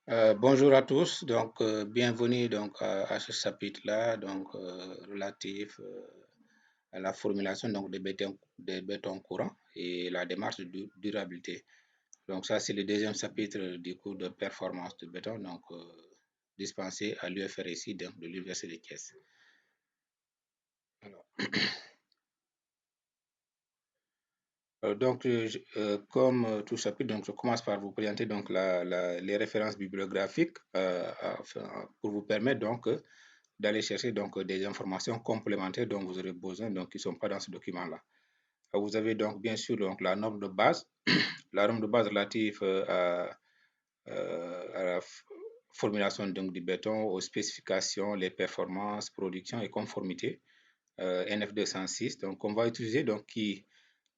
Bonjour à tous, bienvenue à ce chapitre-là relatif à la formulation des bétons courants et la démarche de durabilité. Donc ça c'est le deuxième chapitre du cours de performance du béton dispensé à l'UFRSI de l'Université de Thiès. Alors, comme tout chapitre, je commence par vous présenter les références bibliographiques pour vous permettre d'aller chercher des informations complémentaires dont vous aurez besoin, qui ne sont pas dans ce document-là. Vous avez donc bien sûr la norme de base, la norme de base relative à la formulation du béton, aux spécifications, les performances, production et conformité, NF 206. Donc, on va utiliser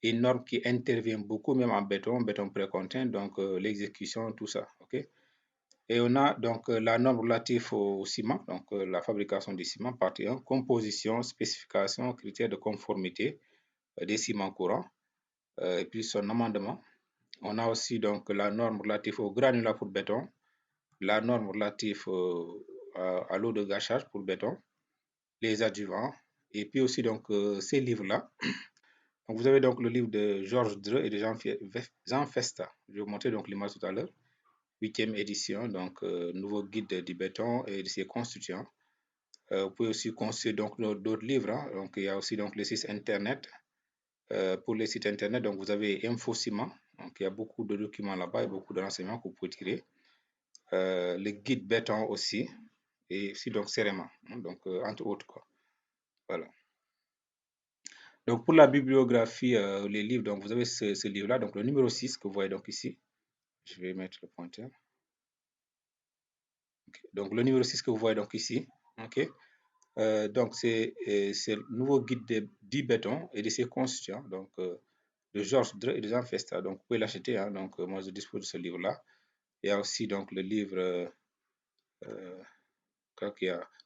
une norme qui intervient beaucoup même en béton précontinent, l'exécution, tout ça. OK? Et on a la norme relative au ciment, la fabrication du ciment, partie 1, composition, spécification, critères de conformité des ciments courants, et puis son amendement. On a aussi la norme relative au granulat pour béton, la norme relative à l'eau de gâchage pour béton, les adjuvants, et puis aussi ces livres-là. Donc vous avez donc le livre de Georges Dreux et de Jean Festa. Je vais vous montrer l'image tout à l'heure. 8e édition, nouveau guide du béton et de ses constituants. Vous pouvez aussi consulter d'autres livres. Donc, il y a aussi le site internet. Pour les sites internet, vous avez InfoCiment. Donc, il y a beaucoup de documents là-bas et beaucoup de renseignements que vous pouvez tirer. Le guide béton aussi. Et aussi Céréma. Entre autres. Quoi. Voilà. Donc, pour la bibliographie, les livres, vous avez ce livre-là, le numéro 6 que vous voyez ici. Je vais mettre le pointeur. Okay. Donc, le numéro 6 que vous voyez ici. OK. C'est le nouveau guide du béton et de ses constituants, de Georges Dreux et de Jean Festa. Donc, vous pouvez l'acheter. Hein, moi, je dispose de ce livre-là. Il y a aussi le livre,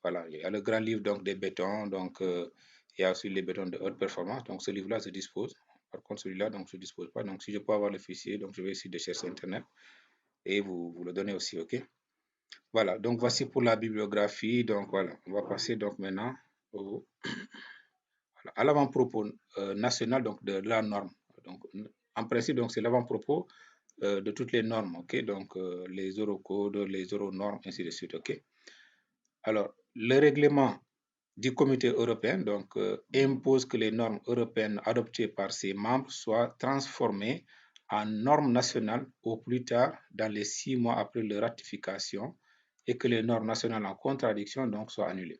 voilà, il y a le grand livre des bétons. Il y a aussi les bétons de haute performance. Donc, ce livre-là, je dispose. Par contre, celui-là, je ne dispose pas. Donc, si je peux avoir le fichier, je vais essayer de chercher sur Internet et vous le donner aussi. OK? Voilà. Donc, voici pour la bibliographie. Donc, voilà. On va passer maintenant à l'avant-propos national de la norme. Donc, en principe, c'est l'avant-propos de toutes les normes, ok? Les eurocodes, les euronormes, ainsi de suite, ok? Alors, le règlement du comité européen impose que les normes européennes adoptées par ses membres soient transformées en normes nationales au plus tard dans les 6 mois après leur ratification et que les normes nationales en contradiction soient annulées.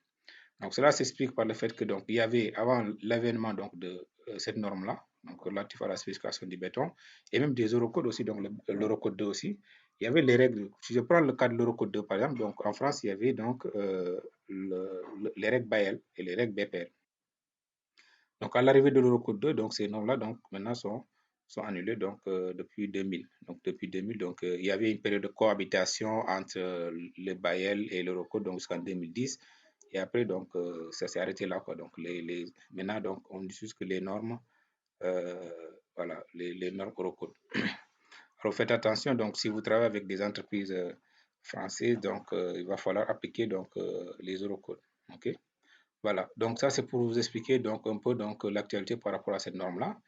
Donc, cela s'explique par le fait que il y avait avant l'avènement de cette norme-là, relative à la spécification du béton, et même des eurocodes aussi, l'eurocode 2 aussi, il y avait les règles. Si je prends le cas de l'eurocode 2, par exemple, en France, il y avait les règles Bayel et les règles BPR. Donc, à l'arrivée de l'eurocode 2, ces normes-là, maintenant sont annulées depuis 2000. Donc, depuis 2000, il y avait une période de cohabitation entre le Bayel et l'eurocode jusqu'en 2010. Et après, ça s'est arrêté là. Quoi. Maintenant, on utilise que les normes, voilà, les normes Eurocode. Alors, faites attention, si vous travaillez avec des entreprises françaises, il va falloir appliquer les Eurocodes. OK? Voilà, donc ça, c'est pour vous expliquer un peu l'actualité par rapport à cette norme-là.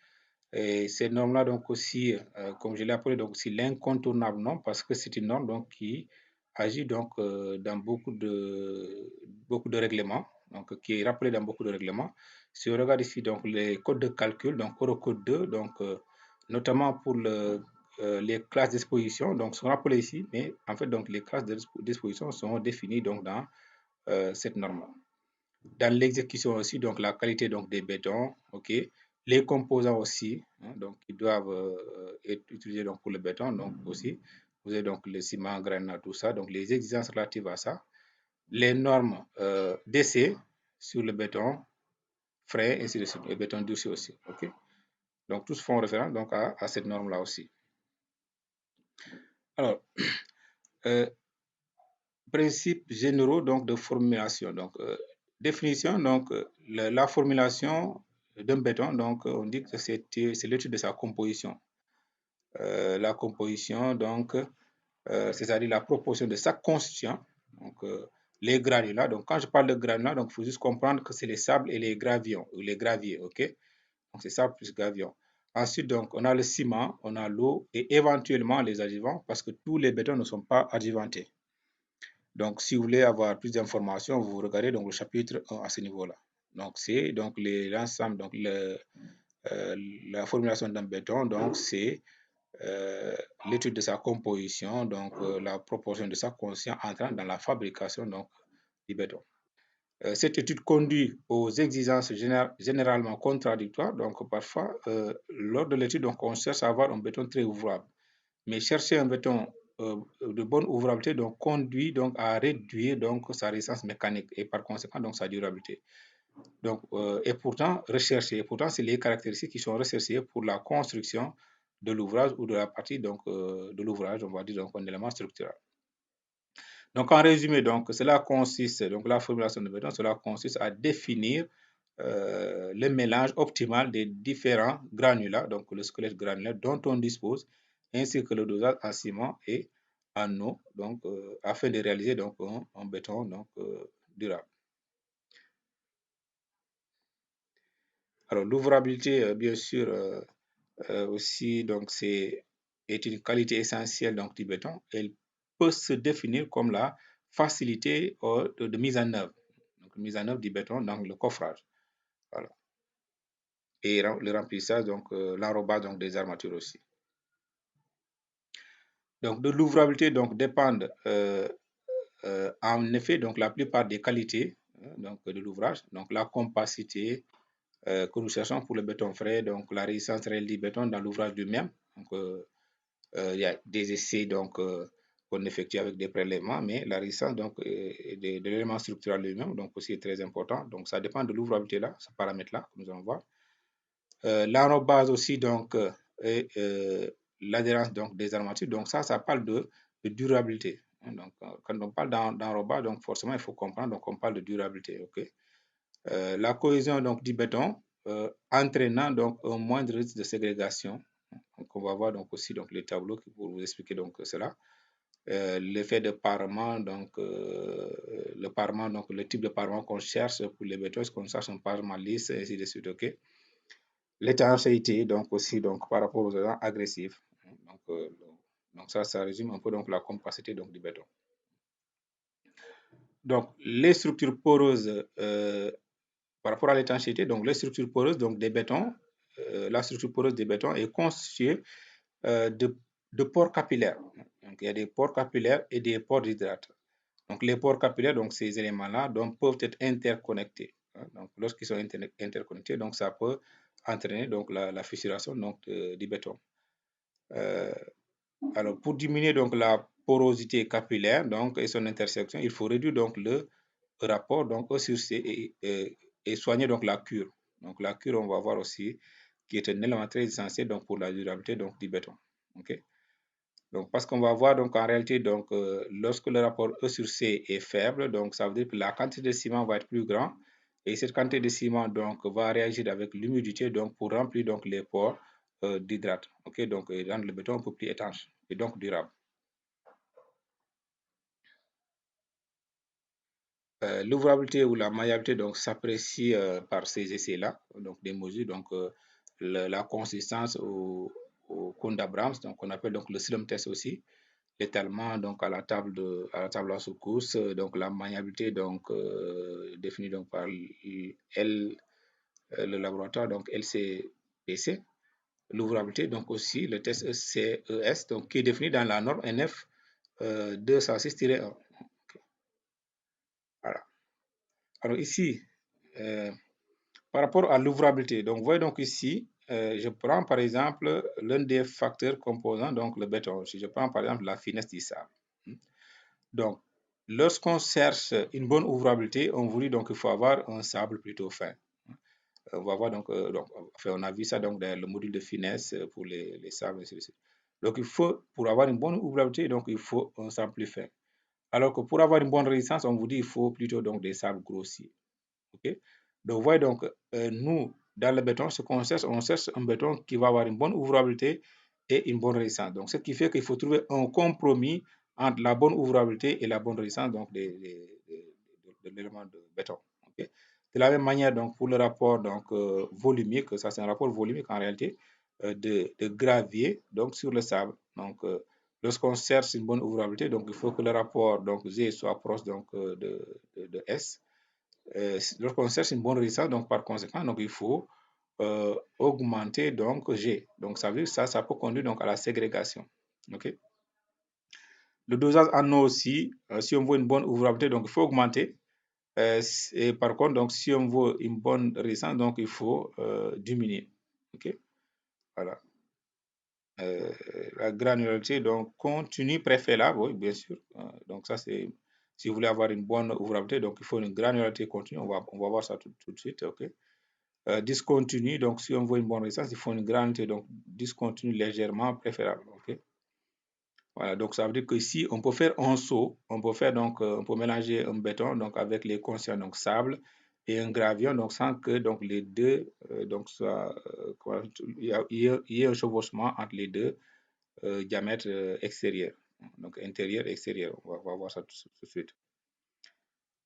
Et cette norme-là, aussi, comme je l'ai appelé, aussi l'incontournable norme, parce que c'est une norme qui agit dans beaucoup de règlements, qui est rappelée dans beaucoup de règlements. Si on regarde ici les codes de calcul, Eurocode 2, notamment pour les classes d'exposition, sont rappelées ici, mais en fait les classes d'exposition sont définies dans cette norme-là. Dans l'exécution aussi, la qualité des bétons, ok, les composants aussi, hein, qui doivent être utilisés pour le béton, aussi, vous avez le ciment, granit, tout ça, les exigences relatives à ça, les normes d'essai sur le béton, frais, ainsi de suite, le béton durci aussi, ok. Donc tous font référence à cette norme-là aussi. Alors, principes généraux de formulation. Définition, la formulation d'un béton, on dit que c'est l'étude de sa composition. La composition, c'est-à-dire la proportion de chaque constituant. Donc, les granulats. Donc, quand je parle de granulats, donc il faut juste comprendre que c'est les sables et les gravions, ou les graviers, ok? Donc, c'est sable plus gravion. Ensuite, donc, on a le ciment, on a l'eau et éventuellement les adjuvants parce que tous les bétons ne sont pas adjuvantés. Donc, si vous voulez avoir plus d'informations, vous regardez donc le chapitre 1 à ce niveau-là. Donc, c'est donc l'ensemble, donc la formulation d'un béton, donc c'est l'étude de sa composition, donc la proportion de sa conscience entrant dans la fabrication donc, du béton. Cette étude conduit aux exigences généralement contradictoires. Donc, parfois, lors de l'étude, on cherche à avoir un béton très ouvrable. Mais chercher un béton de bonne ouvrabilité donc, conduit donc, à réduire donc, sa résistance mécanique et par conséquent donc, sa durabilité. Donc, et pourtant, c'est les caractéristiques qui sont recherchées pour la construction de l'ouvrage ou de la partie donc, de l'ouvrage, on va dire donc, un élément structural. Donc, en résumé, donc, cela consiste, donc la formulation de béton, cela consiste à définir le mélange optimal des différents granulats, donc le squelette granulaire dont on dispose, ainsi que le dosage en ciment et en eau, donc, afin de réaliser donc, un béton donc, durable. Alors, l'ouvrabilité, bien sûr, aussi, donc, est une qualité essentielle donc, du béton. Elle peut se définir comme la facilité de mise en œuvre, donc mise en œuvre du béton dans le coffrage. Voilà. Et le remplissage, donc l'enrobage donc, des armatures aussi. Donc, de l'ouvrabilité donc, dépendent en effet donc, la plupart des qualités donc, de l'ouvrage, donc la compacité que nous cherchons pour le béton frais, donc la résistance réelle du béton dans l'ouvrage lui-même. Donc, il y a des essais donc, qu'on effectue avec des prélèvements, mais la résistance donc, de l'élément structural lui-même donc, aussi est très important. Donc, ça dépend de l'ouvrabilité là, ce paramètre-là que nous allons voir. L'enrobage aussi, donc, et l'adhérence donc, des armatures. Donc, ça parle de durabilité. Donc, quand on parle d'enrobage, donc forcément, il faut comprendre, donc on parle de durabilité. Okay? La cohésion donc, du béton entraînant donc, un moindre risque de ségrégation. Donc, on va voir donc, aussi donc, les tableaux pour vous expliquer donc, cela. L'effet de parement, donc, le parement, donc le type de parement qu'on cherche pour les bétons, est-ce qu'on cherche un parement lisse, et ainsi de suite. Okay? L'étanchéité, donc aussi donc, par rapport aux agents agressifs. Donc ça résume un peu donc, la compacité donc, du béton. Donc, les structures poreuses, par rapport à l'étanchéité, donc les structures poreuses donc, des bétons, la structure poreuse des bétons est constituée de pores capillaires. Donc, il y a des pores capillaires et des pores d'hydrate. Donc, les pores capillaires, donc ces éléments-là, peuvent être interconnectés. Donc, lorsqu'ils sont interconnectés, donc ça peut entraîner donc la fissuration donc, du béton. Alors, pour diminuer donc la porosité capillaire donc, et son intersection, il faut réduire donc le rapport donc, E sur C et soigner donc la cure. Donc, la cure, on va voir aussi, qui est un élément très essentiel donc, pour la durabilité donc, du béton. Okay? Donc, parce qu'on va voir donc en réalité, donc, lorsque le rapport E sur C est faible, donc ça veut dire que la quantité de ciment va être plus grande et cette quantité de ciment donc, va réagir avec l'humidité donc, pour remplir donc, les pores d'hydrate. Okay? Donc, rendre le béton un peu plus étanche et donc durable. L'ouvrabilité ou la maniabilité donc s'apprécie par ces essais-là, donc des mesures, donc la consistance au cône d'Abrams, donc on appelle donc le slalom test aussi, l'étalement donc à la table à secousse, donc la maniabilité donc définie donc par le laboratoire donc LCPC, l'ouvrabilité donc aussi le test CES donc qui est défini dans la norme NF 206-1. Voilà. Alors ici, par rapport à l'ouvrabilité, donc voyez donc ici, je prends par exemple l'un des facteurs composants, donc le béton. Si je prends par exemple la finesse du sable. Donc, lorsqu'on cherche une bonne ouvrabilité, on vous dit donc qu'il faut avoir un sable plutôt fin. On va voir donc, enfin, on a vu ça donc dans le module de finesse pour les sables, ainsi de suite. Donc, il faut, pour avoir une bonne ouvrabilité, donc il faut un sable plus fin. Alors que pour avoir une bonne résistance, on vous dit qu'il faut plutôt donc des sables grossiers. Okay? Donc, vous voyez donc, nous, dans le béton, ce qu'on cherche, on cherche un béton qui va avoir une bonne ouvrabilité et une bonne résistance. Donc, ce qui fait qu'il faut trouver un compromis entre la bonne ouvrabilité et la bonne résistance donc, de l'élément de béton. Okay. De la même manière, donc, pour le rapport donc, volumique, ça c'est un rapport volumique en réalité de gravier donc, sur le sable. Donc, lorsqu'on cherche une bonne ouvrabilité, donc, il faut que le rapport donc, G soit proche donc, de S. Lorsqu'on cherche une bonne résistance, donc par conséquent, donc, il faut augmenter donc G. Donc ça veut ça peut conduire donc à la ségrégation. Ok. Le dosage en eau aussi, si on veut une bonne ouvrabilité, donc il faut augmenter. Et par contre, donc si on veut une bonne résistance, donc il faut diminuer. Ok. Voilà. La granularité donc continue préférable, oui, bien sûr. Donc ça c'est si vous voulez avoir une bonne ouvrabilité, donc il faut une granularité continue. On va voir ça tout de suite. Ok. Discontinu, donc si on veut une bonne résistance, il faut une granularité donc discontinue légèrement préférable. Okay. Voilà, donc ça veut dire que ici, on peut faire un seau, on peut faire donc, on peut mélanger un béton donc avec les conscients donc sable et un gravion donc sans que donc les deux donc soient, il y ait un chevauchement entre les deux diamètres extérieurs, donc intérieur et extérieur. On va voir ça tout de suite.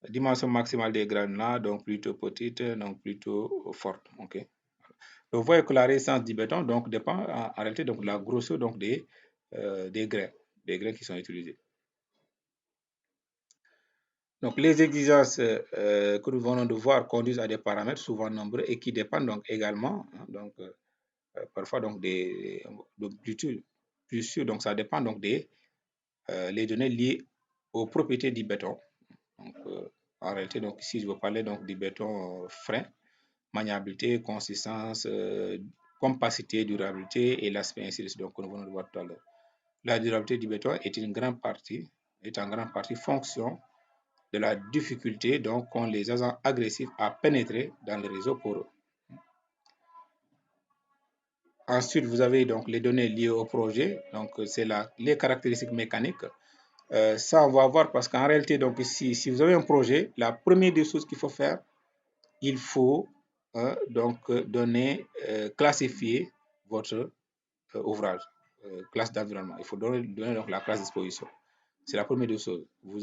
La dimension maximale des granulats donc plutôt petite, donc plutôt forte. Ok. Donc, vous voyez que la résistance du béton donc, dépend en réalité donc, de la grosseur donc, des grains qui sont utilisés. Donc, les exigences que nous venons de voir conduisent à des paramètres souvent nombreux et qui dépendent donc également, hein, donc, parfois donc plus sûr, donc ça dépend donc des les données liées aux propriétés du béton. Donc, en réalité, donc ici je veux parler donc du béton fin, maniabilité, consistance, compacité, durabilité et l'aspect ainsi de suite, donc que nous venons de voir tout à l'heure. La durabilité du béton est en grande partie fonction de la difficulté donc qu'ont les agents agressifs à pénétrer dans le réseau poreux. Ensuite, vous avez donc les données liées au projet, donc c'est les caractéristiques mécaniques. Ça, on va voir parce qu'en réalité, donc si vous avez un projet, la première des choses qu'il faut faire, il faut donc classifier votre ouvrage, classe d'environnement. Il faut donner donc la classe d'exposition. C'est la première des choses. Vous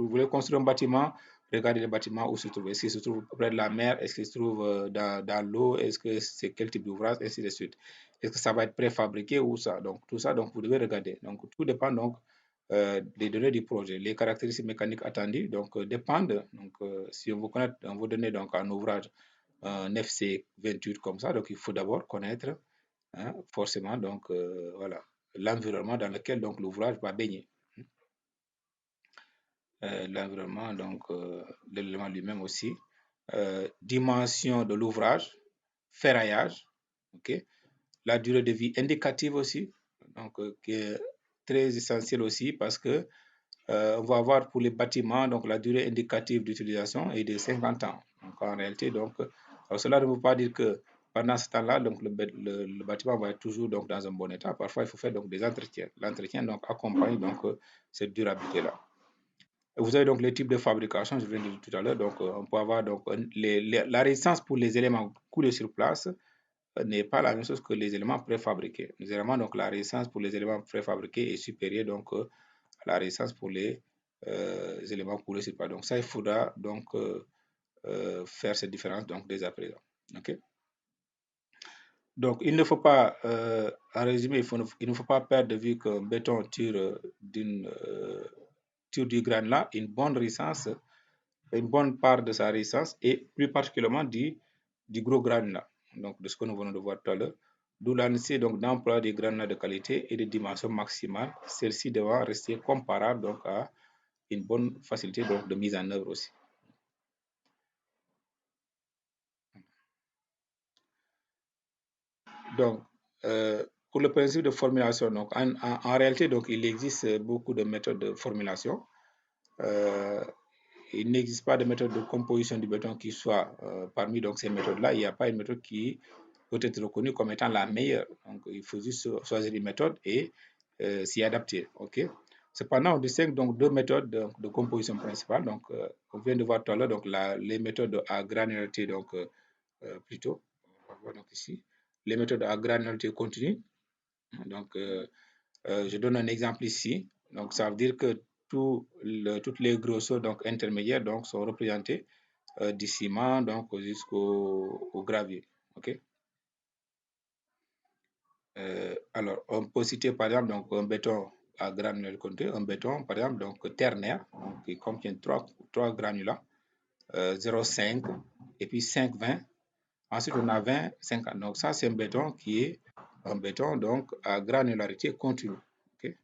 voulez construire un bâtiment, regardez le bâtiment où se trouve. Est-ce qu'il se trouve près de la mer? Est-ce qu'il se trouve dans l'eau? Est-ce que c'est quel type d'ouvrage? Ainsi de suite. Est-ce que ça va être préfabriqué ou ça? Donc, tout ça, donc, vous devez regarder. Donc, tout dépend donc des données du projet. Les caractéristiques mécaniques attendues donc, dépendent. Donc, si on vous donne donc un ouvrage, un FC 28 comme ça, donc il faut d'abord connaître hein, forcément donc, voilà, l'environnement dans lequel donc l'ouvrage va baigner. L'environnement, donc l'élément lui-même aussi, dimension de l'ouvrage, ferraillage, ok, la durée de vie indicative aussi, donc qui est très essentielle aussi parce que on va avoir pour les bâtiments donc la durée indicative d'utilisation est de 50 ans. Donc en réalité, donc cela ne veut pas dire que pendant ce temps-là, donc le bâtiment va être toujours donc dans un bon état. Parfois, il faut faire donc des entretiens. L'entretien donc accompagne donc cette durabilité-là. Vous avez donc les types de fabrication, je viens de dire tout à l'heure. Donc, on peut avoir donc la résistance pour les éléments coulés sur place n'est pas la même chose que les éléments préfabriqués. Généralement, donc la résistance pour les éléments préfabriqués est supérieure donc à la résistance pour les éléments coulés sur place. Donc ça, il faudra donc faire cette différence donc dès à présent. Ok. Donc, il ne faut pas, en résumé, il ne faut pas perdre de vue qu'un béton tire du granulat une bonne résistance, une bonne part de sa résistance et plus particulièrement du gros granulat, donc de ce que nous venons de voir tout à l'heure. D'où la nécessité donc d'emploi des granulats de qualité et de dimension maximale, celle-ci devant rester comparable donc à une bonne facilité donc de mise en œuvre aussi. Donc, pour le principe de formulation, donc en réalité, donc, il existe beaucoup de méthodes de formulation. Il n'existe pas de méthode de composition du béton qui soit parmi donc, ces méthodes-là. Il n'y a pas une méthode qui peut être reconnue comme étant la meilleure. Donc, il faut juste choisir une méthode et s'y adapter. Okay? Cependant, on distingue donc deux méthodes de composition principale. Donc, on vient de voir tout à l'heure donc, les méthodes à granularité, donc plutôt, on va voir donc ici, les méthodes à granularité continue Donc, je donne un exemple ici. Donc, ça veut dire que toutes les grosseurs donc, intermédiaires donc, sont représentées du ciment donc, jusqu'au gravier. OK? Alors, on peut citer par exemple donc, un béton à granulats conté, un béton par exemple donc, ternaire donc, qui contient trois granulats, 0,5 et puis 5,20. Ensuite, on a 20, 50. Donc, ça, c'est un béton qui est un béton donc, à granularité continue. Okay?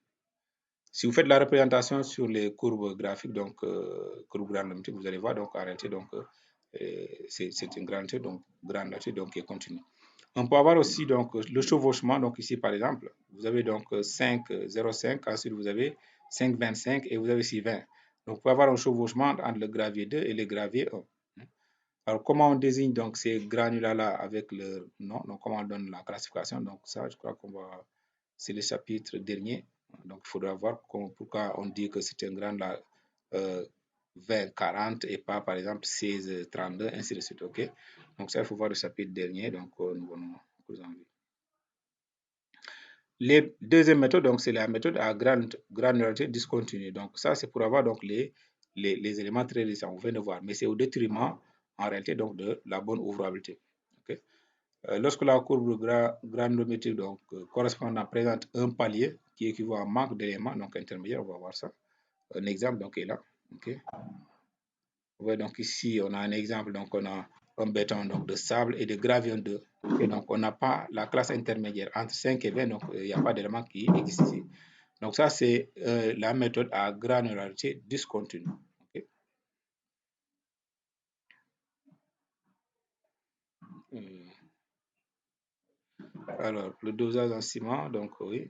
Si vous faites la représentation sur les courbes graphiques, donc courbes granularité, vous allez voir donc en réalité donc c'est une granularité donc qui est continue. On peut avoir aussi donc le chevauchement. Donc ici par exemple, vous avez donc 5,05, ensuite vous avez 5,25 et vous avez ici 20. Donc vous pouvez avoir un chevauchement entre le gravier 2 et le gravier 1. Alors comment on désigne donc ces granulats-là avec le nom, donc comment on donne la classification. Donc ça, je crois qu'on va, c'est le chapitre dernier. Donc il faudra voir pourquoi on dit que c'est un granulat 20-40 et pas par exemple 16-32, ainsi de suite. OK? Donc ça, il faut voir le chapitre dernier. Donc nous allons vous en vue. Les deuxième méthode, donc c'est la méthode à granularité discontinue. Donc ça, c'est pour avoir donc les éléments très récents, vous venez de voir, mais c'est au détriment en réalité donc de la bonne ouvrabilité. Okay? Lorsque la courbe granulométrique donc correspondant présente un palier qui équivaut à un manque d'éléments donc intermédiaire, on va voir ça. Un exemple donc est là. Okay? Vous voyez donc ici, on a un exemple, donc on a un béton donc, de sable et de gravier 2. Et donc on n'a pas la classe intermédiaire entre 5 et 20, donc il n'y a pas d'élément qui existe ici. Donc ça, c'est la méthode à granularité discontinue. Okay? Alors, le dosage en ciment, donc oui,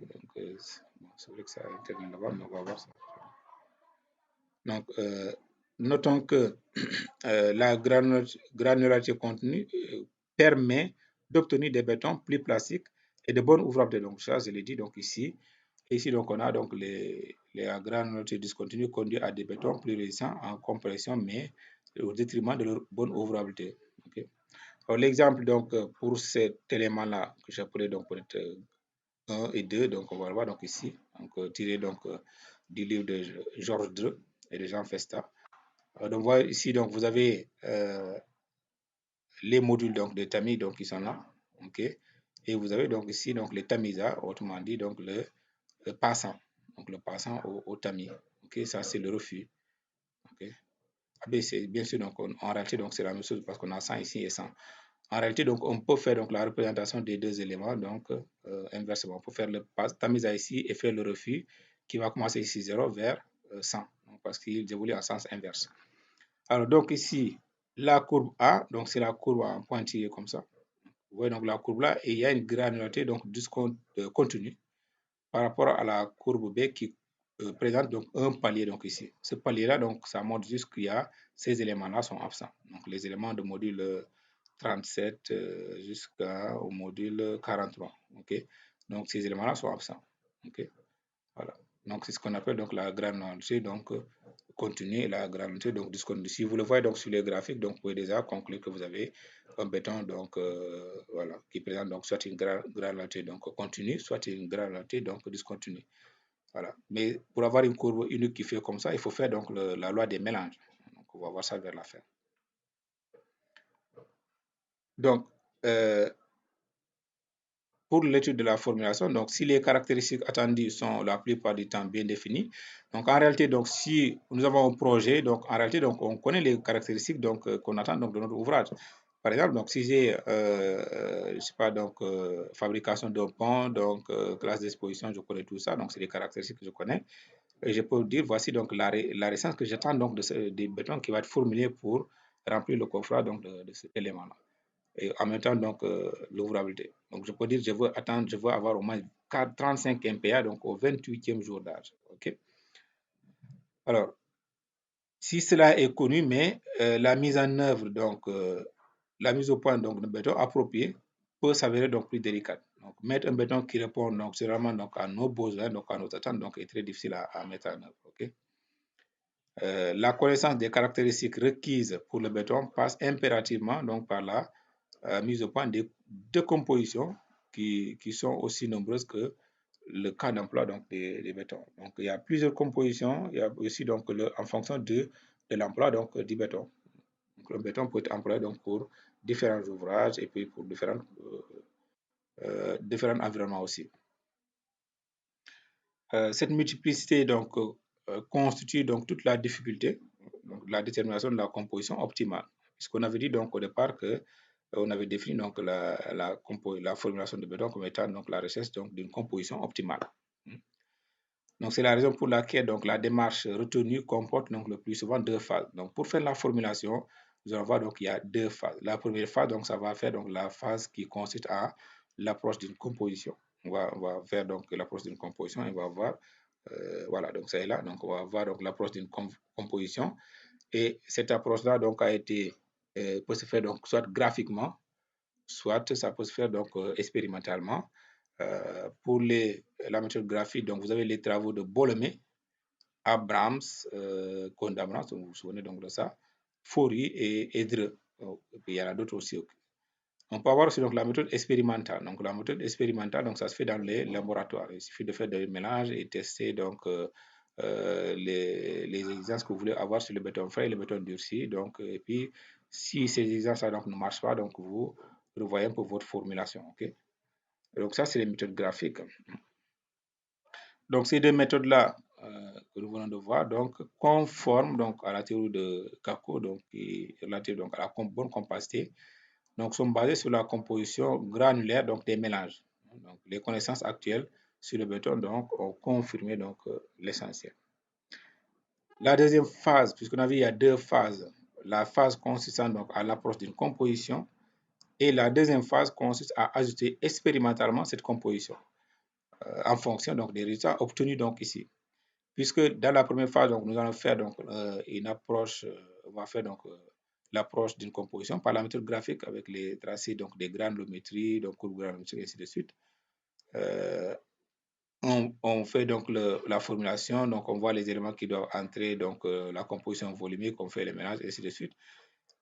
c'est vrai que ça intervient là-bas, mais on va voir ça. Donc, notons que la granularité contenue permet d'obtenir des bétons plus plastiques et de bonne ouvrabilité. Donc, ça, je l'ai dit donc ici. Ici, donc, on a donc les granularité discontinue conduit à des bétons plus résistants en compression, mais au détriment de leur bonne ouvrabilité. Okay? Alors, l'exemple donc pour cet élément-là que j'appelais donc pour être 1 et 2, donc on va le voir donc ici, donc tiré donc du livre de Georges Dreux et de Jean Festa. Donc voilà, ici donc vous avez les modules donc de tamis donc qui sont là, ok, et vous avez donc ici donc les tamisas, autrement dit donc le passant, donc le passant au tamis, ok, ça c'est le refus, ok. ABC, bien sûr donc en réalité donc c'est la même chose parce qu'on a 100 ici et 100. En réalité, donc, on peut faire donc, la représentation des deux éléments, donc inversement. On peut faire le tamisa ici et faire le refus qui va commencer ici 0 vers 100, donc, parce qu'il évolue en sens inverse. Alors, donc ici, la courbe A, donc c'est la courbe en pointillé comme ça. Vous voyez donc la courbe là, et il y a une granularité donc continue par rapport à la courbe B qui présente donc un palier donc ici. Ce palier-là, donc, ça montre juste qu'il y a ces éléments-là sont absents. Donc, les éléments de module 37 jusqu'au module 43. Okay? Donc, ces éléments-là sont absents. Okay? Voilà. Donc, c'est ce qu'on appelle donc la granularité donc continue et la granularité donc discontinue. Si vous le voyez donc sur les graphiques, donc vous pouvez déjà conclure que vous avez un béton donc voilà qui présente donc soit une granularité donc continue, soit une granularité donc discontinue. Voilà. Mais pour avoir une courbe unique qui fait comme ça, il faut faire donc la loi des mélanges. Donc, on va voir ça vers la fin. Donc, pour l'étude de la formulation, donc si les caractéristiques attendues sont la plupart du temps bien définies, donc en réalité, donc si nous avons un projet, donc en réalité, donc on connaît les caractéristiques donc qu'on attend donc de notre ouvrage. Par exemple, donc si j'ai, je sais pas, donc fabrication d'un pont, donc classe d'exposition, je connais tout ça, donc c'est des caractéristiques que je connais. Et je peux dire voici donc la récence que j'attends donc des bétons qui va être formulé pour remplir le coffret donc de cet élément-là et en même temps donc l'ouvrabilité. Donc je peux dire je veux avoir au moins 35 MPa donc au 28e jour d'âge. OK? Alors, si cela est connu, mais la mise en œuvre, donc la mise au point donc, de béton approprié peut s'avérer donc plus délicate. Donc, mettre un béton qui répond donc, vraiment donc, à nos besoins, donc à nos attentes, donc est très difficile à mettre en œuvre. OK? La connaissance des caractéristiques requises pour le béton passe impérativement donc, par la mise au point de compositions qui sont aussi nombreuses que le cas d'emploi donc des bétons. Donc il y a plusieurs compositions, il y a aussi donc en fonction de l'emploi donc du béton. Donc, le béton peut être employé donc pour différents ouvrages et puis pour différents environnements aussi. Cette multiplicité donc constitue donc toute la difficulté donc, de la détermination de la composition optimale. Puisqu'on avait dit donc au départ que on avait défini donc la formulation de béton comme étant donc la recherche donc d'une composition optimale. Donc c'est la raison pour laquelle donc la démarche retenue comporte donc le plus souvent deux phases. Donc pour faire la formulation, nous allons voir donc il y a deux phases. La première phase donc ça va faire donc la phase qui consiste à l'approche d'une composition. On va faire donc l'approche d'une composition et on va voir voilà donc ça est là donc on va voir donc l'approche d'une composition et cette approche là donc a été peut se faire donc soit graphiquement soit ça peut se faire donc expérimentalement. Pour la méthode graphique, donc vous avez les travaux de Bolomé, Abrams, Cohn d'Abrams, vous vous souvenez donc de ça, Faury et Dreux. Et puis il y en a d'autres aussi. On peut avoir aussi donc la méthode expérimentale. Donc la méthode expérimentale, donc ça se fait dans les laboratoires. Il suffit de faire des mélanges et tester donc les exigences que vous voulez avoir sur le béton frais et le béton durci. Donc et puis si ces exigences donc ne marchent pas, donc vous revoyez un peu votre formulation. Ok. Donc ça c'est les méthodes graphiques. Donc ces deux méthodes-là que nous venons de voir, donc conformes donc à la théorie de Kako, donc qui est relative donc à la bonne compacité, donc sont basées sur la composition granulaire donc des mélanges. Donc les connaissances actuelles sur le béton donc ont confirmé donc l'essentiel. La deuxième phase, puisqu'on a vu il y a deux phases, la phase consistant donc à l'approche d'une composition et la deuxième phase consiste à ajuster expérimentalement cette composition en fonction donc des résultats obtenus donc ici. Puisque dans la première phase, donc, nous allons faire donc, une approche, on va faire donc l'approche d'une composition par la méthode graphique avec les tracés donc des granulométries, donc courbes granulométriques, et ainsi de suite. On fait donc la formulation, donc on voit les éléments qui doivent entrer, donc la composition volumique, on fait les mélanges, et ainsi de suite.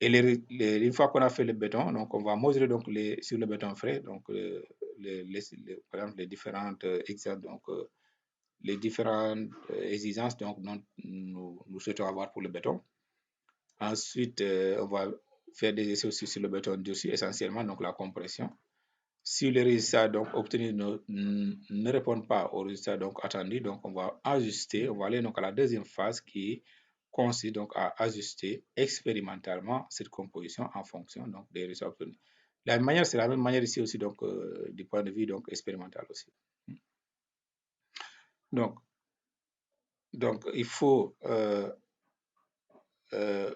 Et une fois qu'on a fait le béton, donc on va mesurer donc sur le béton frais, donc par exemple les différentes exigences, donc les différentes exigences donc, dont nous souhaitons avoir pour le béton. Ensuite, on va faire des essais aussi sur le béton durci, essentiellement donc la compression. Si les résultats donc, obtenus ne répondent pas aux résultats donc, attendus, donc on va ajuster, on va aller donc, à la deuxième phase qui consiste donc à ajuster expérimentalement cette composition en fonction donc, des résultats obtenus. La même manière, c'est la même manière ici aussi donc, du point de vue donc, expérimental aussi. Donc il faut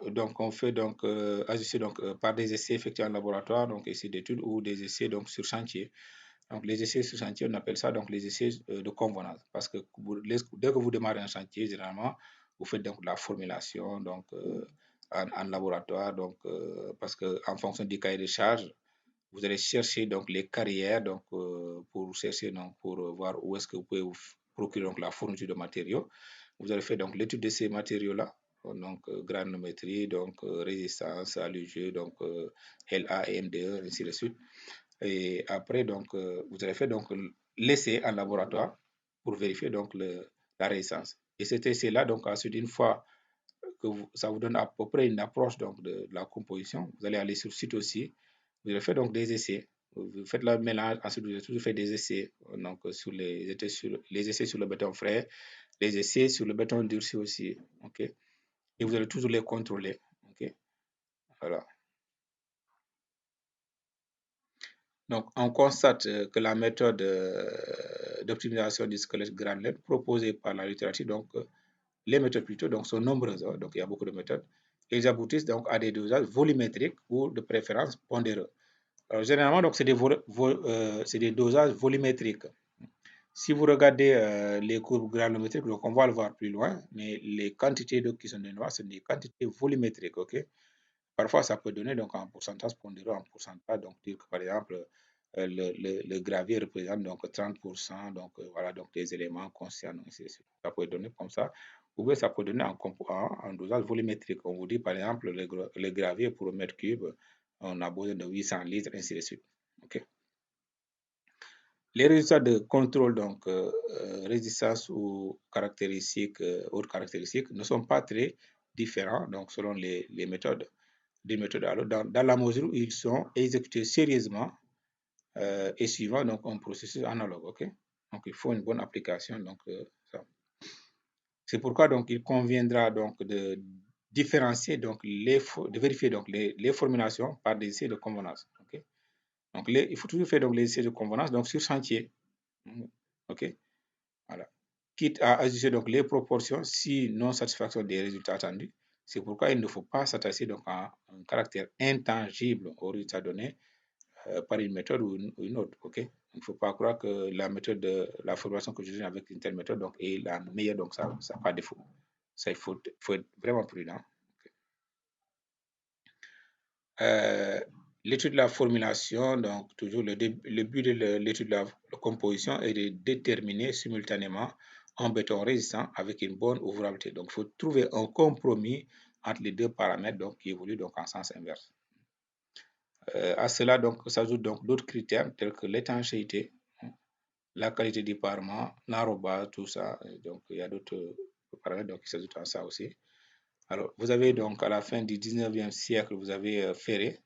donc on fait donc ajuster donc par des essais effectués en laboratoire, donc essais d'études ou des essais donc sur chantier. Donc les essais sur chantier, on appelle ça donc les essais de convenance parce que dès que vous démarrez un chantier, généralement vous faites donc de la formulation donc en laboratoire, donc parce que en fonction du cahier de charge, vous allez chercher donc les carrières donc pour chercher donc pour voir où est-ce que vous pouvez vous procurer donc la fourniture de matériaux. Vous allez faire donc l'étude de ces matériaux-là, donc granulométrie, donc résistance à l'UG, donc LA et MDE, ainsi de suite. Et après, donc, vous allez faire donc l'essai en laboratoire pour vérifier donc la résistance. Et cet essai-là, donc ensuite, une fois que ça vous donne à peu près une approche donc, de la composition, vous allez aller sur le site aussi. Vous allez faire donc des essais. Vous faites le mélange, ensuite vous allez toujours faire des essais, donc sur les essais sur le béton frais, les essais sur le béton durci aussi, ok. Et vous allez toujours les contrôler, ok. Voilà. Donc, on constate que la méthode d'optimisation du squelette granulaire proposée par la littérature, donc les méthodes plutôt, donc sont nombreuses, hein, donc il y a beaucoup de méthodes. Ils aboutissent donc à des dosages volumétriques ou de préférence pondéreux. Alors, généralement, donc c'est des dosages volumétriques. Si vous regardez les courbes granulométriques, donc on va le voir plus loin, mais les quantités d'eau qui sont données, c'est des quantités volumétriques, ok? Parfois, ça peut donner donc un pourcentage pondéré, un pourcentage, donc dire que par exemple, le gravier représente donc 30%, donc voilà, donc des éléments conscients, donc ça peut donner comme ça, ou bien ça peut donner en dosage volumétrique. On vous dit par exemple, le gravier pour un mètre cube, on a besoin de 800 litres, ainsi de suite. Okay? Les résultats de contrôle, donc résistance ou caractéristiques, autres caractéristiques, ne sont pas très différents donc, selon les méthodes, d'une méthode à l'autre, dans la mesure où ils sont exécutés sérieusement et suivant donc, un processus analogue. Okay? Donc, il faut une bonne application. Donc, ça. C'est pourquoi donc, il conviendra donc, de différencier, donc, de vérifier donc, les formulations par des essais de convenance. Okay? Donc, il faut toujours faire donc, les essais de convenance donc, sur chantier. OK? Voilà. Quitte à ajuster donc les proportions si non-satisfaction des résultats attendus. C'est pourquoi il ne faut pas s'attacher donc à un caractère intangible aux résultats donnés par une méthode ou une autre. OK? Il ne faut pas croire que la méthode de la formation que je donne avec une telle méthode donc, est la meilleure, donc ça n'a pas de défaut. Ça, il faut être vraiment prudent. L'étude de la formulation, donc toujours le but de l'étude de la composition est de déterminer simultanément un béton résistant avec une bonne ouvrabilité. Donc, il faut trouver un compromis entre les deux paramètres donc, qui évoluent donc, en sens inverse. À cela s'ajoutent donc d'autres critères tels que l'étanchéité, la qualité du parement, l'enrobage, tout ça. Donc, il y a d'autres paramètres donc, qui s'ajoutent à ça aussi. Alors, vous avez donc à la fin du 19e siècle, vous avez Ferré,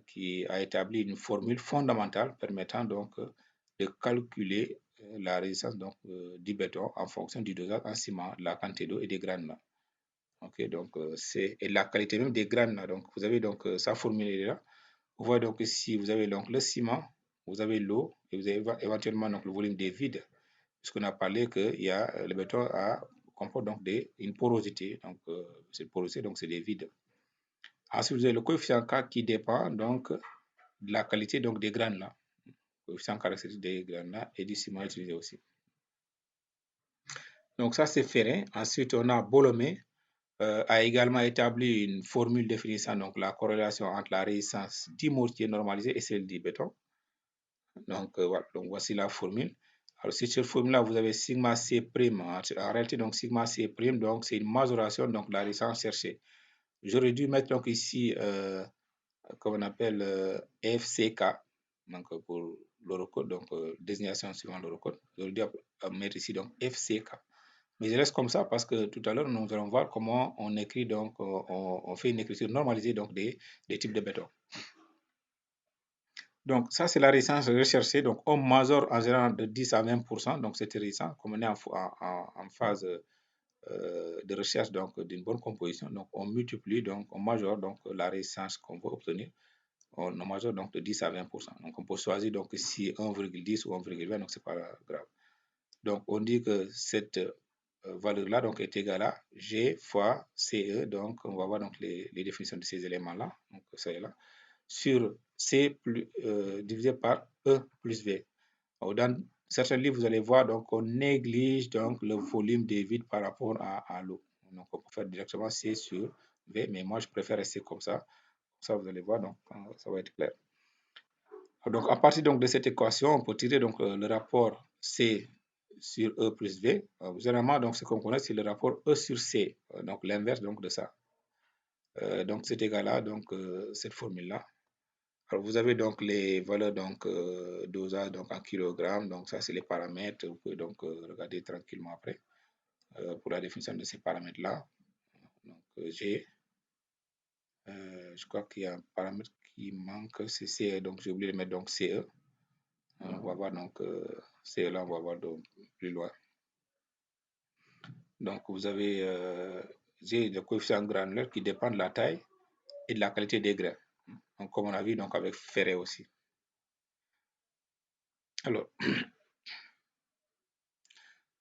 qui a établi une formule fondamentale permettant donc de calculer la résistance donc, du béton en fonction du dosage en ciment, de la quantité d'eau et des granules. Okay, donc, et la qualité même des granules. Donc, vous avez donc sa formule là. Vous voyez donc ici, vous avez donc le ciment, vous avez l'eau et vous avez éventuellement donc, le volume des vides, puisqu'on a parlé que le béton comporte donc une porosité. Donc, cette porosité, donc c'est des vides. Ensuite, vous avez le coefficient K qui dépend donc de la qualité donc, des graines là, coefficient caractéristique des graines là et du ciment utilisé aussi. Donc ça c'est Ferré. Ensuite on a Bolomé a également établi une formule définissant donc la corrélation entre la résistance du mortier normalisé et celle du béton. Donc voilà, donc voici la formule. Alors sur cette formule là vous avez sigma C prime. En réalité donc sigma C prime donc c'est une majoration donc de la résistance cherchée. J'aurais dû mettre donc ici comme on appelle FCK, donc pour l'eurocode, donc désignation suivant l'eurocode. J'aurais dû mettre ici donc FCK. Mais je laisse comme ça parce que tout à l'heure, nous allons voir comment on écrit, donc on fait une écriture normalisée donc des types de béton. Donc ça, c'est la résistance recherchée. Donc on majore en général de 10 à 20%. Donc cette résistance, comme on est en phase de recherche donc d'une bonne composition, donc on multiplie, donc on majore donc la résistance qu'on veut obtenir. On majore donc de 10 à 20%. Donc, on peut choisir donc ici 1,10 ou 1,20, donc c'est pas grave. Donc, on dit que cette valeur-là donc est égale à G fois CE. Donc, on va voir donc les définitions de ces éléments-là. Donc, ça est là. Sur C divisé par E plus V. Alors, dans certains livres, vous allez voir donc on néglige donc le volume des vides par rapport à l'eau. Donc, on peut faire directement C sur V, mais moi, je préfère rester comme ça. Ça, vous allez voir, donc ça va être clair. Donc, à partir donc, de cette équation, on peut tirer donc, le rapport C sur E plus V. Généralement, donc, ce qu'on connaît, c'est le rapport E sur C, donc l'inverse donc, de ça. Donc, c'est égal à donc, cette formule-là. Alors, vous avez donc les valeurs donc, dosage donc, en kilogrammes. Donc, ça, c'est les paramètres. Vous pouvez donc regarder tranquillement après pour la définition de ces paramètres-là. Donc, G. Je crois qu'il y a un paramètre qui manque, c'est CE. Donc, j'ai oublié de mettre donc CE. On va voir donc CE là, on va voir donc plus loin. Donc, vous avez le coefficient granulaire qui dépend de la taille et de la qualité des grains. Donc, comme on a vu donc avec Ferré aussi. Alors,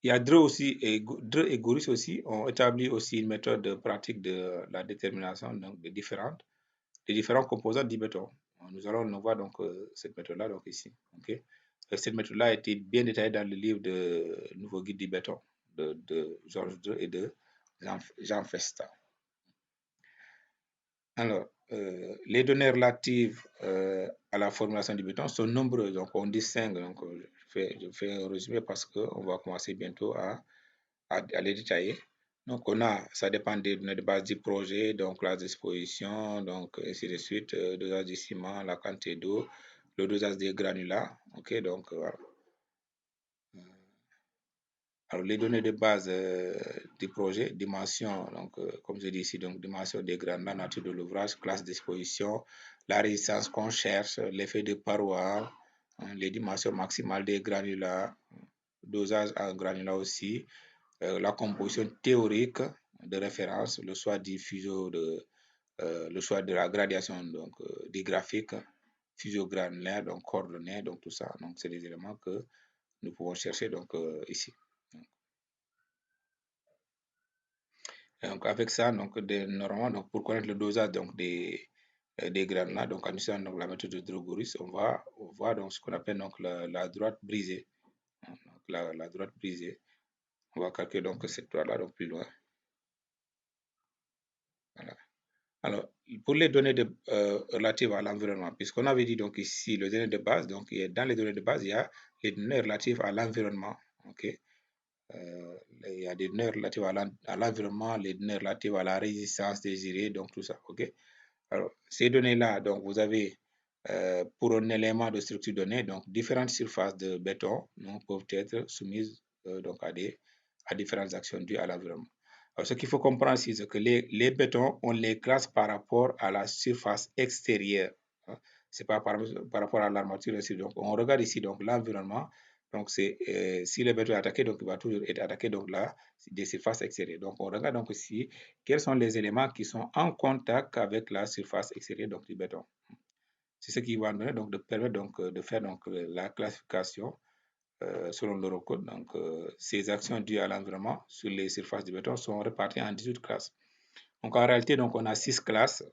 il y a Dreux aussi et Gouris aussi ont établi aussi une méthode pratique de la détermination donc, des différents composants du béton. Nous allons nous voir donc cette méthode-là donc ici. Okay? Cette méthode-là a été bien détaillée dans le livre de Nouveau guide du béton de Georges Dreux et de Jean Festa. Alors, les données relatives à la formulation du béton sont nombreuses. Donc, on distingue. Donc, je fais un résumé parce qu'on va commencer bientôt à les détailler. Donc, ça dépend des données de base du projet, donc la disposition, donc ainsi de suite, le dosage du ciment, la quantité d'eau, le dosage des granulats. OK, donc voilà. Alors, les données de base du projet, dimension, donc, comme je dis ici, donc, dimension des grains, la nature de l'ouvrage, classe d'exposition, la résistance qu'on cherche, l'effet de paroi, hein, les dimensions maximales des granulats, dosage en granulat aussi, la composition théorique de référence, le choix du fuseau le choix de la gradation donc, des graphiques, fuseau granulaire, donc coordonnées, donc tout ça. Donc, c'est des éléments que nous pouvons chercher donc, ici. Donc, avec ça, donc, normalement, donc, pour connaître le dosage donc, des granulats, donc, en utilisant donc, la méthode de Drogoris, on va voir donc, ce qu'on appelle donc, la droite brisée. Donc, la droite brisée. On va calculer donc, cette droite-là donc, plus loin. Voilà. Alors, pour les données relatives à l'environnement, puisqu'on avait dit donc ici les données de base, donc dans les données de base, il y a les données relatives à l'environnement. Okay? Il y a des données relatives à l'environnement, les données relatives à la résistance désirée, donc tout ça. Okay? Alors, ces données-là, donc vous avez pour un élément de structure donnée, donc différentes surfaces de béton donc, peuvent être soumises donc à différentes actions dues à l'environnement. Alors, ce qu'il faut comprendre ici, c'est que les bétons, on les classe par rapport à la surface extérieure. Hein. C'est pas par rapport à l'armature. Donc, on regarde ici donc l'environnement. Donc, c'est si le béton est attaqué, donc il va toujours être attaqué donc là des surfaces extérieures. Donc, on regarde donc ici quels sont les éléments qui sont en contact avec la surface extérieure donc, du béton. C'est ce qui va nous donner donc de permettre donc de faire donc la classification selon l'Eurocode. Donc, ces actions dues à l'environnement sur les surfaces du béton sont réparties en 18 classes. Donc, en réalité, donc, on a 6 classes.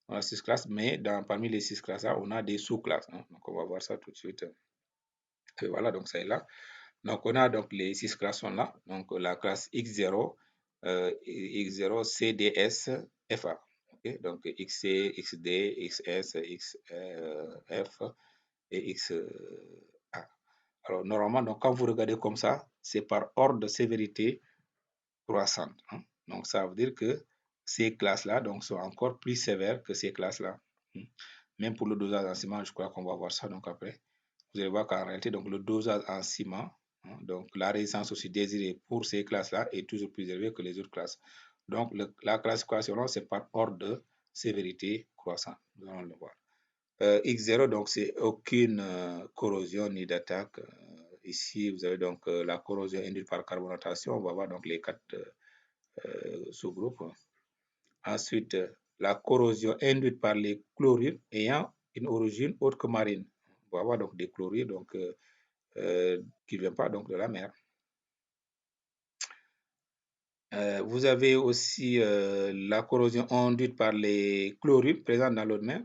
On a 6 classes, mais parmi les 6 classes-là, on a des sous-classes. Hein. Donc, on va voir ça tout de suite. Et voilà, donc ça est là. Donc, on a donc les 6 classes sont là. Donc, la classe X0, X0, CDS, FA. Okay? Donc, XC, XD, XS, XF et XA. Alors, normalement, donc, quand vous regardez comme ça, c'est par ordre de sévérité croissante. Hein. Donc, ça veut dire que ces classes-là donc, sont encore plus sévères que ces classes-là. Même pour le dosage en ciment, je crois qu'on va voir ça donc après. Vous allez voir qu'en réalité, donc, le dosage en ciment, hein, donc la résistance aussi désirée pour ces classes-là est toujours plus élevée que les autres classes. Donc, la classification, c'est par ordre de sévérité croissante. Nous allons le voir. X0, donc, c'est aucune corrosion ni d'attaque. Ici, vous avez donc la corrosion induite par carbonatation. On va voir donc les 4 sous-groupes. Ensuite, la corrosion induite par les chlorures ayant une origine autre que marine. On va voir donc des chlorures donc, qui ne viennent pas donc, de la mer. Vous avez aussi la corrosion induite par les chlorures présentes dans l'eau de mer.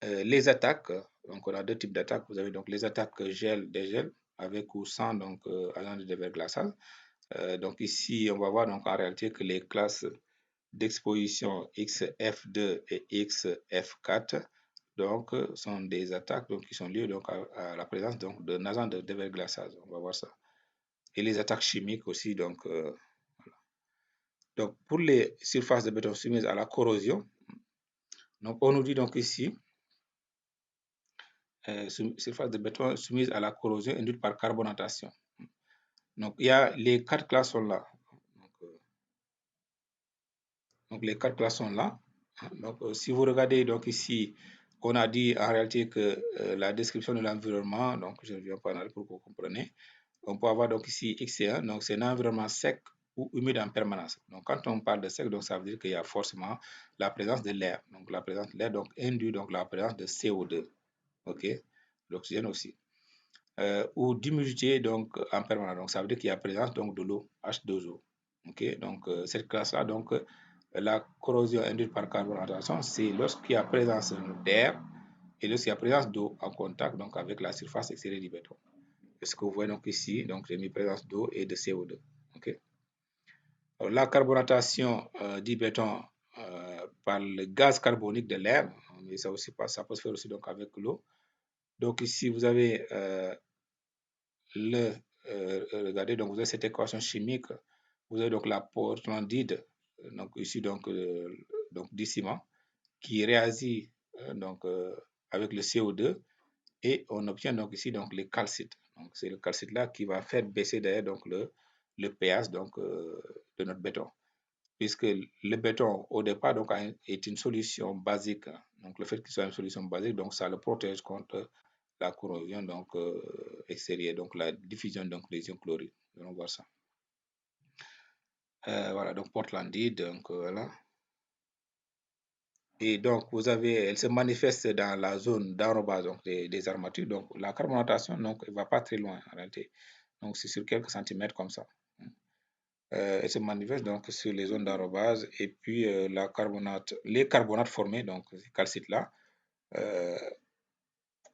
Les attaques, donc on a deux types d'attaques. Vous avez donc les attaques gel-dégel avec ou sans donc agent de déverglaçage. Donc ici, on va voir donc en réalité que les classes d'exposition XF2 et XF4 donc, sont des attaques donc, qui sont liées donc, à la présence d'un agent de déverglaçage. On va voir ça. Et les attaques chimiques aussi. Donc, donc pour les surfaces de béton soumises à la corrosion, donc on nous dit donc ici surface de béton soumise à la corrosion induite par carbonatation. Donc, il y a les 4 classes sont là. Donc, les 4 classes sont là. Donc, si vous regardez donc ici, on a dit en réalité que la description de l'environnement, donc je ne viens pas en arrière pour que vous compreniez. On peut avoir donc ici X1, donc c'est un environnement sec ou humide en permanence. Donc, quand on parle de sec, donc ça veut dire qu'il y a forcément la présence de l'air. Donc, la présence de l'air donc induit donc la présence de CO2. OK? L'oxygène aussi. Ou d'humidité donc en permanence. Donc, ça veut dire qu'il y a présence donc de l'eau, H2O. OK? Donc, cette classe-là, donc, la corrosion induite par carbonatation, c'est lorsqu'il y a présence d'air et lorsqu'il y a présence d'eau en contact donc, avec la surface extérieure du béton. Ce que vous voyez donc ici, donc j'ai mis présence d'eau et de CO2. Okay? Alors, la carbonatation du béton par le gaz carbonique de l'air, mais ça, aussi, ça peut se faire aussi donc, avec l'eau. Donc ici, vous avez regardez, donc vous avez cette équation chimique, vous avez donc la portlandite, donc ici donc du ciment, qui réagit donc avec le CO2 et on obtient donc ici donc les calcites. Donc, c'est le calcite-là qui va faire baisser d'ailleurs donc le pH donc, de notre béton. Puisque le béton, au départ, donc, est une solution basique. Donc, le fait qu'il soit une solution basique, donc, ça le protège contre la corrosion donc, extérieure, donc la diffusion donc, des ions chlorures. Nous allons voir ça. Voilà, donc portlandite, donc voilà. Et donc, vous avez, elle se manifeste dans la zone d'enrobage donc des armatures. Donc, la carbonatation, donc, elle ne va pas très loin en réalité. Donc, c'est sur quelques centimètres comme ça. Elle se manifeste donc sur les zones d'enrobage et puis les carbonates formés, donc ces calcites-là,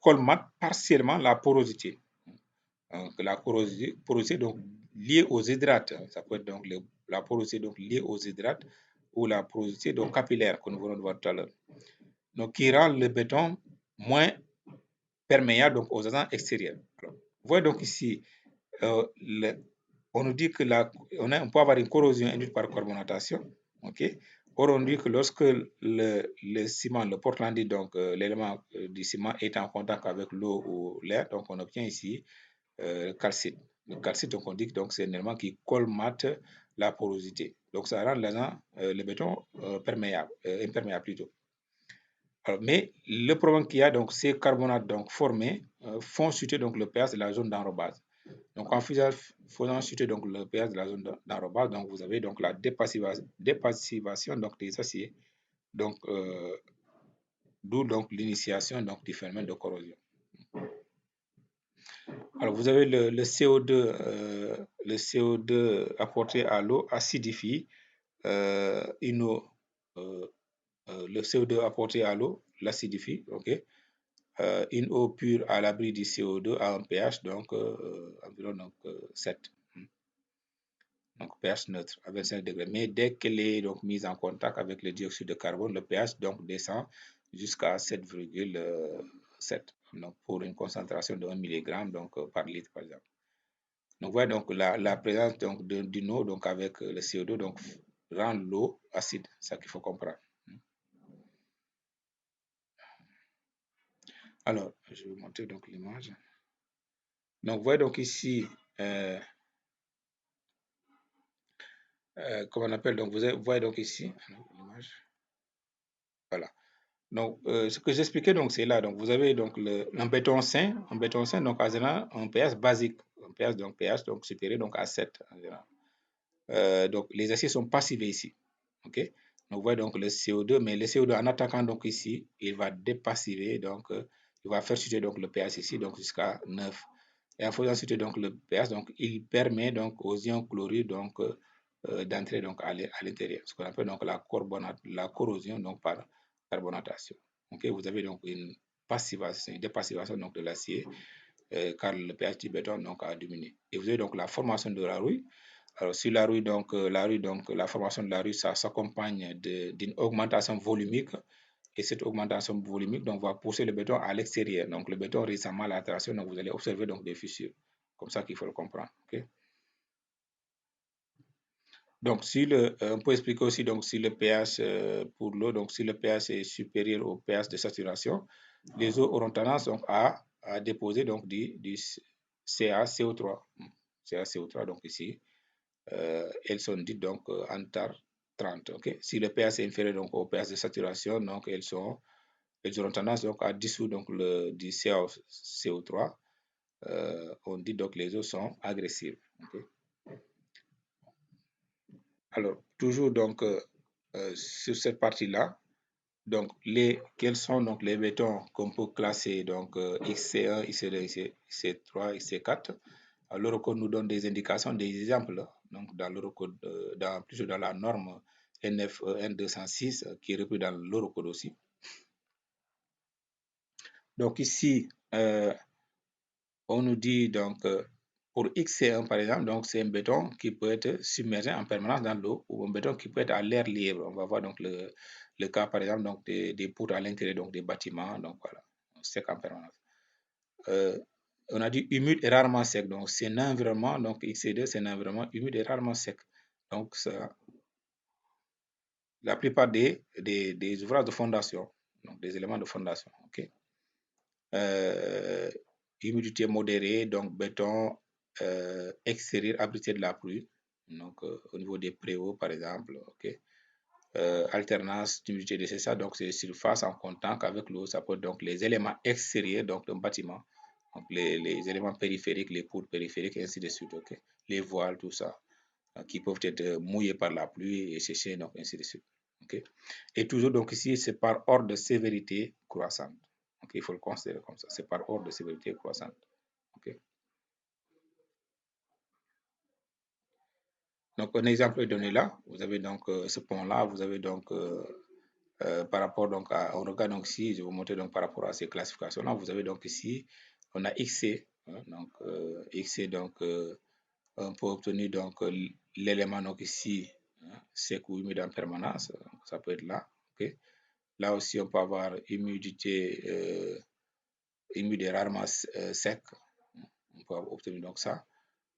colmatent partiellement la porosité. Donc, la porosité donc, liée aux hydrates. Ça peut être donc la porosité donc, liée aux hydrates ou la porosité donc, capillaire que nous venons de voir tout à l'heure. Donc, qui rend le béton moins perméable donc, aux agents extérieurs. Alors, vous voyez donc ici, on nous dit que on peut avoir une corrosion induite par carbonatation. Okay? Or, on dit que lorsque le ciment, le portlandite, donc l'élément du ciment est en contact avec l'eau ou l'air, donc on obtient ici le calcite. Le calcite, donc on dit que c'est un élément qui colmate la porosité. Donc ça rend le béton imperméable plutôt. Alors, mais le problème qu'il y a, donc ces carbonates donc, formés font chuter donc, le pH de la zone d'enrobage. Donc en faisant chuter donc, le pH de la zone d'enrobage, donc vous avez donc la dépassivation donc, des aciers, donc d'où donc l'initiation donc, du phénomène de corrosion. Alors, vous avez le CO2 apporté à l'eau acidifie une eau. Le CO2 apporté à l'eau l'acidifie, ok. Une eau pure à l'abri du CO2 a un pH donc environ donc, 7. Donc pH neutre à 25 degrés. Mais dès qu'elle est donc mise en contact avec le dioxyde de carbone, le pH donc descend jusqu'à 7,7. Donc pour une concentration de 1 mg donc, par litre par exemple. Donc voilà donc la présence donc, d'une eau donc avec le CO2 donc rend l'eau acide, c'est ça qu'il faut comprendre. Alors, je vais vous montrer donc l'image. Donc, vous voyez donc ici, comment on appelle, donc vous voyez donc ici l'image. Voilà. Donc, ce que j'expliquais, donc c'est là. Donc, vous avez donc un béton sain, donc en général, un pH basique, un pH donc supérieur donc à 7 en général. Donc, les aciers sont passivés ici. OK? Donc, vous voyez donc le CO2, mais le CO2 en attaquant donc ici, il va dépassiver, donc il va faire chuter donc le pH ici, donc jusqu'à 9. Et en faisant chuter donc le pH, donc il permet donc aux ions chlorures donc d'entrer donc à l'intérieur, ce qu'on appelle donc la corrosion donc par carbonatation. Okay? Vous avez donc une dépassivation donc de l'acier car le pH du béton donc a diminué. Et vous avez donc la formation de la rouille. Alors, sur la rouille, donc, la formation de la rouille, ça s'accompagne d'une augmentation volumique. Et cette augmentation volumique donc, va pousser le béton à l'extérieur. Donc, le béton résiste mal à la traction, donc vous allez observer donc, des fissures. Comme ça qu'il faut le comprendre. Okay? Donc, on peut expliquer aussi donc, si le pH pour l'eau, donc si le pH est supérieur au pH de saturation, les eaux auront tendance donc, à déposer donc, du CaCO3. CaCO3, donc ici, elles sont dites donc antar 30. Okay? Si le pH est inférieur donc, au pH de saturation, donc elles auront tendance donc, à dissoudre donc, du CaCO3. On dit donc les eaux sont agressives. Okay? Alors, toujours donc sur cette partie-là, donc quels sont donc les bétons qu'on peut classer donc XC1, XC2, XC3, XC4. L'Eurocode nous donne des indications, des exemples. Donc dans l'Eurocode, plutôt dans la norme NFE N206 qui est repris dans l'Eurocode aussi. Donc ici, on nous dit donc pour XC1 par exemple, donc c'est un béton qui peut être submergé en permanence dans l'eau ou un béton qui peut être à l'air libre. On va voir donc le cas par exemple donc des poutres à l'intérieur donc des bâtiments, donc voilà, sec en permanence. On a dit humide et rarement sec, donc c'est un environnement, donc XC2 c'est un environnement humide et rarement sec. Donc ça, la plupart des ouvrages de fondation, donc des éléments de fondation, ok. humidité modérée, donc béton extérieur abrité de la pluie, donc au niveau des préaux par exemple, ok. Alternance d'humidité nécessaire, donc c'est surface en contact avec l'eau, ça peut être donc les éléments extérieurs donc d'un bâtiment, donc les éléments périphériques, les poutres périphériques, et ainsi de suite, ok. Les voiles, tout ça, qui peuvent être mouillés par la pluie et séchés, donc ainsi de suite, ok. Et toujours donc ici, c'est par ordre de sévérité croissante, donc il faut le considérer comme ça, c'est par ordre de sévérité croissante, ok. Donc un exemple est donné là, vous avez donc ce pont-là, vous avez donc par rapport donc on regarde donc ici, je vais vous montrer donc par rapport à ces classifications-là, vous avez donc ici, on a XC, hein, donc XC, donc on peut obtenir donc l'élément donc ici, hein, sec ou humide en permanence, ça peut être là, ok. Là aussi, on peut avoir humidité humide et rarement sec, on peut obtenir donc ça,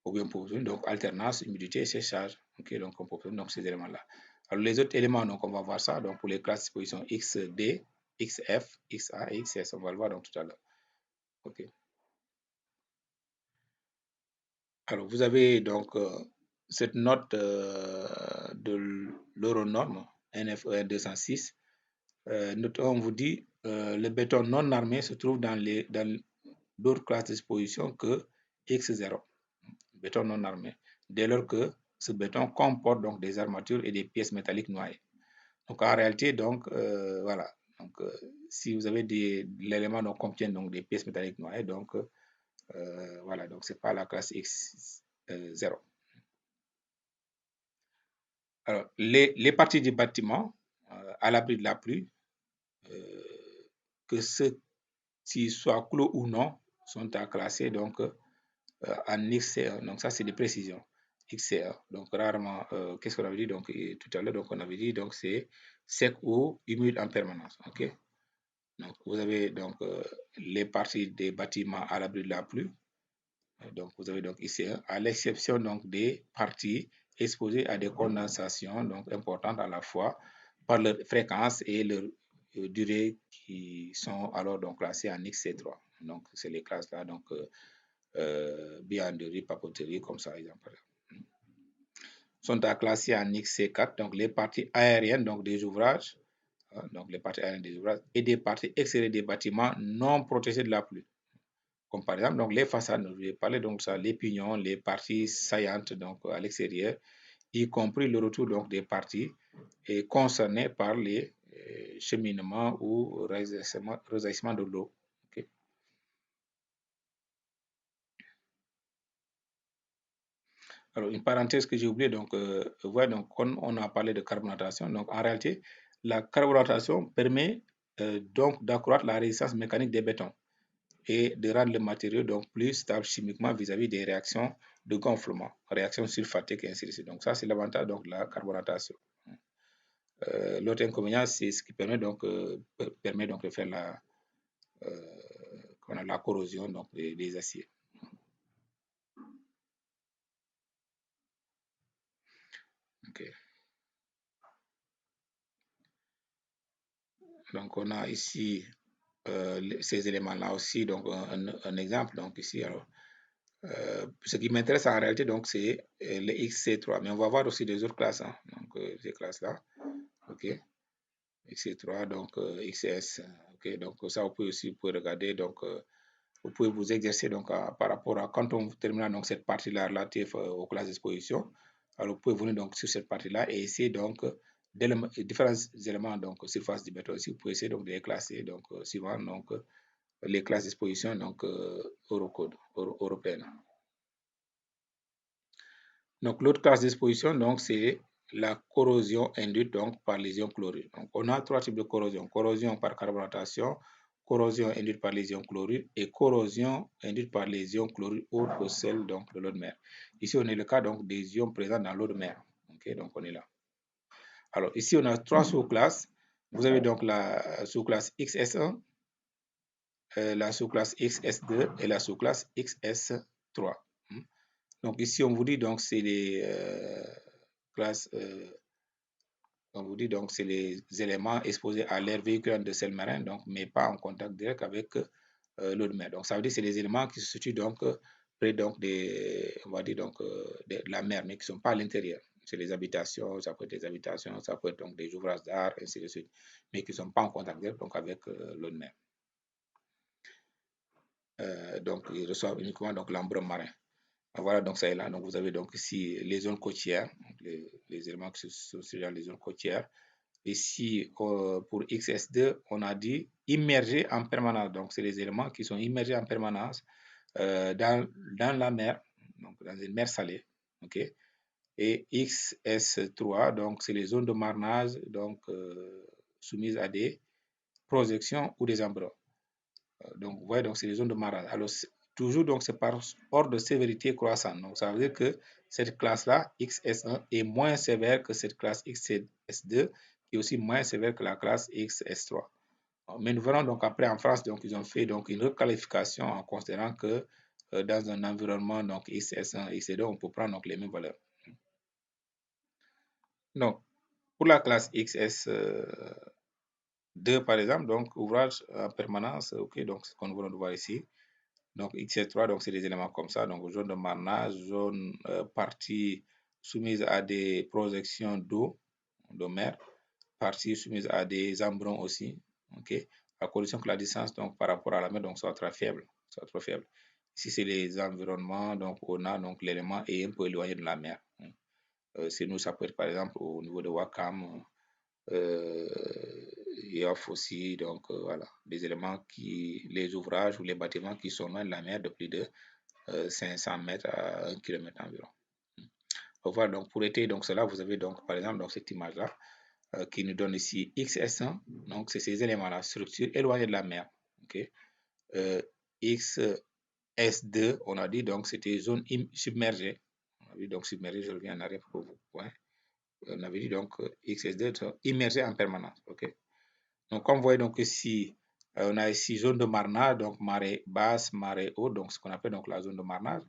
ou bien on peut obtenir donc alternance, humidité et séchage, ok, donc on peut obtenir donc ces éléments-là. Alors les autres éléments, donc on va voir ça, donc pour les classes de position XD, XF, XA et XS, on va le voir donc tout à l'heure, ok. Alors vous avez donc cette note de l'Euronorme NFEN 206. Note 1, on vous dit le béton non armé se trouve dans d'autres classes d'exposition que X0, béton non armé, dès lors que ce béton comporte donc des armatures et des pièces métalliques noyées. Donc en réalité, donc voilà, donc si vous avez l'élément donc contient donc des pièces métalliques noyées, donc voilà, donc c'est pas la classe X0. Alors les parties du bâtiment à l'abri de la pluie, que ceux-ci soient clos ou non, sont à classer donc en XCR. Donc ça, c'est des précisions. XCR. Donc rarement, qu'est-ce qu'on avait dit donc tout à l'heure? Donc on avait dit donc c'est sec ou humide en permanence. Ok. Donc vous avez donc les parties des bâtiments à l'abri de la pluie. Donc vous avez donc ICR, à l'exception donc des parties exposées à des condensations donc importantes à la fois par leur fréquence et leur durée qui sont alors donc classées en XC3. Donc c'est les classes là donc bianderie, papeterie, comme ça, exemple. Sont à classer en XC4, donc les parties aériennes donc des ouvrages, donc les parties aériennes des ouvrages et des parties extérieures des bâtiments non protégés de la pluie. Comme par exemple donc les façades, je vais parler donc ça, les pignons, les parties saillantes donc à l'extérieur, y compris le retour donc des parties concernées par les cheminements ou rejaillissement de l'eau. Okay. Alors, une parenthèse que j'ai oublié, donc, voilà, donc, quand on a parlé de carbonatation, donc en réalité, la carbonatation permet donc d'accroître la résistance mécanique des bétons et de rendre le matériau donc plus stable chimiquement vis-à-vis des réactions de gonflement, réactions sulfatiques et ainsi de suite. Donc, ça, c'est l'avantage donc, de la carbonatation. L'autre inconvénient, c'est ce qui permet donc, de faire la corrosion donc, des aciers. Okay. Donc, on a ici ces éléments-là aussi, donc un exemple. Donc, ici, alors, ce qui m'intéresse en réalité, donc, c'est le XC3, mais on va voir aussi des autres classes, hein, donc, ces classes-là. OK. XC3, donc XS. OK. Donc, ça, vous pouvez regarder, donc, vous pouvez vous exercer donc, par rapport à quand on termine donc, cette partie-là relative aux classes d'exposition. Alors, vous pouvez venir donc, sur cette partie-là et essayer donc différents éléments donc surface du béton aussi. Vous pouvez essayer donc de les classer donc suivant donc les classes d'exposition donc Eurocode européenne. Donc l'autre classe d'exposition donc c'est la corrosion induite donc par lésion chlorure. Donc on a trois types de corrosion: corrosion par carbonatation, corrosion induite par lésion chlorure et corrosion induite par lésion chlorure autre que celle donc de l'eau de mer. Ici on est le cas donc des ions présents dans l'eau de mer. Ok, donc on est là. Alors ici on a trois sous-classes. Vous avez donc la sous-classe XS1, la sous-classe XS2 et la sous-classe XS3. Donc ici, on vous dit donc c'est les classes, on vous dit donc c'est les éléments exposés à l'air véhiculant de sel marin, donc mais pas en contact direct avec l'eau de mer. Donc, ça veut dire que c'est des éléments qui se situent donc près donc des, on va dire donc de la mer, mais qui ne sont pas à l'intérieur. C'est des habitations, ça peut être des habitations, ça peut être donc des ouvrages d'art, ainsi de suite, mais qui ne sont pas en contact direct donc avec l'eau de mer. Donc, ils reçoivent uniquement donc l'embrun marin. Voilà, donc ça est là. Donc, vous avez donc ici les zones côtières, les éléments qui se situent dans les zones côtières. Ici, pour XS2, on a dit immergés en permanence. Donc, c'est les éléments qui sont immergés en permanence dans la mer, donc dans une mer salée. OK? Et XS3, donc, c'est les zones de marnage donc, soumises à des projections ou des embruns. Donc, vous voyez, donc c'est les zones de marnage. Alors, toujours, donc, c'est par ordre de sévérité croissante. Donc, ça veut dire que cette classe-là, XS1, est moins sévère que cette classe XS2, qui est aussi moins sévère que la classe XS3. Mais nous verrons donc après en France, donc, ils ont fait donc, une requalification en considérant que dans un environnement donc, XS1 et XS2, on peut prendre donc, les mêmes valeurs. Donc, pour la classe XS2, par exemple, donc, ouvrage en permanence, OK, donc, ce qu'on va voir ici. Donc, XS3, donc, c'est des éléments comme ça. Donc, zone de marnage, zone partie soumise à des projections d'eau, de mer, partie soumise à des embruns aussi. OK? À condition que la distance donc, par rapport à la mer donc, soit très faible. Ici, c'est les environnements. Donc, on a donc l'élément est un peu éloigné de la mer. C'est nous, ça peut être par exemple au niveau de Wakam, et off aussi, donc voilà, des éléments qui, les ouvrages ou les bâtiments qui sont loin de la mer de plus de 500 mètres à 1 km environ. Voilà, donc pour étayer donc cela, vous avez donc par exemple donc cette image-là qui nous donne ici XS1, donc c'est ces éléments-là, structure éloignée de la mer. Okay? XS2, on a dit donc c'était zone submergée. On a dit donc submergée, je reviens en arrière pour vous. Ouais. On avait dit donc XS2 immergé en permanence. Okay? Donc, comme vous voyez, donc ici, on a ici zone de marnage, donc marée basse, marée haute, donc ce qu'on appelle donc la zone de marnage.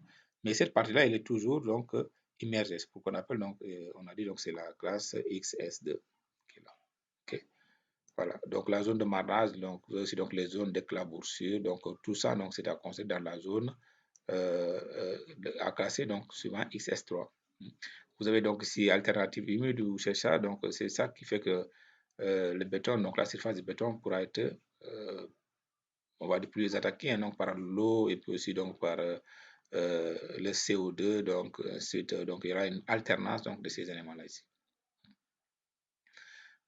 Mais cette partie-là, elle est toujours donc immergée. C'est ce qu'on appelle donc, on a dit donc c'est la classe XS2 qui est là. Okay. Voilà. Donc la zone de marnage, donc c'est donc les zones d'éclaboursure. Donc tout ça, donc c'est à considérer dans la zone à classer donc suivant XS3. Vous avez donc ici alternative humide ou séchage. Donc c'est ça qui fait que le béton, donc la surface du béton pourra être, on va dire, plus attaquée donc par l'eau et puis aussi donc par le CO2. Donc ensuite, donc il y aura une alternance donc de ces éléments-là ici.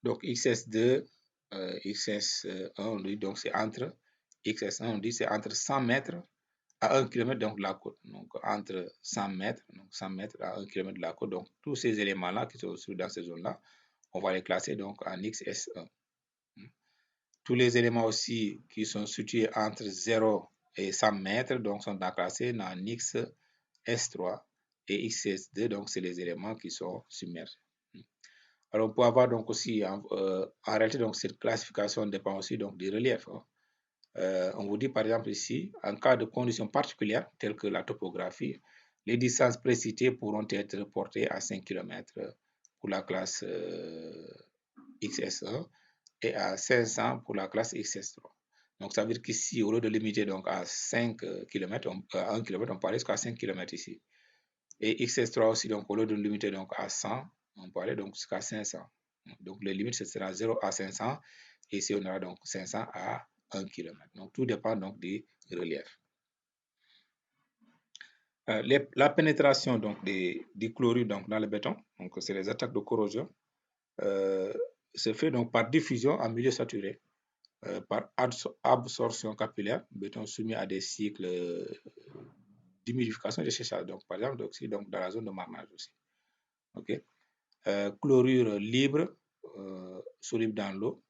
Donc XS2, XS1, on dit donc c'est entre XS1, on dit c'est entre 100 mètres à 1 km donc de la côte. Donc entre 100 mètres, donc 100 mètres à 1 km de la côte. Donc tous ces éléments-là qui sont dans ces zones-là, on va les classer donc en XS1. Tous les éléments aussi qui sont situés entre 0 et 100 mètres donc sont classés en XS3 et XS2, donc c'est les éléments qui sont submergés. Alors on peut avoir donc aussi en réalité donc cette classification dépend aussi donc du relief. Hein. On vous dit par exemple ici, en cas de conditions particulières telles que la topographie, les distances précitées pourront être portées à 5 km pour la classe XS1 et à 500 pour la classe XS3. Donc ça veut dire qu'ici, au lieu de limiter donc à 5 km, à 1 km, on peut aller jusqu'à 5 km ici. Et XS3 aussi, donc au lieu de limiter donc à 100, on peut aller donc jusqu'à 500. Donc les limites, ce sera 0 à 500. Et ici, on aura donc 500 à 1 km. Donc tout dépend donc du relief. La pénétration donc des chlorures donc, dans le béton, donc c'est les attaques de corrosion, se fait donc par diffusion en milieu saturé, par absorption capillaire, béton soumis à des cycles d'humidification et de séchage. Donc par exemple donc, dans la zone de marnage aussi. Okay. Chlorure libre, soluble dans l'eau,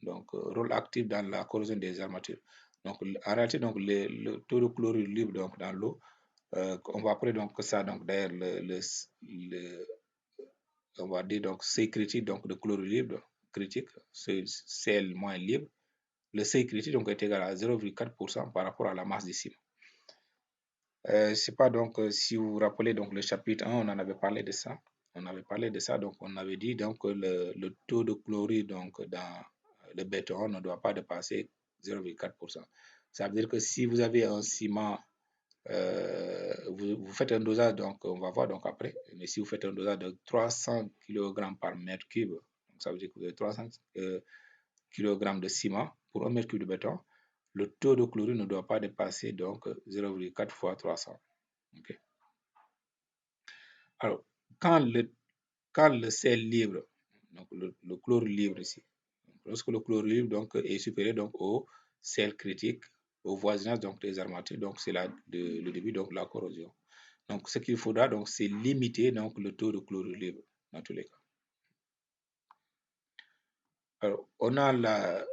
donc rôle actif dans la corrosion des armatures. Donc en réalité, donc, le taux de chlorure libre donc, dans l'eau, on va appeler donc ça, donc d'ailleurs on va dire donc seuil critique donc, de chlorure libre critique, Cl moins libre. Le seuil critique donc, est égal à 0,4% par rapport à la masse du ciment. Je ne sais pas donc si vous vous rappelez donc le chapitre 1, on en avait parlé de ça. Donc on avait dit donc que le taux de chlorure donc dans le béton ne doit pas dépasser 0,4%. Ça veut dire que si vous avez un ciment, vous faites un dosage, donc on va voir donc après, mais si vous faites un dosage de 300 kg par mètre cube, donc ça veut dire que vous avez 300 kg de ciment pour 1 mètre cube de béton, le taux de chlorure ne doit pas dépasser donc 0,4 fois 300. Okay. Alors, quand le sel libre, donc le chlorure libre ici, lorsque le chlorure libre donc, est supérieur donc, au sel critique, au voisinage donc, des armatures, donc c'est le début donc, de la corrosion. Donc, ce qu'il faudra, donc, c'est limiter donc, le taux de chlorure libre dans tous les cas. Alors, on a la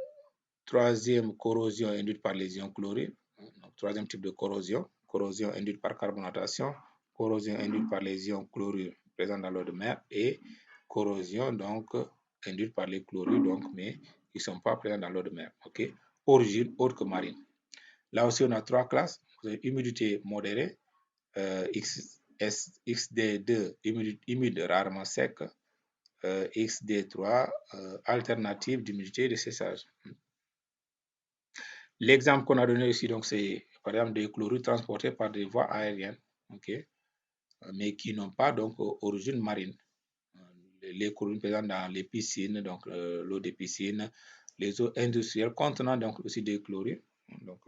troisième corrosion induite par les ions chlorures, donc, troisième type de corrosion, corrosion induite par carbonatation, corrosion induite par les ions chlorures présents dans l'eau de mer et corrosion donc induite par les chlorures, donc, mais qui ne sont pas présents dans l'eau de mer. Okay? Origine autre que marine. Là aussi, on a 3 classes. Vous avez humidité modérée, XD2, humide rarement sec, XD3, alternative d'humidité de séchage. L'exemple qu'on a donné ici, donc, c'est par exemple des chlorures transportés par des voies aériennes, okay, mais qui n'ont pas donc origine marine. Les chlorures présentes dans les piscines, donc l'eau des piscines, les eaux industrielles contenant donc aussi des chlorures, donc,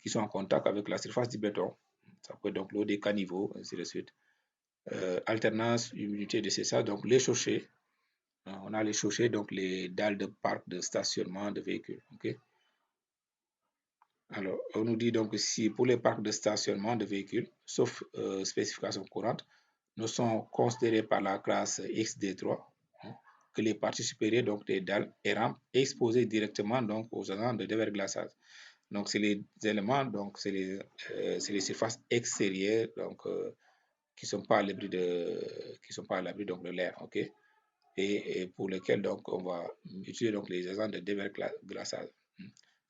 qui sont en contact avec la surface du béton. Ça peut être donc l'eau des caniveaux, ainsi de suite. Alternance, humidité de séchage, donc les chauchées. On a les chauchées, donc les dalles de parc de stationnement de véhicules. Okay. Alors, on nous dit donc si pour les parcs de stationnement de véhicules, sauf spécification courante, ne sont considérés par la classe XD3, hein, que les parties supérieures donc des dalles et rampes exposées directement donc aux agents de déverglaçage. Donc, c'est les éléments, donc c'est les surfaces extérieures donc qui sont pas à l'abri donc de l'air, ok, et pour lesquels donc on va utiliser donc les agents de déverglaçage.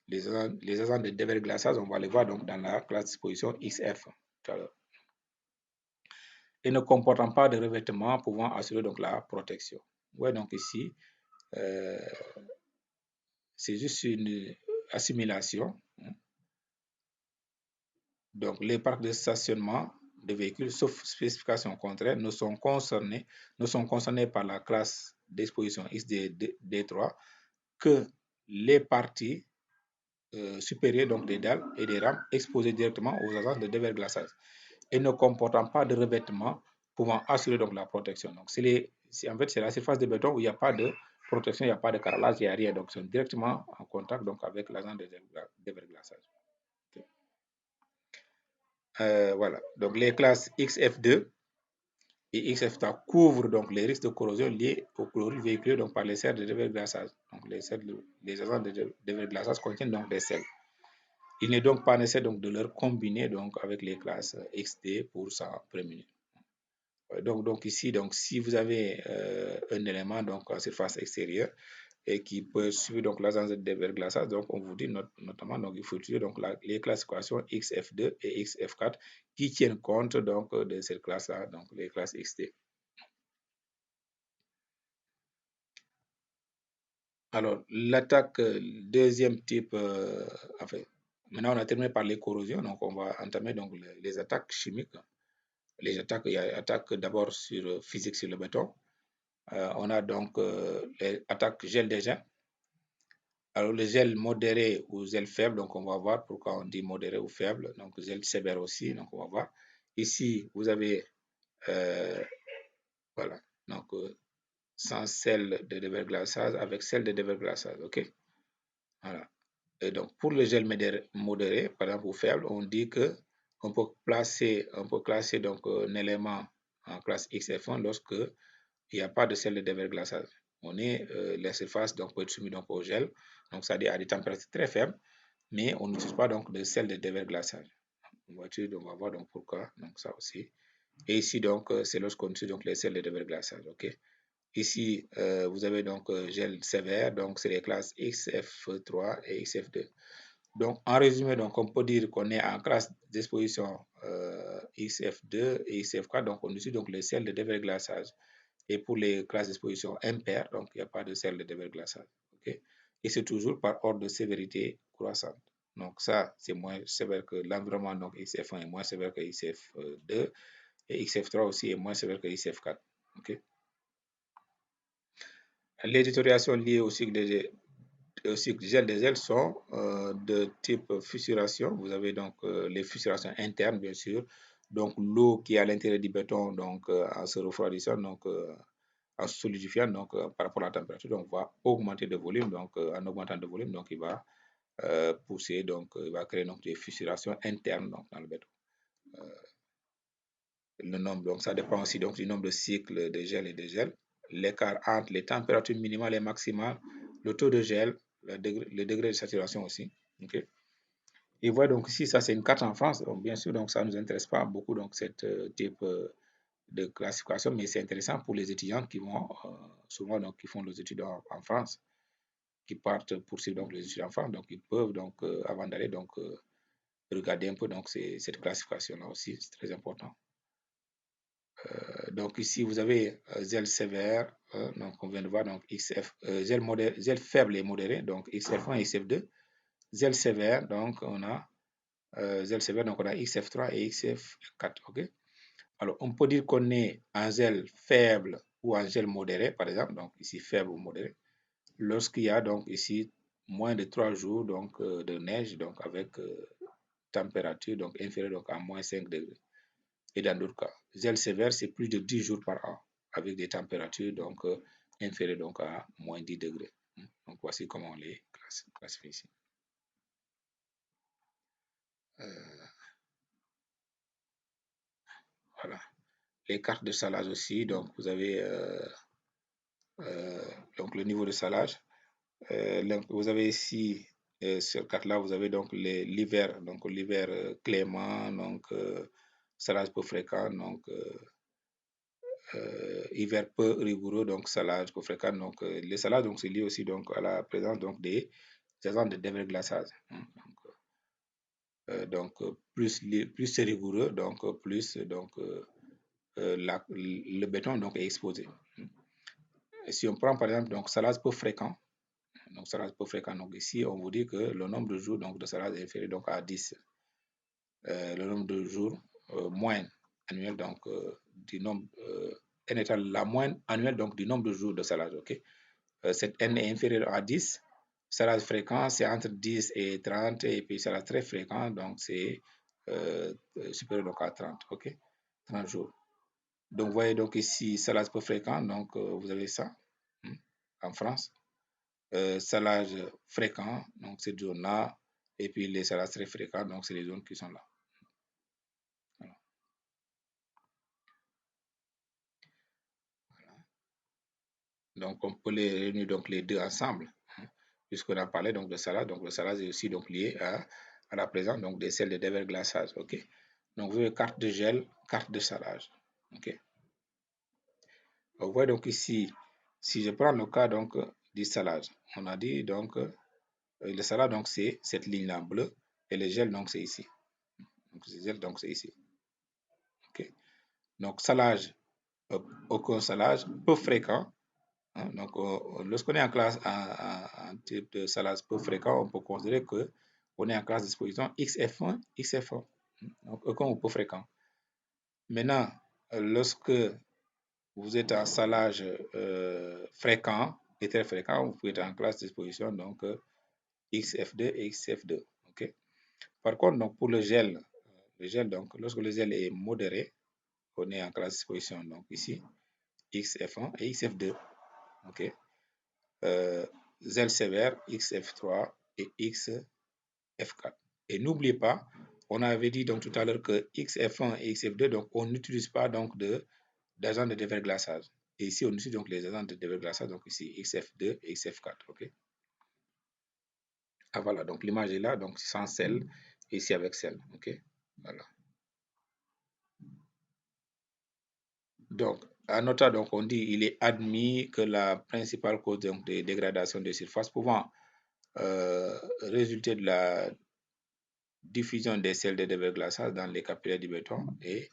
Les agents de déverglaçage, on va les voir donc dans la classe disposition XF tout à l'heure. Et ne comportant pas de revêtement pouvant assurer donc la protection. Ouais, donc ici, c'est juste une assimilation. Donc, les parcs de stationnement de véhicules, sauf spécification contraire, ne sont concernés par la classe d'exposition XD3 que les parties supérieures donc des dalles et des rampes exposées directement aux agents de déverglaçage et ne comportant pas de revêtement pouvant assurer donc la protection. Donc, en fait, c'est la surface de béton où il n'y a pas de protection, il n'y a pas de carrelage, il n'y a rien. Donc, c'est directement en contact donc, avec l'agent de déverglaçage. Voilà. Donc, les classes XF2 et XF3 couvrent donc les risques de corrosion liés aux chlorures véhiculés donc, par les sels de déverglaçage. Donc, les agents de déverglaçage contiennent donc des sels. Il n'est donc pas nécessaire donc, de leur combiner donc, avec les classes XD pour s'en prémunir. Donc ici, donc, si vous avez un élément donc, en surface extérieure et qui peut suivre donc l'agence de déverglaçage, donc on vous dit notamment donc il faut utiliser donc les classifications XF2 et XF4 qui tiennent compte donc de cette classe-là, donc les classes XT. Alors l'attaque deuxième type, enfin, maintenant on a terminé par les corrosions, donc on va entamer donc les attaques chimiques. Les attaques, il y a attaque d'abord sur physique sur le béton. On a donc les attaques gel-dégel. Alors, le gel modéré ou gel faible, donc on va voir pourquoi on dit modéré ou faible. Donc, gel sévère aussi, donc on va voir. Ici, vous avez, voilà, donc sans sel de déverglaçage avec sel de déverglaçage, ok? Voilà. Et donc, pour le gel modéré, par exemple, ou faible, on dit que on peut classer donc un élément en classe XF1 lorsque il n'y a pas de sel de déverglaçage. La surface donc, peut être soumise donc, au gel, donc c'est-à-dire à des températures très faibles, mais on n'utilise pas donc de sel de déverglaçage. On va voir donc pourquoi, donc ça aussi. Et ici, donc, c'est lorsqu'on utilise donc les sels de déverglaçage, ok? Ici, vous avez donc gel sévère, donc c'est les classes XF3 et XF2. Donc, en résumé, donc, on peut dire qu'on est en classe d'exposition XF2 et XF4, donc on utilise donc les sels de déverglaçage. Et pour les classes d'exposition impaires, donc il n'y a pas de sel de déverglaçage. Okay? et c'est toujours par ordre de sévérité croissante. Donc ça, c'est moins sévère que l'environnement, donc XF1 est moins sévère que XF2 et XF3 aussi est moins sévère que XF4. Okay? Les détériorations liées au cycle gel des ailes sont de type fissuration. Vous avez donc les fissurations internes, bien sûr. Donc l'eau qui est à l'intérieur du béton, donc en se refroidissant, donc en solidifiant, donc par rapport à la température, donc va augmenter de volume. Donc en augmentant de volume, donc il va pousser, donc il va créer donc des fissurations internes donc, dans le béton. Le nombre, donc ça dépend aussi donc du nombre de cycles de gel et de gel, l'écart entre les températures minimales et maximales, le taux de gel, le degré de saturation aussi. Okay. Et voilà, donc ici, ça c'est une carte en France. Donc, bien sûr, donc ça ne nous intéresse pas beaucoup, donc cette type de classification, mais c'est intéressant pour les étudiants qui vont souvent donc qui font les études en France, qui partent poursuivre donc les études en France, donc ils peuvent donc avant d'aller donc regarder un peu donc cette classification là aussi, c'est très important. Donc ici, vous avez gel sévère, donc on vient de voir donc XF, gel faible et modéré, donc XF1 et XF2. Gel sévère, donc on a gel sévère, donc on a XF3 et XF4. Ok. Alors on peut dire qu'on est en gel faible ou en gel modéré, par exemple, donc ici faible ou modéré, lorsqu'il y a donc ici moins de 3 jours donc de neige, donc avec température donc inférieure donc à moins 5 degrés. Et dans d'autres cas, gel sévère, c'est plus de 10 jours par an, avec des températures donc inférieures donc à moins 10 degrés. Donc voici comment on les classifie ici. Voilà. Les cartes de salage aussi, donc vous avez donc le niveau de salage. Vous avez ici, sur carte-là, vous avez donc l'hiver, donc l'hiver clément, donc salage peu fréquent, donc hiver peu rigoureux, donc salage peu fréquent. Donc les salages, donc c'est lié aussi donc à la présence donc des agents de déverglaçage. Donc plus c'est rigoureux, donc plus donc le béton donc est exposé. Et si on prend par exemple donc salage peu fréquent, donc salage peu fréquent, donc ici on vous dit que le nombre de jours donc de salage est inférieur donc à 10. Le nombre de jours moyen annuel donc du nombre n étant la moyenne annuelle donc du nombre de jours de salage. Ok. Cette n est inférieure à 10. Salage fréquent, c'est entre 10 et 30, et puis salage très fréquent, donc c'est supérieur donc à 30, ok? 30 jours. Donc, vous voyez donc ici, salage peu fréquent, donc vous avez ça en France. Salage fréquent, donc cette zone-là, et puis les salages très fréquents, donc c'est les zones qui sont là. Voilà. Voilà. Donc, on peut les réunir donc les deux ensemble, puisqu'on a parlé donc de salage. Donc, le salage est aussi donc lié à la présence donc des sels de déverglaçage, ok? Donc, vous avez carte de gel, carte de salage, ok? Vous voyez donc ici, si je prends le cas donc du salage, on a dit donc le salage donc c'est cette ligne-là bleue et le gel donc c'est ici. Donc le gel donc c'est ici. Ok. Donc salage, aucun salage, peu fréquent. Hein, donc lorsqu'on est en classe en type de salage peu fréquent, on peut considérer que on est en classe d'exposition XF1, XF1. Donc aucun ou peu fréquent. Maintenant, lorsque vous êtes en salage fréquent et très fréquent, vous pouvez être en classe d'exposition donc XF2 et XF2. Okay? Par contre, donc, pour le gel, donc, lorsque le gel est modéré, on est en classe d'exposition donc ici, XF1 et XF2. Okay? Gel sévère, XF3 et XF4. Et n'oubliez pas, on avait dit donc tout à l'heure que XF1 et XF2, donc on n'utilise pas donc d'agents de déverglaçage. Et ici, on utilise donc les agents de déverglaçage, donc ici XF2 et XF4. Ok. Ah voilà, donc l'image est là, donc sans sel, et ici avec sel. Ok. Voilà. Donc, à noter, donc on dit il est admis que la principale cause donc, de dégradation des surfaces pouvant résulter de la diffusion des sels de déverglaçage dans les capillaires du béton et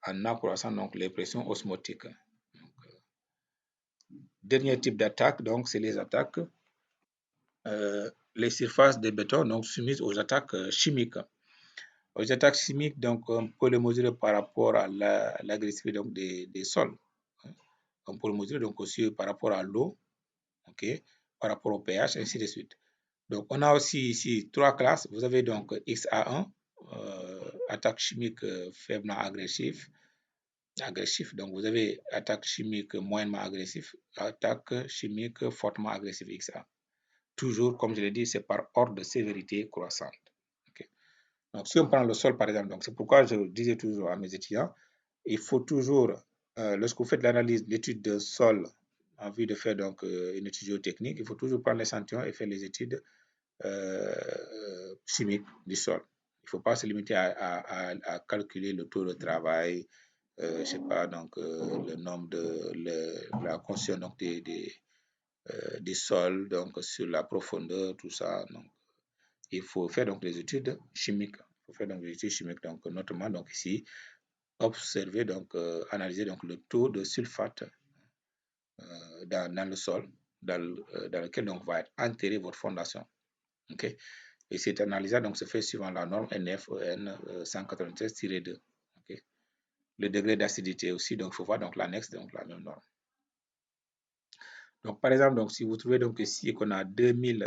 en accroissant donc les pressions osmotiques. Donc, dernier type d'attaque, donc c'est les attaques les surfaces de béton donc soumises aux attaques chimiques. Aux attaques chimiques, donc on peut les mesurer par rapport à l'agressivité donc des sols. On peut le mesurer donc aussi par rapport à l'eau, ok, par rapport au pH, ainsi de suite. Donc on a aussi ici 3 classes. Vous avez donc XA1, attaque chimique faiblement agressif. Donc vous avez attaque chimique moyennement agressif, attaque chimique fortement agressive XA. Toujours, comme je l'ai dit, c'est par ordre de sévérité croissante. Okay. Donc, si on prend le sol, par exemple, donc c'est pourquoi je disais toujours à mes étudiants, il faut toujours, lorsque vous faites l'analyse, l'étude de sol, en vue de faire donc une étude géotechnique, il faut toujours prendre l'échantillon et faire les études chimiques du sol. Il ne faut pas se limiter à calculer le taux de travail, je sais pas, donc le nombre de la constitution donc des sols, donc sur la profondeur, tout ça. Donc, il faut faire donc les études chimiques. Il faut faire donc les études chimiques, donc notamment donc ici observer donc analyser donc le taux de sulfate dans le sol, dans lequel donc va être enterré votre fondation. Ok. Et cette analyse donc se fait suivant la norme NFEN 193-2. Ok. Le degré d'acidité aussi, donc il faut voir donc l'annexe, donc la même norme. Donc, par exemple, donc, si vous trouvez donc ici qu'on a 2000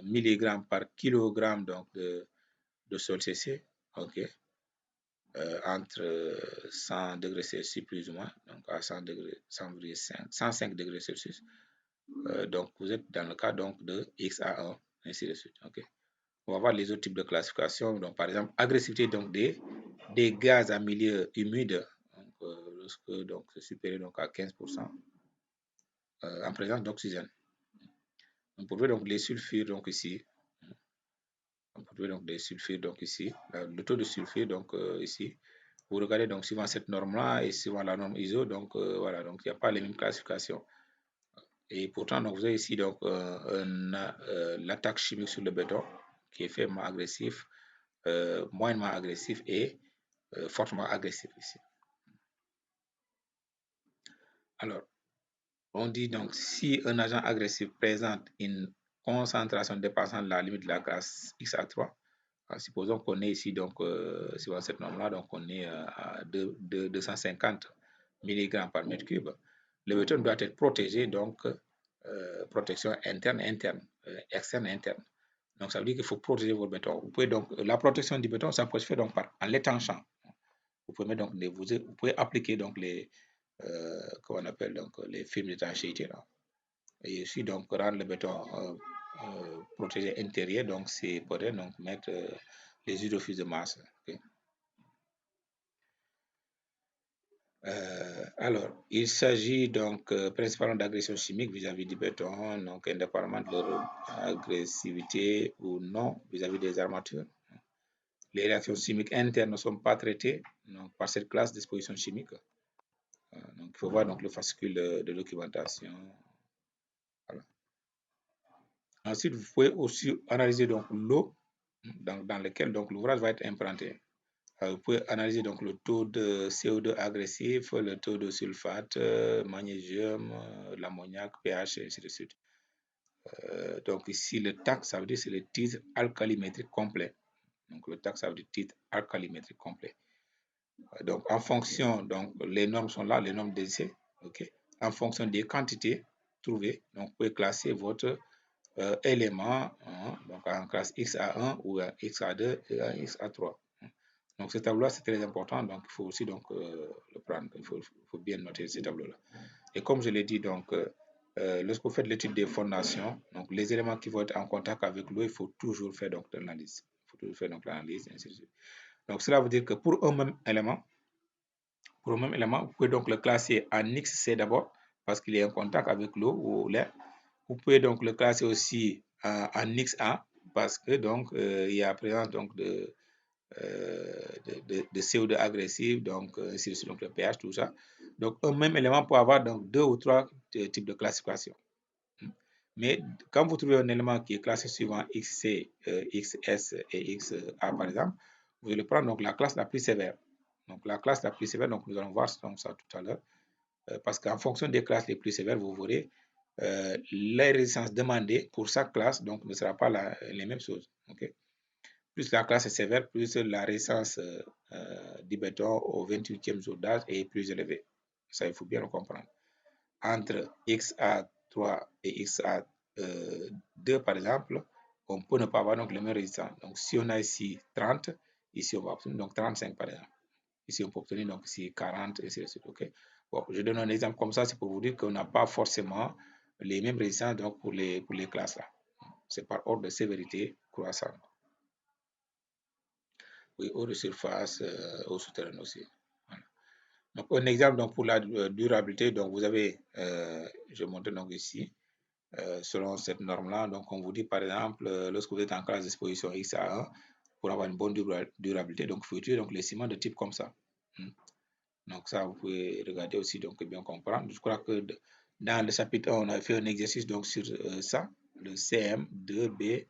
mg par kilogramme donc, de sol CC, ok, entre 100 degrés Celsius plus ou moins, donc à 100 degrés, 105 degrés Celsius, donc vous êtes dans le cas donc de XA1, ainsi de suite, ok. On va voir les autres types de classification, donc par exemple, agressivité donc des gaz à milieu humide, donc, lorsque donc, c'est supérieur donc, à 15%. En présence d'oxygène. On peut trouver donc les sulfures donc ici. On peut trouver donc des sulfures donc ici. Le taux de sulfure donc ici. Vous regardez donc suivant cette norme-là et suivant la norme ISO, donc voilà, donc il n'y a pas les mêmes classifications. Et pourtant, donc, vous avez ici donc l'attaque chimique sur le béton qui est faiblement agressif, moyennement agressif et fortement agressif ici. Alors, on dit donc si un agent agressif présente une concentration dépassant la limite de la classe XA3, supposons qu'on est ici donc sur cette norme-là, donc on est à 250 mg par mètre cube. Le béton doit être protégé, donc protection interne, externe, interne. Donc ça veut dire qu'il faut protéger votre béton. Vous pouvez donc la protection du béton, ça peut se faire donc en l'étanchant. Vous pouvez donc vous pouvez appliquer donc les comment on appelle donc les films d'étanchéité là. Et aussi donc rendre le béton protégé intérieur, donc c'est peut-être donc mettre les hydrophyses de masse. Okay. Alors, il s'agit donc principalement d'agression chimique vis-à-vis du béton, donc indépendamment de leur agressivité ou non vis-à-vis des armatures. Les réactions chimiques internes ne sont pas traitées donc, par cette classe d'exposition chimique. Donc, il faut voir donc, le fascicule de documentation. Voilà. Ensuite, vous pouvez aussi analyser donc l'eau dans laquelle donc l'ouvrage va être implanté. Vous pouvez analyser donc le taux de CO2 agressif, le taux de sulfate, magnésium, l'ammoniac, pH, et ainsi de suite. Donc ici, le TAC, ça veut dire c'est le titre alcalimétrique complet. Donc le TAC, ça veut dire titre alcalimétrique complet. Donc en fonction, donc les normes sont là, les normes d'essai, ok. En fonction des quantités trouvées, donc vous pouvez classer votre élément donc en classe XA1 ou XA2 et XA3. Donc ce tableau-là, c'est très important, donc il faut aussi donc, le prendre, il faut bien noter ce tableau-là. Et comme je l'ai dit, donc, lorsque vous faites l'étude des fondations, donc les éléments qui vont être en contact avec l'eau, il faut toujours faire donc l'analyse. Il faut toujours faire donc l'analyse, ainsi de suite. Donc cela veut dire que pour un même élément, vous pouvez donc le classer en XC d'abord, parce qu'il est en contact avec l'eau ou l'air. Vous pouvez donc le classer aussi en XA, parce que donc il y a présence donc de CO2 agressif, donc donc le pH, tout ça. Donc un même élément peut avoir donc 2 ou 3 types de classification. Mais quand vous trouvez un élément qui est classé suivant XC, XS et XA par exemple, vous allez prendre donc la classe la plus sévère. Donc la classe la plus sévère, donc nous allons voir donc, ça tout à l'heure, parce qu'en fonction des classes les plus sévères, vous verrez les résistances demandées pour chaque classe donc ne sera pas les mêmes choses. Okay? Plus la classe est sévère, plus la résistance du béton au 28e jour d'âge est plus élevée. Ça, il faut bien le comprendre. Entre XA3 et XA2, par exemple, on peut ne pas avoir donc le même résistance. Donc, si on a ici 30, ici on va obtenir donc 35 par exemple. Ici on peut obtenir donc ici 40 et ainsi de suite. Okay? Bon, je donne un exemple comme ça, c'est pour vous dire qu'on n'a pas forcément les mêmes résistances donc pour les classes là. C'est par ordre de sévérité croissante. Oui, eau de surface, eau souterraine aussi. Voilà. Donc, un exemple donc, pour la durabilité, donc vous avez, je montre donc ici, selon cette norme-là, donc on vous dit par exemple, lorsque vous êtes en classe d'exposition XA1, pour avoir une bonne durabilité, donc il faut utiliser donc les ciments de type comme ça. Donc ça, vous pouvez regarder aussi, donc bien comprendre. Je crois que dans le chapitre 1, on a fait un exercice donc sur ça, le CM2B-M.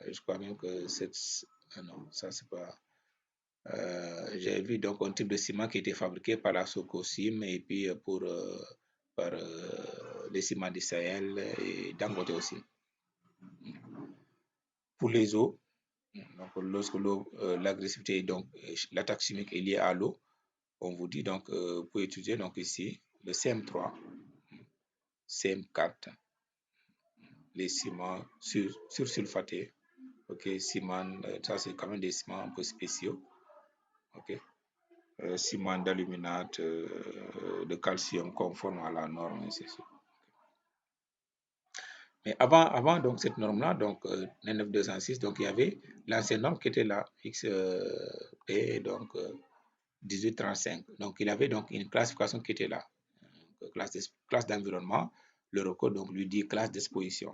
Je crois même que c'est... non, ça c'est pas... j'ai vu donc un type de ciment qui était fabriqué par la Socosim et puis par les ciments du Sahel et Dangote aussi. Pour les eaux, donc lorsque l'eau, l'agressivité, donc l'attaque chimique est liée à l'eau, on vous dit donc, vous pouvez étudier donc ici le CM3, CM4, les ciments sursulfatés, ok, ciment, ça c'est quand même des ciments un peu spéciaux, ok, ciment d'aluminate, de calcium conforme à la norme, ainsi de suite. Mais avant donc cette norme-là, donc 99206, donc il y avait l'ancienne norme qui était là, XP, donc 1835. Donc il avait donc une classification qui était là. Classe d'environnement, l'Eurocode donc lui dit classe d'exposition.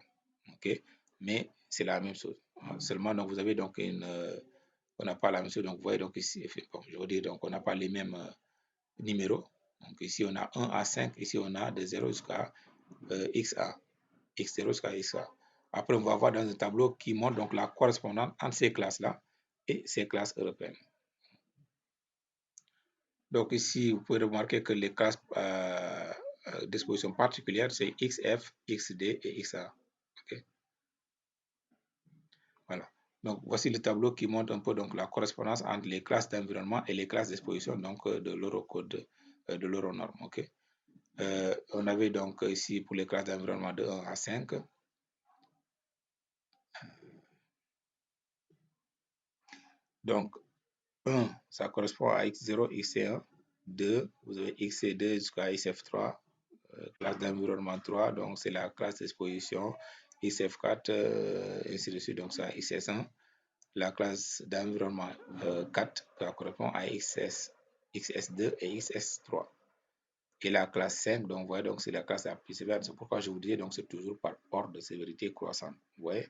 Ok, mais c'est la même chose. Seulement donc vous avez donc on n'a pas la même chose. Donc vous voyez donc ici, bon, je veux dire donc on n'a pas les mêmes numéros. Donc ici on a 1 à 5, ici on a de 0 jusqu'à XA, X0 jusqu'à XA. Après on va voir dans un tableau qui montre donc la correspondance entre ces classes-là et ces classes européennes. Donc ici, vous pouvez remarquer que les classes d'exposition particulière, c'est XF, XD et XA. Okay. Voilà. Donc voici le tableau qui montre un peu donc la correspondance entre les classes d'environnement et les classes d'exposition donc de l'Eurocode, de l'Euronorme. Okay. On avait donc ici pour les classes d'environnement de 1 à 5. Donc 1, ça correspond à X0, XC1. 2, vous avez XC2 jusqu'à XF3. Classe d'environnement 3, donc c'est la classe d'exposition. XF4, ainsi de suite, donc ça XS1. La classe d'environnement 4, ça correspond à XS2 et XS3. Et la classe 5, donc, vous voyez, donc c'est la classe la plus sévère. C'est pourquoi je vous disais, donc c'est toujours par ordre de sévérité croissante. Vous voyez,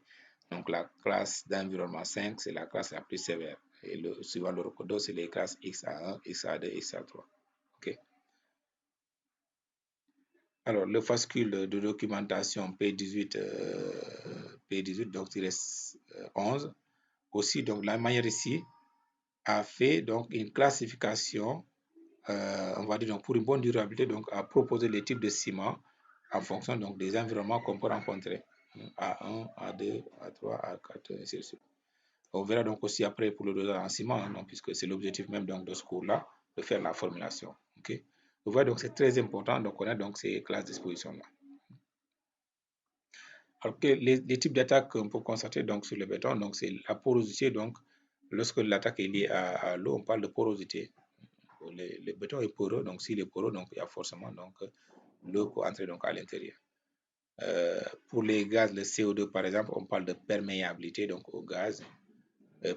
donc la classe d'environnement 5, c'est la classe la plus sévère. Et suivant le recodo, c'est les classes XA1, XA2, XA3. OK. Alors, le fascicule de documentation P18, P18 donc 11, aussi, donc la manière ici a fait donc une classification, on va dire donc pour une bonne durabilité, donc a proposé les types de ciments en fonction donc des environnements qu'on peut rencontrer. A1, A2, A3, A4, ainsi de suite. On verra donc aussi après pour le dosage en ciment, hein, donc, puisque c'est l'objectif même donc, de ce cours-là, de faire la formulation. Okay? Vous voyez donc c'est très important de connaître donc ces classes d'exposition-là. Alors que les types d'attaques qu'on peut constater donc sur le béton, donc c'est la porosité. Donc, lorsque l'attaque est liée à l'eau, on parle de porosité. Le béton est poreux, donc s'il est poreux, donc il y a forcément donc l'eau peut entrer donc à l'intérieur. Pour les gaz, le CO2 par exemple, on parle de perméabilité donc au gaz.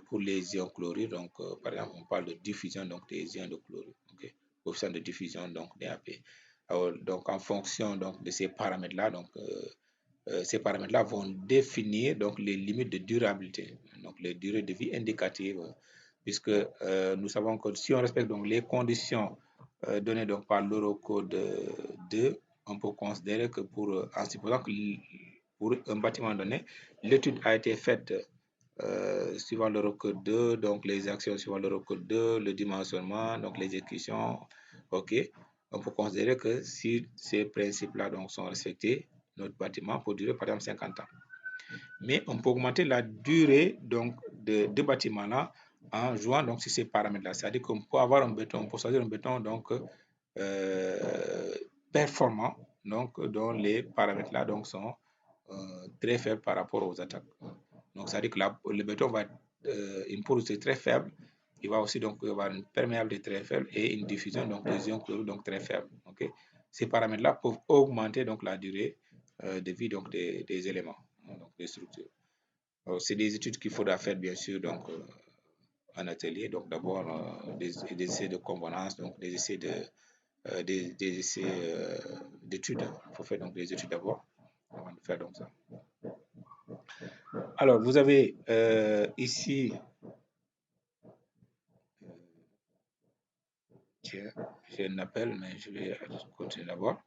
Pour les ions chlorures, donc par exemple, on parle de diffusion donc des ions de chlorure. Okay? Coefficient de diffusion donc DAP. Alors, donc en fonction donc de ces paramètres-là, donc ces paramètres-là vont définir donc les limites de durabilité, donc les durées de vie indicatives, puisque nous savons que si on respecte donc les conditions données donc par l'Eurocode 2, on peut considérer que en supposant que pour un bâtiment donné, l'étude a été faite suivant l'Eurocode 2, donc les actions suivant l'Eurocode 2, le dimensionnement, donc l'exécution, ok. on peut considérer que si ces principes-là donc sont respectés, notre bâtiment peut durer par exemple 50 ans. Mais on peut augmenter la durée donc de bâtiment-là en jouant donc sur ces paramètres-là. C'est-à-dire qu'on peut avoir un béton, on peut choisir un béton donc performant, donc dont les paramètres-là donc sont très faibles par rapport aux attaques. Donc, ça veut dire que le béton va une porosité très faible. Il va aussi donc avoir une perméabilité très faible et une diffusion donc des ions chlorure donc très faible. Okay? Ces paramètres-là peuvent augmenter donc la durée de vie donc des éléments, donc des structures. C'est des études qu'il faudra faire bien sûr donc en atelier. Donc d'abord des essais de convenance, donc des essais des essais d'études. Il faut faire donc des études d'abord avant de faire donc ça. Alors, vous avez ici, j'ai un appel, mais je vais continuer d'abord.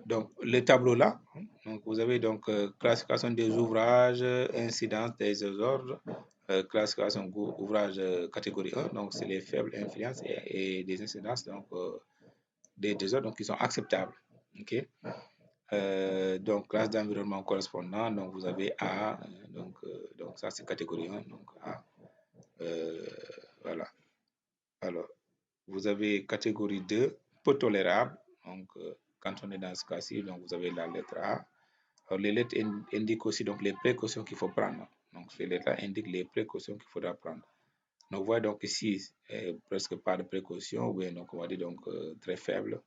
Donc, le tableau là, donc vous avez donc classification des ouvrages, incidence des désordres, classification ouvrages catégorie 1, donc c'est les faibles influences et des incidences, donc des désordres donc, qui sont acceptables. Okay? Donc, classe d'environnement correspondant, donc vous avez A, donc ça c'est catégorie 1, donc A. Voilà. Alors, vous avez catégorie 2, peu tolérable. Donc, quand on est dans ce cas-ci, donc vous avez la lettre A. Alors, les lettres indiquent aussi donc les précautions qu'il faut prendre. Donc, ces lettres indiquent les précautions qu'il faudra prendre. Donc, vous voyez donc ici, presque pas de précautions, ou bien donc on va dire donc très faible.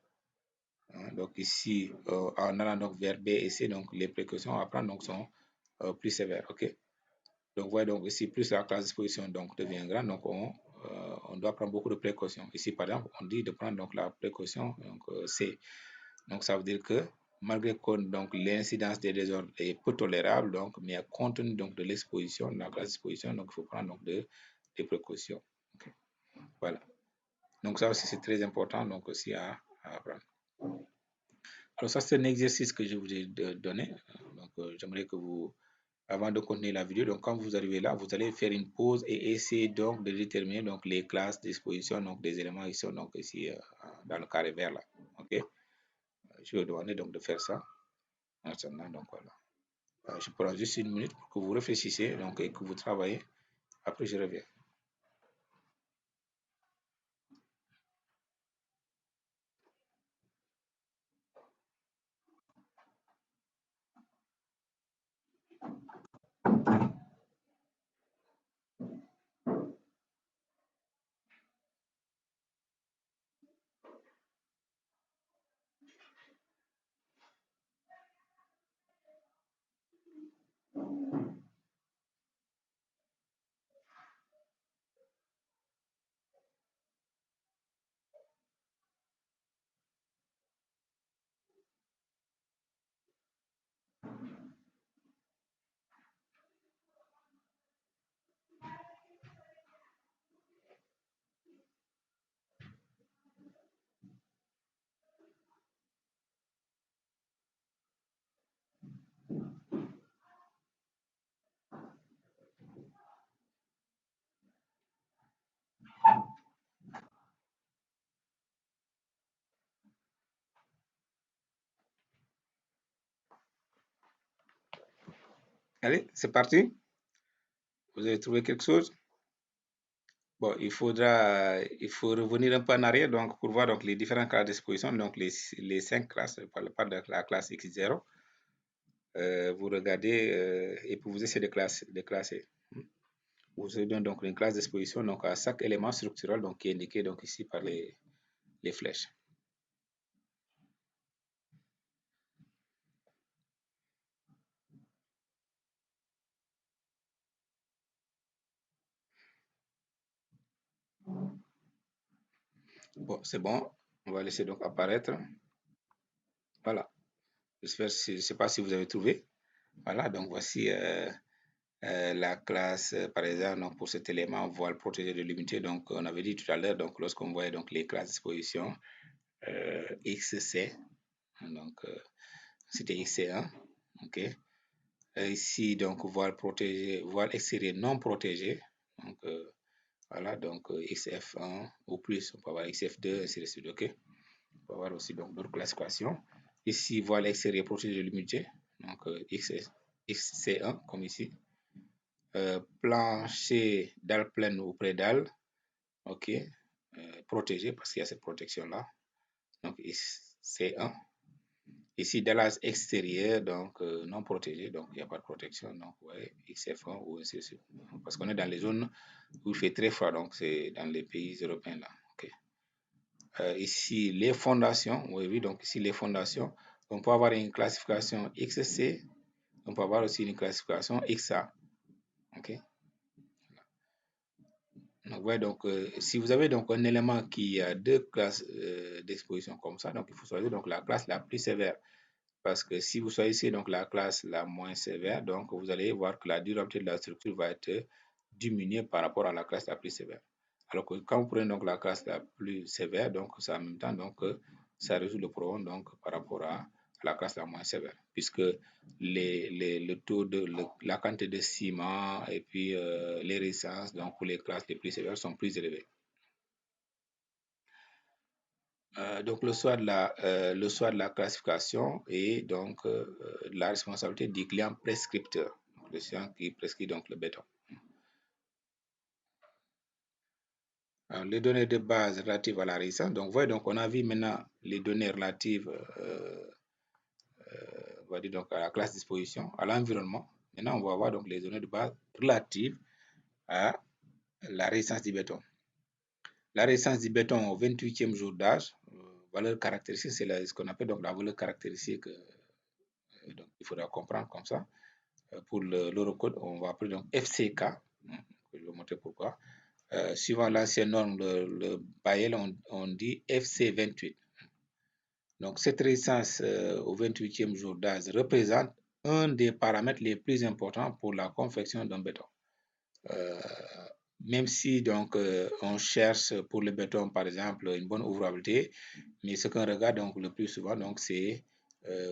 Donc ici, en allant donc vers B et C, donc les précautions à prendre donc sont plus sévères. Ok. Donc, vous voyez donc ici, plus la classe d'exposition donc devient grande, donc on doit prendre beaucoup de précautions. Ici, par exemple, on dit de prendre donc la précaution donc, C. Donc, ça veut dire que malgré que donc l'incidence des désordres est peu tolérable, donc, mais compte tenu donc de l'exposition, de la classe d'exposition, donc il faut prendre donc des précautions. Okay. Voilà. Donc, ça aussi, c'est très important donc aussi à apprendre. Alors, ça, c'est un exercice que je vous ai donné. Donc, j'aimerais que vous, avant de continuer la vidéo, donc quand vous arrivez là, vous allez faire une pause et essayer donc de déterminer donc les classes d'exposition donc des éléments qui sont donc ici dans le carré vert là. Ok. Je vais vous demander donc de faire ça. En attendant, donc voilà. Je prends juste une minute pour que vous réfléchissiez donc et que vous travaillez. Après, je reviens. Allez, c'est parti. Vous avez trouvé quelque chose? Bon, il faut revenir un peu en arrière donc pour voir donc les différentes classes d'exposition, donc les 5 classes, je ne parle pas de la classe X0. Vous regardez et puis vous essayez de classer. Vous avez donc une classe d'exposition donc à chaque élément structurel donc, qui est indiqué donc ici par les flèches. Bon, c'est bon. On va laisser donc apparaître. Voilà. Je ne sais pas si vous avez trouvé. Voilà, donc voici la classe, par exemple, donc pour cet élément voile protégé de l'humidité. Donc, on avait dit tout à l'heure, donc lorsqu'on voyait donc les classes d'exposition XC, donc c'était XC1, ok. Ici, donc voile protégé, voile extérieur non protégé, donc Voilà, donc XF1 ou plus, on peut avoir XF2, ainsi de suite, ok. On peut avoir aussi donc d'autres classifications. Ici, voile extérieur protégé de l'humidité, donc XC1, comme ici. Plancher dalle pleine ou pré-dalle, ok, protégé parce qu'il y a cette protection-là, donc XC1. Ici, dallage extérieur, donc non protégé, donc il n'y a pas de protection, donc ouais, XF1 ou ainsi de suite. Parce qu'on est dans les zones où il fait très froid, donc c'est dans les pays européens là. Okay. Ici, les fondations, oui, donc ici les fondations, on peut avoir une classification XC, on peut avoir aussi une classification XA. Ok. Donc, ouais, donc si vous avez donc un élément qui a deux classes d'exposition comme ça, donc il faut choisir donc la classe la plus sévère. Parce que si vous choisissez donc la classe la moins sévère, donc vous allez voir que la durabilité de la structure va être diminuée par rapport à la classe la plus sévère. Alors que quand vous prenez donc la classe la plus sévère, donc c'est en même temps donc ça résout le problème donc par rapport à la classe la moins sévère, puisque le taux de la quantité de ciment et puis les résistances donc pour les classes les plus sévères sont plus élevées. Donc le choix de la classification et donc la responsabilité du client prescripteur, le client qui prescrit donc le béton. Alors, les données de base relatives à la résistance. Donc, voyez, donc on a vu maintenant les données relatives on va dire donc à la classe disposition, à l'environnement. Maintenant, on va voir donc les données de base relatives à la résistance du béton. La résistance du béton au 28e jour d'âge, valeur caractéristique, c'est ce qu'on appelle donc la valeur caractéristique. Donc, il faudra comprendre comme ça. Pour l'eurocode, on va appeler donc FCK. Je vais vous montrer pourquoi. Suivant l'ancienne norme, le Bayel, on dit FC28. Donc, cette résistance au 28e jour d'âge représente un des paramètres les plus importants pour la confection d'un béton. Euh, Même si donc on cherche pour le béton, par exemple, une bonne ouvrabilité, mais ce qu'on regarde donc le plus souvent, donc c'est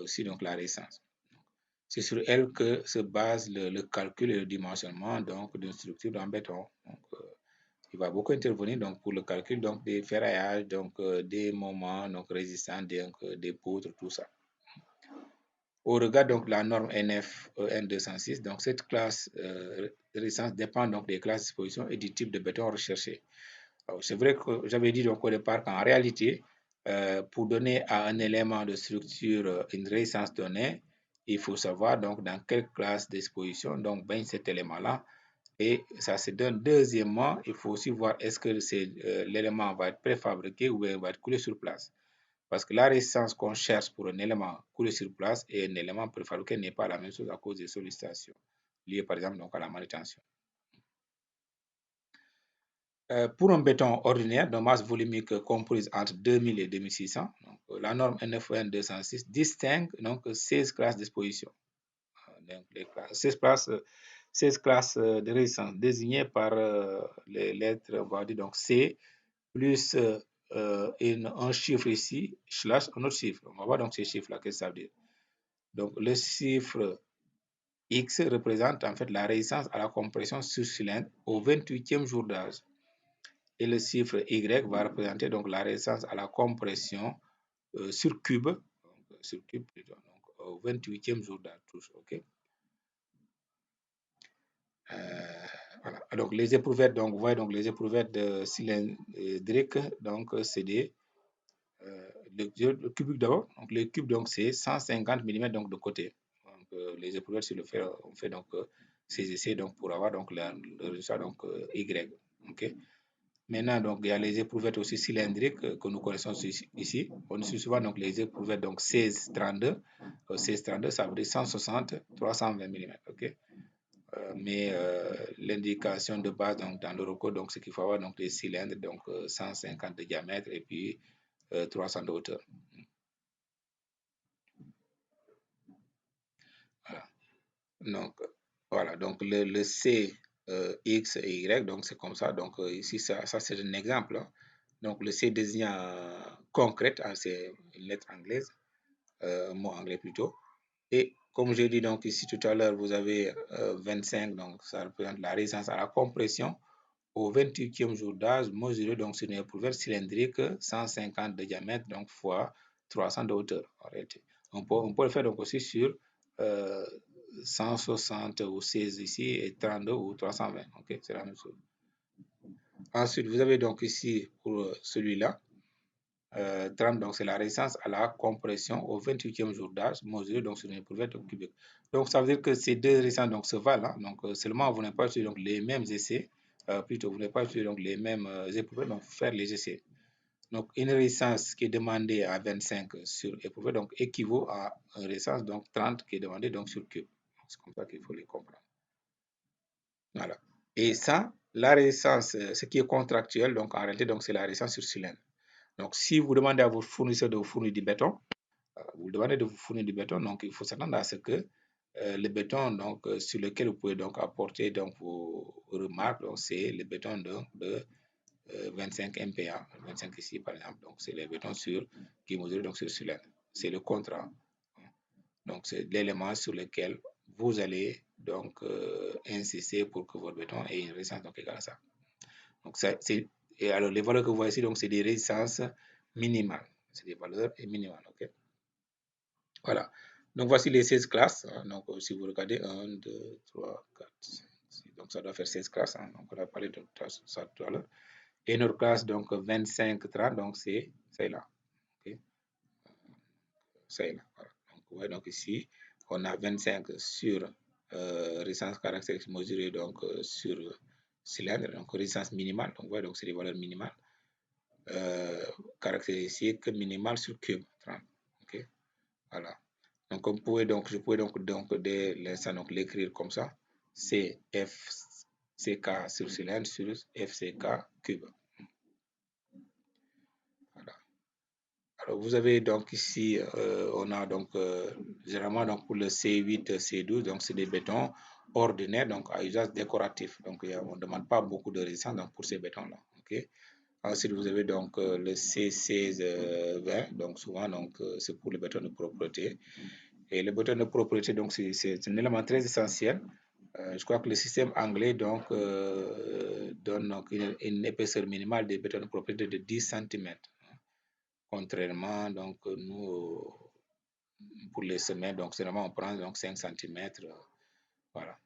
aussi donc la résistance. C'est sur elle que se base le calcul et le dimensionnement donc d'une structure en béton. Donc, il va beaucoup intervenir donc pour le calcul donc des ferraillages, donc des moments donc résistants, donc, des poutres, tout ça. Au regard donc de la norme NF N206, donc cette classe de résistance dépend donc des classes d'exposition et du type de béton recherché. C'est vrai que j'avais dit donc au départ qu'en réalité, pour donner à un élément de structure une résistance donnée, il faut savoir donc dans quelle classe d'exposition donc baigne cet élément-là. Et ça se donne. Deuxièmement, il faut aussi voir est-ce que l'élément va être préfabriqué ou va être coulé sur place. Parce que la résistance qu'on cherche pour un élément coulé sur place et un élément préfabriqué n'est pas la même chose à cause des sollicitations liées par exemple donc à la manutention. Pour un béton ordinaire de masse volumique comprise entre 2000 et 2600, donc, la norme NFN 206 distingue donc 16 classes d'exposition. Donc, 16 classes de résistance désignées par les lettres, on va dire donc C, plus un chiffre ici, slash un autre chiffre. On va voir donc ces chiffres-là, qu'est-ce que ça veut dire. Donc, le chiffre X représente en fait la résistance à la compression sur cylindre au 28e jour d'âge. Et le chiffre Y va représenter donc la résistance à la compression sur cube, plutôt, donc, au 28e jour d'âge. Okay. Voilà. Donc les éprouvettes, donc vous voyez donc les éprouvettes cylindriques, donc c'est le cubique d'abord. Donc le cube donc c'est 150 mm donc de côté. Donc, les éprouvettes sur le fer, on fait donc ces essais donc pour avoir donc le résultat donc Y. Ok. Maintenant, donc, il y a les éprouvettes aussi cylindriques que nous connaissons ici. On utilise souvent donc, les éprouvettes donc 16-32. 16-32, ça veut dire 160, 320 mm. Okay? Mais l'indication de base donc, dans l'Eurocode, donc, c'est qu'il faut avoir donc, des cylindres donc, 150 de diamètre et puis 300 de hauteur. Voilà. Donc, voilà. Donc, le C, X et Y, donc c'est comme ça. Donc, ici, ça c'est un exemple. Hein. Donc, le C désigne concrète, hein, c'est une lettre anglaise, un mot anglais plutôt. Et comme j'ai dit donc ici tout à l'heure, vous avez 25, donc ça représente la résistance à la compression au 28e jour d'âge, mesuré donc sur une éprouvette cylindrique 150 de diamètre, donc fois 300 de hauteur, en réalité. On peut le faire donc aussi sur 160 ou 16 ici et 32 ou 320. Ok, c'est la même chose. Ensuite, vous avez donc ici pour celui-là, 30, donc c'est la résistance à la compression au 28e jour d'âge, mesurée donc sur une éprouvette cubique. Donc ça veut dire que ces deux résistances donc, se valent. Hein, donc seulement vous n'avez pas utilisé donc, les mêmes essais, plutôt vous n'avez pas utilisé donc, les mêmes éprouvettes, donc faire les essais. Donc une résistance qui est demandée à 25 sur éprouvette donc équivaut à une résistance donc 30 qui est demandée donc sur cube. C'est comme ça qu'il faut les comprendre. Voilà. Et ça, la résistance, ce qui est contractuel, donc en réalité, donc c'est la résistance sur cylindre. Donc, si vous demandez à vos fournisseurs de vous fournir du béton, vous demandez de vous fournir du béton, donc il faut s'attendre à ce que le béton donc, sur lequel vous pouvez donc apporter donc, vos remarques, c'est le béton de 25 MPa, 25 ici par exemple, donc c'est le béton qui est mesuré donc, sur cylindre. C'est le contrat. Donc, c'est l'élément sur lequel vous allez donc insister pour que votre béton ait une résistance donc, égale à ça. Donc, et alors, les valeurs que vous voyez ici, donc c'est des résistances minimales. C'est des valeurs minimales, ok? Voilà. Donc, voici les 16 classes. Donc, si vous regardez, 1, 2, 3, 4, 5, 6. Donc, ça doit faire 16 classes. Hein. Donc, on a parlé de ça tout à l'heure. Et notre classe, donc, 25, 30, donc, c'est là. Okay? C'est là. Voilà. Donc, vous voyez, donc, ici, on a 25 sur résistance caractéristique mesurée donc, sur cylindre, donc résistance minimale. Donc, vous voyez, donc, c'est des valeurs minimales. Caractéristique minimale sur cube 30. Ok, voilà. Donc, je pouvais donc dès l'instant donc l'écrire comme ça. C'est FCK sur cylindre sur FCK cube. Voilà. Alors, vous avez donc ici, on a donc généralement donc pour le C8, C12, donc c'est des bétons ordinaires, donc à usage décoratif. Donc, on ne demande pas beaucoup de résistance donc, pour ces bétons-là. Ok. Ensuite, vous avez donc le C1620, donc souvent c'est pour le béton de propreté. Et le béton de propreté, donc c'est un élément très essentiel. Je crois que le système anglais donc donne donc une épaisseur minimale des bétons de propreté de 10 cm. Contrairement donc nous pour les semelles, donc seulement on prend donc 5 cm. Voilà.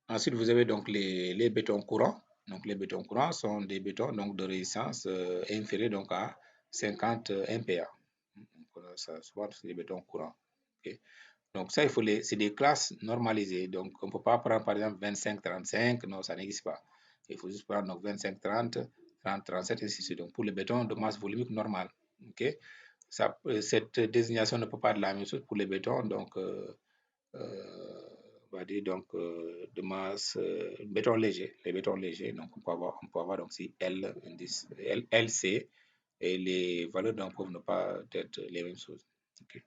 Ensuite, vous avez donc les bétons courants. Donc, les bétons courants sont des bétons donc, de résistance inférieure donc, à 50 MPa. Donc, ça, souvent, c'est des bétons courants. Okay. Donc, ça, c'est des classes normalisées. Donc, on ne peut pas prendre, par exemple, 25-35. Non, ça n'existe pas. Il faut juste prendre 25-30, 30-37, et ainsi de suite. Donc, pour les bétons de masse volumique normale. Okay. Cette désignation ne peut pas être la même chose pour les bétons. Donc, on va dire donc de masse béton léger, les bétons légers. Donc on peut avoir donc si L, indice, LC et les valeurs donc peuvent ne pas être les mêmes choses. Okay.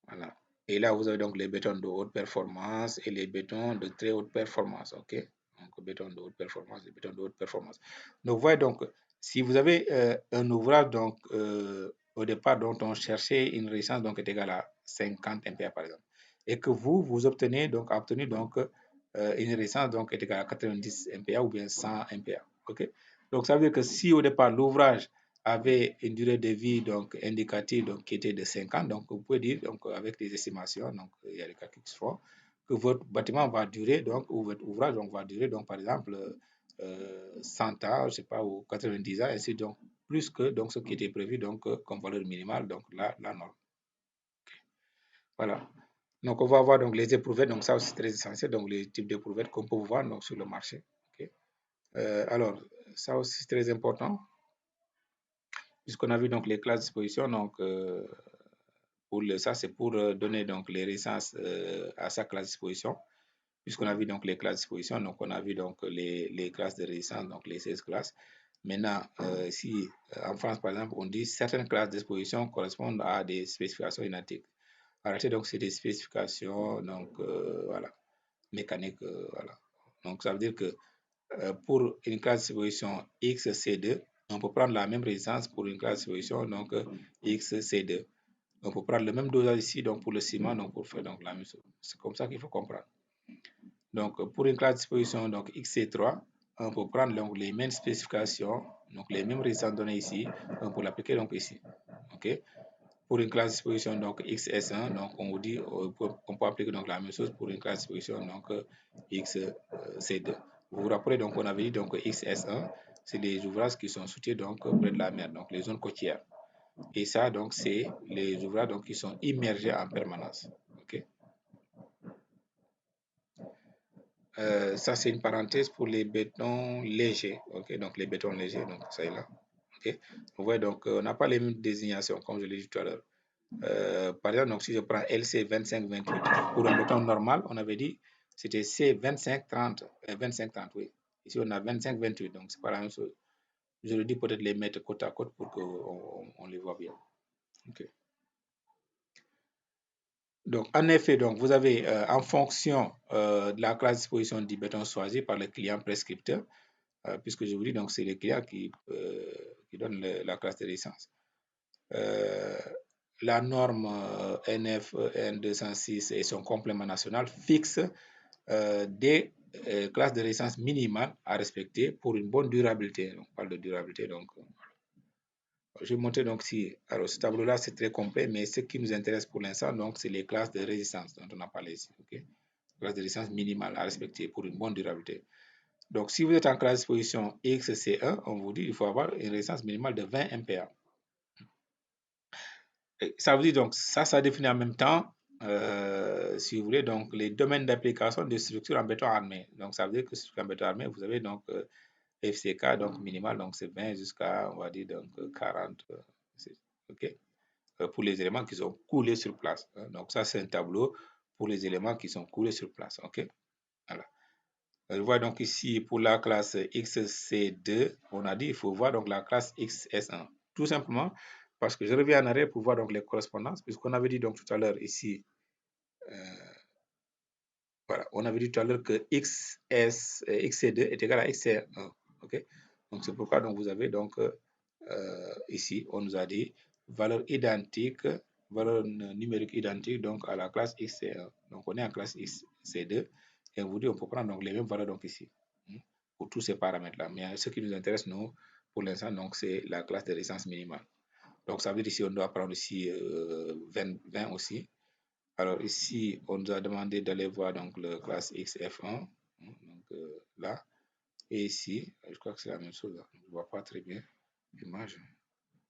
Voilà. Et là vous avez donc les bétons de haute performance et les bétons de très haute performance. Ok. Donc béton de haute performance, les bétons de haute performance. Donc vous voyez donc si vous avez un ouvrage donc au départ dont on cherchait une résistance donc est égale à 50 MPa par exemple et que vous obtenez donc une résistance donc est égale à 90 MPa ou bien 100 MPa. Ok. Donc ça veut dire que si au départ l'ouvrage avait une durée de vie donc indicative donc, qui était de 5 ans, donc vous pouvez dire donc avec des estimations, donc il y a des calculs qui se font, que votre bâtiment va durer donc ou votre ouvrage donc, va durer donc par exemple 100 ans, je ne sais pas, ou 90 ans, ainsi donc plus que donc ce qui était prévu donc comme valeur minimale, donc la norme. Voilà. Donc, on va voir donc les éprouvettes. Donc, ça aussi, c'est très essentiel. Donc, les types d'éprouvettes qu'on peut voir donc, sur le marché. Okay. Alors, ça aussi, c'est très important. Puisqu'on a vu donc les classes d'exposition. Donc, ça, c'est pour donner donc les résistances à sa classe d'exposition. Puisqu'on a vu donc les classes d'exposition. Donc, on a vu donc les classes de résistance, donc les 16 classes. Maintenant, si en France, par exemple, on dit certaines classes d'exposition correspondent à des spécifications inatiques. Arrêtez donc, c'est des spécifications donc, voilà, mécaniques. Voilà. Donc, ça veut dire que pour une classe d'exposition XC2, on peut prendre la même résistance pour une classe d'exposition donc XC2. On peut prendre le même dosage ici donc pour le ciment, donc pour faire donc la même chose. C'est comme ça qu'il faut comprendre. Donc, pour une classe de disposition donc XC3, on peut prendre donc les mêmes spécifications, donc les mêmes résistances données ici, on peut l'appliquer donc ici. OK? Pour une classe de disposition donc XS1, donc on vous dit on peut appliquer donc la même chose pour une classe de disposition donc XC2. Vous vous rappelez donc on avait dit donc XS1, c'est les ouvrages qui sont situés donc près de la mer, donc les zones côtières. Et ça donc c'est les ouvrages donc qui sont immergés en permanence. OK? Ça, c'est une parenthèse pour les bétons légers. OK? Donc, les bétons légers, donc ça est là. OK? Vous voyez, donc, on n'a pas les mêmes désignations, comme je l'ai dit tout à l'heure. Par exemple, donc, si je prends LC 2528, pour un béton normal, on avait dit c'était C 2530. 2530, oui. Ici, on a 2528, donc c'est pas la même chose. Je le dis peut-être les mettre côte à côte pour qu'on les voit bien. OK. Donc, en effet, donc, vous avez en fonction de la classe de disposition du béton choisi par le client prescripteur, puisque je vous dis, donc, c'est les clients qui donnent la classe de licence. La norme NF N206 et son complément national fixe des classes de licence minimales à respecter pour une bonne durabilité. On parle de durabilité, donc je vais montrer donc si. Alors, ce tableau-là, c'est très complet, mais ce qui nous intéresse pour l'instant, donc, c'est les classes de résistance dont on a parlé ici. OK? Classe de résistance minimale à respecter pour une bonne durabilité. Donc, si vous êtes en classe de disposition XC1, on vous dit qu'il faut avoir une résistance minimale de 20 MPa. Et ça veut dire donc, ça définit en même temps, si vous voulez, donc les domaines d'application des structures en béton armé. Donc, ça veut dire que sur un béton armé, vous avez donc FCK, donc minimal, donc c'est 20 jusqu'à, on va dire, donc 40. OK? Pour les éléments qui sont coulés sur place. Hein. Donc, ça, c'est un tableau pour les éléments qui sont coulés sur place. OK? Voilà. Je vois donc ici pour la classe XC2, on a dit il faut voir donc la classe XS1. Tout simplement parce que je reviens en arrière pour voir donc les correspondances, puisqu'on avait dit donc tout à l'heure ici, voilà, on avait dit tout à l'heure que XC2 est égal à XC1. OK? Donc c'est pourquoi donc vous avez donc ici, on nous a dit valeur identique, valeur numérique identique donc à la classe XC1. Donc on est en classe XC2 et on vous dit on peut prendre donc les mêmes valeurs donc ici pour tous ces paramètres-là. Mais ce qui nous intéresse, nous, pour l'instant, donc c'est la classe de résistance minimale. Donc ça veut dire ici on doit prendre ici 20 aussi. Alors ici, on nous a demandé d'aller voir donc le classe XF1, donc là. Et ici, je crois que c'est la même chose. Là. Je ne vois pas très bien l'image.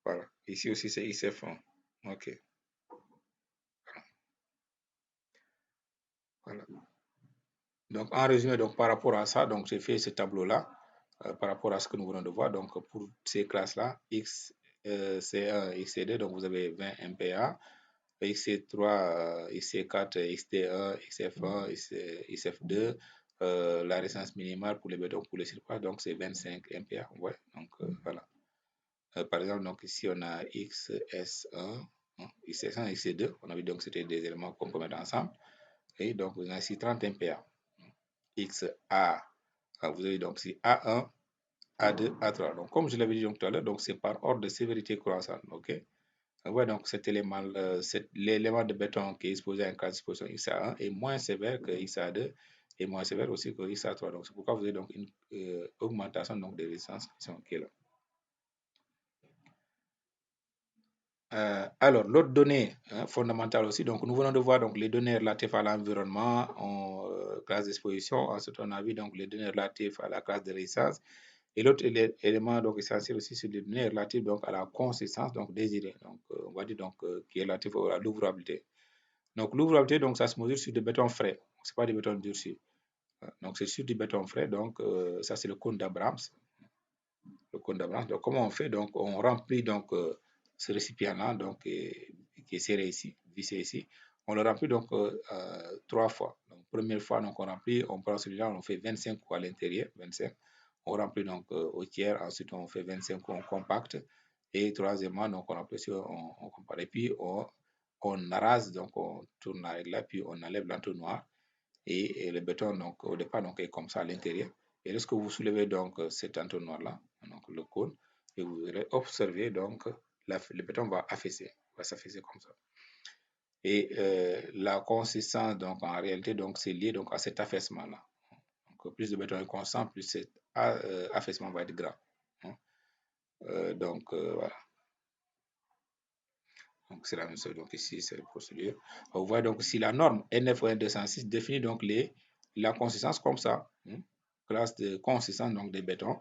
Voilà. Ici aussi, c'est XF1. OK. Voilà. Donc, en résumé, donc, par rapport à ça, donc j'ai fait ce tableau-là par rapport à ce que nous venons de voir. Donc, pour ces classes-là, XC1 et XC2, donc vous avez 20 MPa. XC3, XC4, XT1, XF1, XF2, la résistance minimale pour les bétons pour les surfaces, donc c'est 25 MPa. Ouais, donc voilà. Par exemple, donc ici on a XS1, XS1, XC2, on a vu donc c'était des éléments qu'on peut mettre ensemble. Et donc vous avez ici 30 MPa. XA, vous avez donc ici A1, A2, A3. Donc comme je l'avais dit donc tout à l'heure, donc c'est par ordre de sévérité croissante. OK? Ouais, donc cet élément, l'élément de béton qui est exposé à un cas d'exposition XA1 est moins sévère que XA2 et moins sévère aussi que XA3. Donc c'est pourquoi vous avez donc une augmentation donc, des résistances qui est là. Alors, l'autre donnée fondamentale aussi, donc nous venons de voir donc, les données relatives à l'environnement en classe d'exposition. Ensuite, on a vu donc, les données relatives à la classe de résistance. Et l'autre élément donc, essentiel aussi, c'est les données relatives donc, à la consistance donc, désirée. Donc, on va dire donc, qui est relative à l'ouvrabilité. Donc, l'ouvrabilité, donc, ça se mesure sur du béton frais. Ce n'est pas du béton durci. Donc, c'est sur du béton frais. Donc, ça, c'est le cône d'Abrams. Le cône d'Abrams. Donc, comment on fait? Donc, on remplit donc, ce récipient-là, donc, qui est serré ici, vissé ici. On le remplit donc 3 fois. Donc, première fois, donc, on remplit, on prend celui-là, on fait 25 coups à l'intérieur, 25. On remplit donc au tiers, ensuite on fait 25 coups, on compacte. Et troisièmement, donc, on remplit, on compacte. Et puis, on arrase, donc, on tourne la règle là, puis on enlève l'entonnoir. Et le béton, donc, au départ, donc, est comme ça à l'intérieur. Et lorsque vous soulevez donc cet entonnoir-là, donc le cône, et vous allez observer donc le béton va s'affaisser comme ça. Et la consistance, donc en réalité, donc c'est lié donc à cet affaissement-là. plus le béton est constant, plus cet affaissement va être grand. Hein. Voilà. Donc, c'est la même chose. Donc, ici, c'est la procédure. Vous voyez donc si la norme N9 définit donc la consistance comme ça. Hein. Classe de consistance donc des bétons.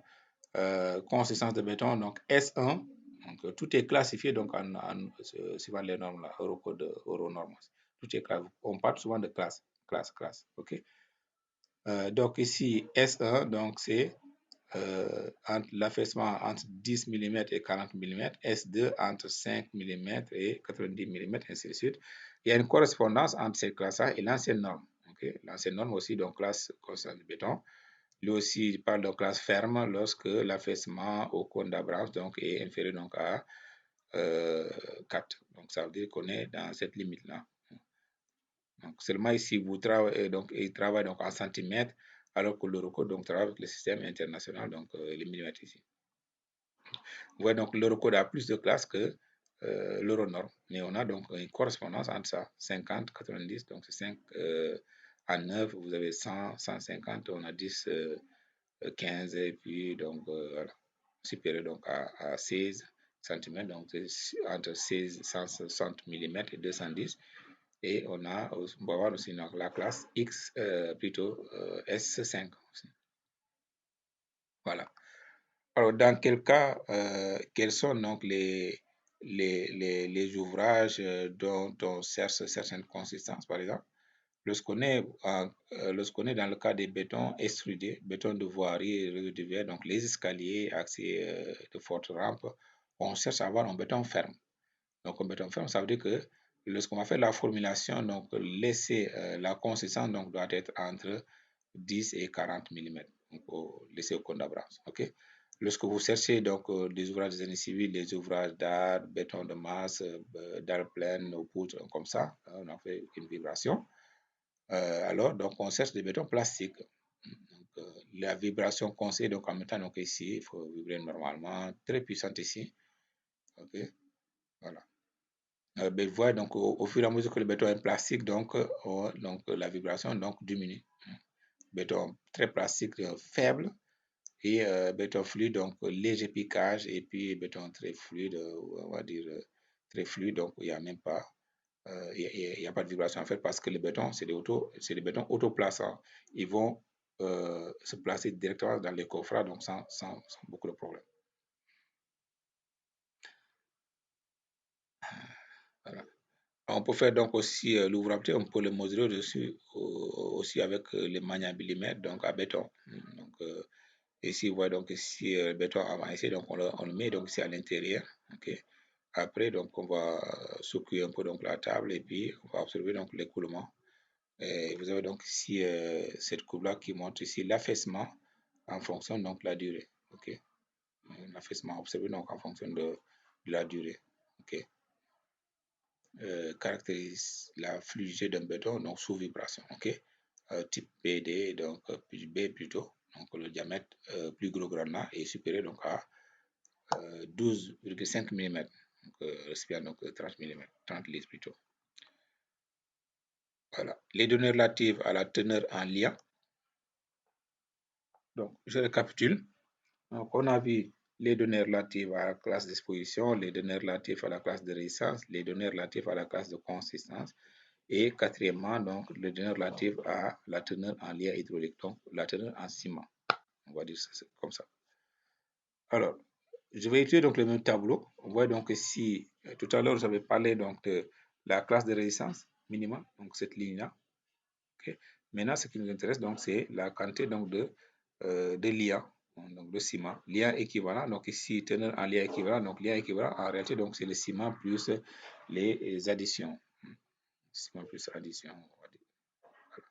Consistance de béton, donc S1. Donc, tout est classifié donc suivant les normes là, Eurocode, Euronormes. Tout est classifié. On parle souvent de classe. OK. Donc, ici, S1, donc c'est entre l'affaissement entre 10 mm et 40 mm, S2 entre 5 mm et 90 mm, ainsi de suite. Il y a une correspondance entre cette classe-là et l'ancienne norme. Okay? L'ancienne norme aussi, donc classe constante de béton. Lui aussi, il parle de classe ferme lorsque l'affaissement au cône d'Abrams donc, est inférieur donc, à 4. Donc, ça veut dire qu'on est dans cette limite-là. Donc, seulement ici, vous travaillez, donc, il travaille donc en centimètres, alors que l'Eurocode donc, travaille avec le système international, donc les millimètres ici. Vous voyez, donc l'Eurocode a plus de classes que l'Euronorme, mais on a donc une correspondance entre ça, 50, 90, donc c'est 5 à 9, vous avez 100, 150, on a 10, 15, et puis donc voilà, supérieur donc à 16 cm, donc entre 16, 160 mm et 210. Et on va avoir aussi la classe X, plutôt S5 aussi. Voilà. Alors, dans quel cas, quels sont donc les ouvrages dont on cherche certaines consistances, par exemple? Lorsqu'on est dans le cas des bétons extrudés, béton de voirie et réseau divers, donc les escaliers, accès de fortes rampes, on cherche à avoir un béton ferme. Donc, un béton ferme, ça veut dire que lorsqu'on va faire la formulation, donc laisser la consistance donc, doit être entre 10 et 40 mm, donc laisser au compte d'Abrams. OK? Lorsque vous cherchez donc des ouvrages de génie civil, des ouvrages d'art, béton de masse, d'art pleine, ou poutres, comme ça, on a fait une vibration. Alors, donc, on cherche des bétons plastiques. Donc, la vibration conseillée, donc en mettant donc ici, il faut vibrer normalement, très puissante ici. OK? Voilà. Ben, vous voyez, donc, au fur et à mesure que le béton est plastique, donc la vibration donc, diminue. Béton très plastique, faible, et béton fluide, donc léger piquage, et puis béton très fluide, on va dire très fluide, donc il n'y a même pas, il y a pas de vibration en fait, parce que les bétons, c'est des bétons autoplaçants. Ils vont se placer directement dans les coffrets, donc sans beaucoup de problèmes. Voilà. On peut faire donc aussi l'ouvrabilité, on peut le mesurer dessus aussi avec les maniabilimètres, donc à béton. Donc, ici, vous voyez donc ici le béton avancé, donc on le met donc ici à l'intérieur. Okay. Après, donc on va secouer un peu donc la table et puis on va observer donc l'écoulement. Et vous avez donc ici cette courbe-là qui montre ici l'affaissement en fonction donc de la durée. Okay. L'affaissement observé donc en fonction de la durée. Okay. Caractérise la fluidité d'un béton donc sous vibration. Okay. Type PD, donc B plutôt, donc le diamètre plus gros grandement est supérieur donc à 12,5 mm, donc récipient donc 30 mm, 30 litres plutôt. Voilà. Les données relatives à la teneur en liant. Donc, je récapitule. Donc, on a vu les données relatives à la classe d'exposition, les données relatives à la classe de résistance, les données relatives à la classe de consistance, et quatrièmement, donc, les données relatives à la teneur en lien hydraulique, donc la teneur en ciment. On va dire ça comme ça. Alors, je vais utiliser donc le même tableau. On voit donc ici, tout à l'heure, j'avais parlé donc de la classe de résistance minimale, donc cette ligne-là. Okay. Maintenant, ce qui nous intéresse, donc, c'est la quantité donc, de liant, donc de ciment, liant équivalent. Donc, ici, teneur en liant équivalent. Donc, liant équivalent, en réalité, donc, c'est le ciment plus les additions. Ciment plus addition, on va dire. Voilà.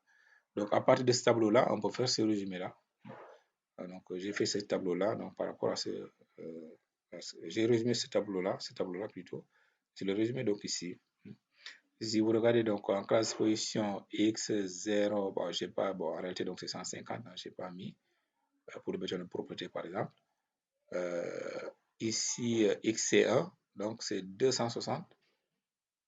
Donc, à partir de ce tableau-là, on peut faire ce résumé-là. Donc, j'ai fait ce tableau-là, donc, par rapport à ce. J'ai résumé ce tableau-là plutôt. C'est le résumé, donc, ici. Si vous regardez donc en classe position X0, bon, je sais pas, bon, en réalité, donc c'est 150, je n'ai pas mis pour le béton de propreté par exemple. Ici, XC1, donc c'est 260.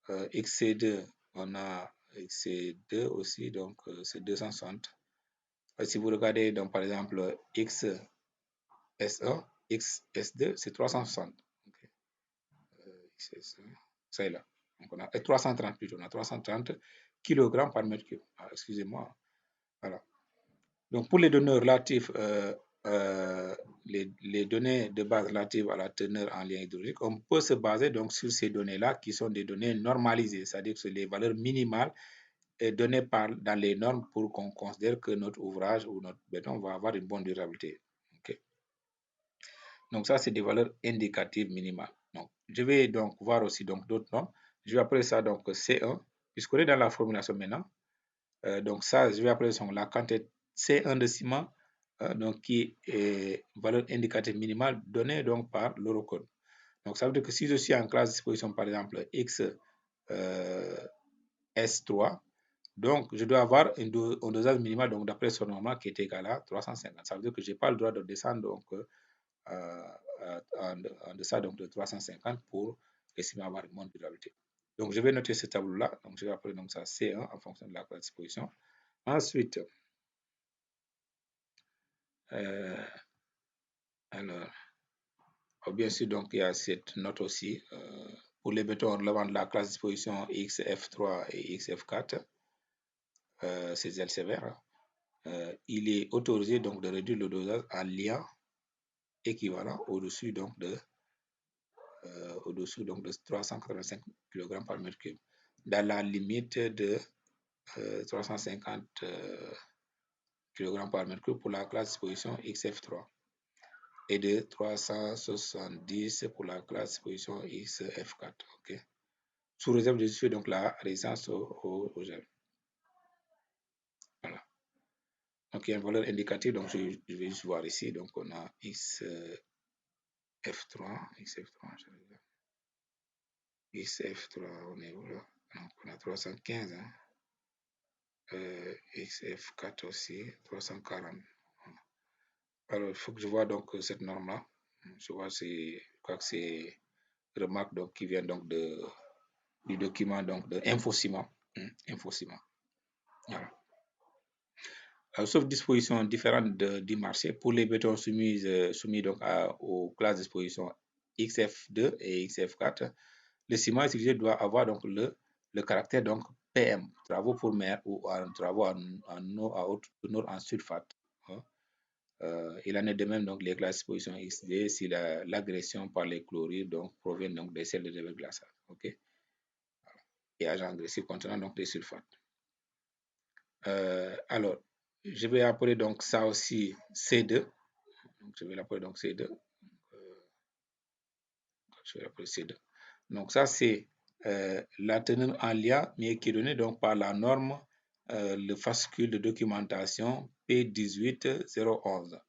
XC2, on a XC2 aussi, donc c'est 260. Si vous regardez, donc, par exemple, XS1, XS2, c'est 360. Okay. XS1, ça est là. Donc, on a 330 plutôt, on a 330 kg par mètre cube. Ah, excusez-moi. Voilà. Donc, pour les données relatives, les données de base relatives à la teneur en lien hydraulique, on peut se baser donc sur ces données-là qui sont des données normalisées, c'est-à-dire que c'est les valeurs minimales données dans les normes pour qu'on considère que notre ouvrage ou notre béton va avoir une bonne durabilité. Okay. Donc, ça, c'est des valeurs indicatives minimales. Donc, je vais donc voir aussi d'autres normes. Je vais appeler ça donc C1, puisqu'on est dans la formulation maintenant. Donc, ça, je vais appeler ça la quantité C1 de ciment, donc qui est valeur indicative minimale donnée donc par l'Eurocode. Donc, ça veut dire que si je suis en classe disposition, par exemple, X S3, donc je dois avoir un dosage minimal donc d'après ce normal qui est égal à 350. Ça veut dire que je n'ai pas le droit de descendre donc en deçà donc de 350 pour estimer avoir une bonne durabilité. Donc, je vais noter ce tableau-là. Donc, je vais appeler donc ça C1 en fonction de la classe disposition. Ensuite, alors, bien sûr, donc il y a cette note aussi pour les bétons relevant de la classe disposition XF3 et XF4, ces ailes sévères. Il est autorisé donc de réduire le dosage en liant équivalent au-dessus donc de 385 kg par mètre cube, dans la limite de 350 kg par mètre cube pour la classe disposition XF3 et de 370 pour la classe disposition XF4. Okay. Sous réserve de justifier donc la résistance au gel. Voilà. Donc il y a une valeur indicative, donc je vais juste voir ici. Donc on a XF3, XF3, on est où là? Donc on a 315, hein. XF4 aussi, 340. Alors il faut que je vois donc cette norme-là. Je vois, je crois que c'est remarque donc qui vient donc du document donc de Infociment. Infociment. Voilà. Sauf dispositions différentes du marché pour les bétons soumis donc aux classes disposition XF2 et XF4, le ciment utilisé doit avoir donc le caractère donc PM, travaux pour mer ou travaux en eau à haute teneur en sulfate. Hein. Il en est de même donc les classes disposition XD si l'agression par les chlorures donc provient donc des sels de déverglaçage. Okay? Et agents agressifs contenant donc des sulfates. Alors, je vais appeler donc ça aussi C2. Donc, je vais l'appeler donc C2. Je vais l'appeler C2. Donc, ça, c'est la teneur en lien, mais qui est donnée donc par la norme, le fascicule de documentation P18011.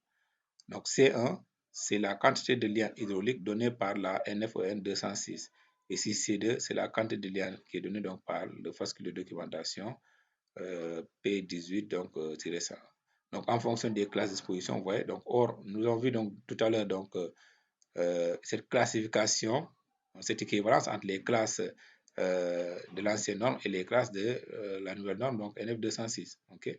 Donc, C1, c'est la quantité de lien hydraulique donnée par la NFEN 206. Et si C2, c'est la quantité de lien qui est donnée donc par le fascicule de documentation P18 donc tiré ça. Donc en fonction des classes d'exposition, vous voyez. Donc or nous avons vu donc tout à l'heure donc cette classification, cette équivalence entre les classes de l'ancienne norme et les classes de la nouvelle norme donc NF 206. Ok.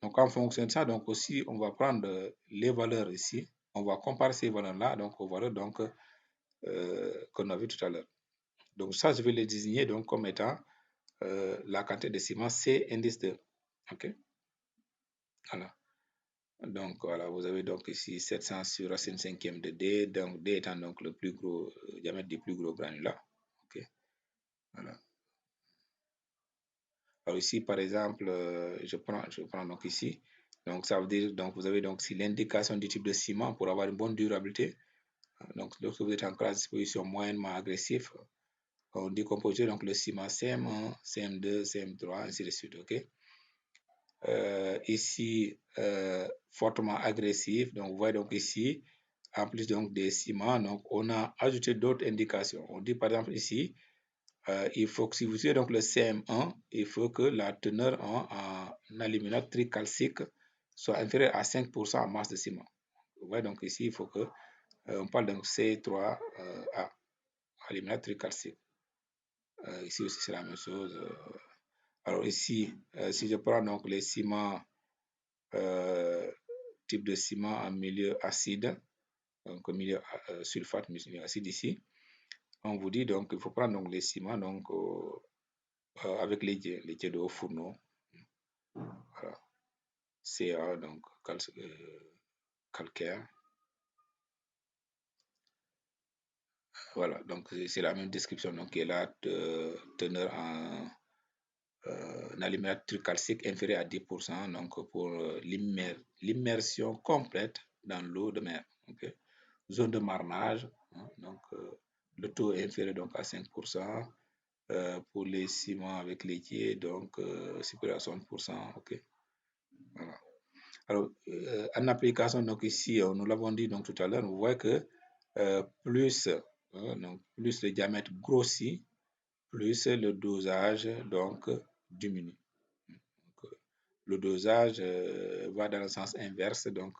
Donc en fonction de ça donc aussi on va prendre les valeurs ici, on va comparer ces valeurs là donc aux valeurs donc qu'on a vu tout à l'heure. Donc ça je vais les désigner donc comme étant la quantité de ciment C indice 2. Ok. Voilà. Donc voilà, vous avez donc ici 700 sur racine cinquième de D, donc D étant donc le plus gros diamètre du plus gros granulat. Ok. Voilà. Alors ici, par exemple, je prends donc ici. Donc ça veut dire donc vous avez donc si l'indication du type de ciment pour avoir une bonne durabilité. Donc lorsque vous êtes en classe disposition moyennement agressif, on décompose donc le ciment CM1, CM2, CM3, ainsi de suite. Ok. Ici fortement agressif. Donc vous voyez donc ici, en plus donc des ciments, donc on a ajouté d'autres indications. On dit par exemple ici, il faut que si vous utilisez donc le CM1, il faut que la teneur en aluminate tricalcique soit inférieure à 5% en masse de ciment. Vous voyez donc ici, il faut que on parle donc C3A, aluminate tricalcique. Ici aussi c'est la même chose. Alors ici, si je prends donc les ciments type de ciment en milieu acide, donc milieu sulfate, milieu acide ici. On vous dit donc il faut prendre donc les ciments donc avec les jets de haut fourneau. Voilà. Ca donc calcaire. Voilà, donc c'est la même description donc qui est là, teneur en aluminium calcique inférieur à 10%, donc pour l'immersion complète dans l'eau de mer. Okay. Zone de marnage, hein, donc le taux est inférieur donc à 5%. Pour les ciments avec laitier, donc supérieur à 60%. Okay. Voilà. Alors, en application, donc ici, nous l'avons dit donc tout à l'heure, vous voyez que plus, donc, plus le diamètre grossit, plus le dosage donc diminue. Donc, le dosage va dans le sens inverse donc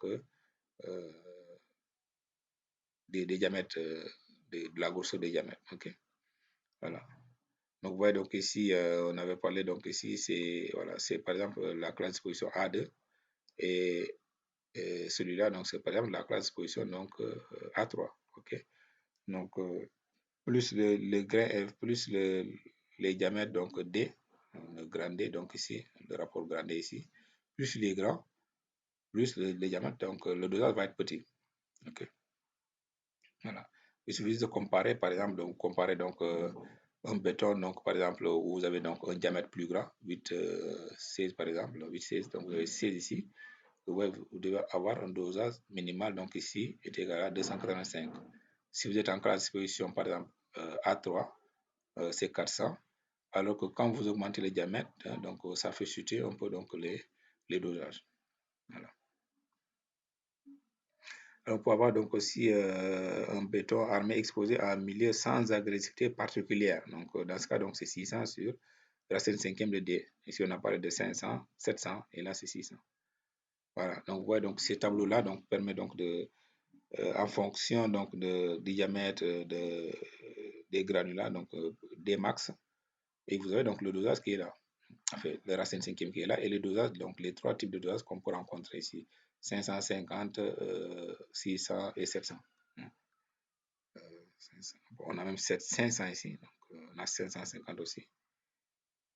des diamètres, de la grosseur des diamètres. Okay. Voilà. Donc, vous voyez donc ici, on avait parlé donc ici, c'est voilà, c'est par exemple la classe d'exposition A2 et celui-là, donc c'est par exemple la classe d'exposition donc A3. Ok. Donc, plus le grain, plus les diamètres donc D, le grand D, donc ici, le rapport grand D ici, plus il est grand, plus les diamètres, donc le dosage va être petit. Ok. Voilà. Il suffit de comparer, par exemple, donc comparer donc un béton, donc par exemple, où vous avez donc un diamètre plus grand, 8, 16 par exemple, 8, 16, donc vous avez 16 ici, vous devez avoir un dosage minimal, donc ici, est égal à 285. Si vous êtes en classe d'exposition, par exemple, A3, c'est 400, alors que quand vous augmentez le diamètre, donc ça fait chuter un peu donc les dosages. Voilà. Alors, on peut avoir donc aussi un béton armé exposé à un milieu sans agressivité particulière. Donc, dans ce cas, donc c'est 600 sur racine cinquième de D. Ici, on a parlé de 500, 700, et là, c'est 600. Voilà. Donc, vous voyez, donc ces tableaux-là donc permet donc de, en fonction donc du diamètre des granulats, donc des max, et vous avez donc le dosage qui est là. Enfin, le racine cinquième qui est là, et le dosage, donc les trois types de dosage qu'on peut rencontrer ici. 550, 600 et 700. On a même 500 ici, donc on a 550 aussi.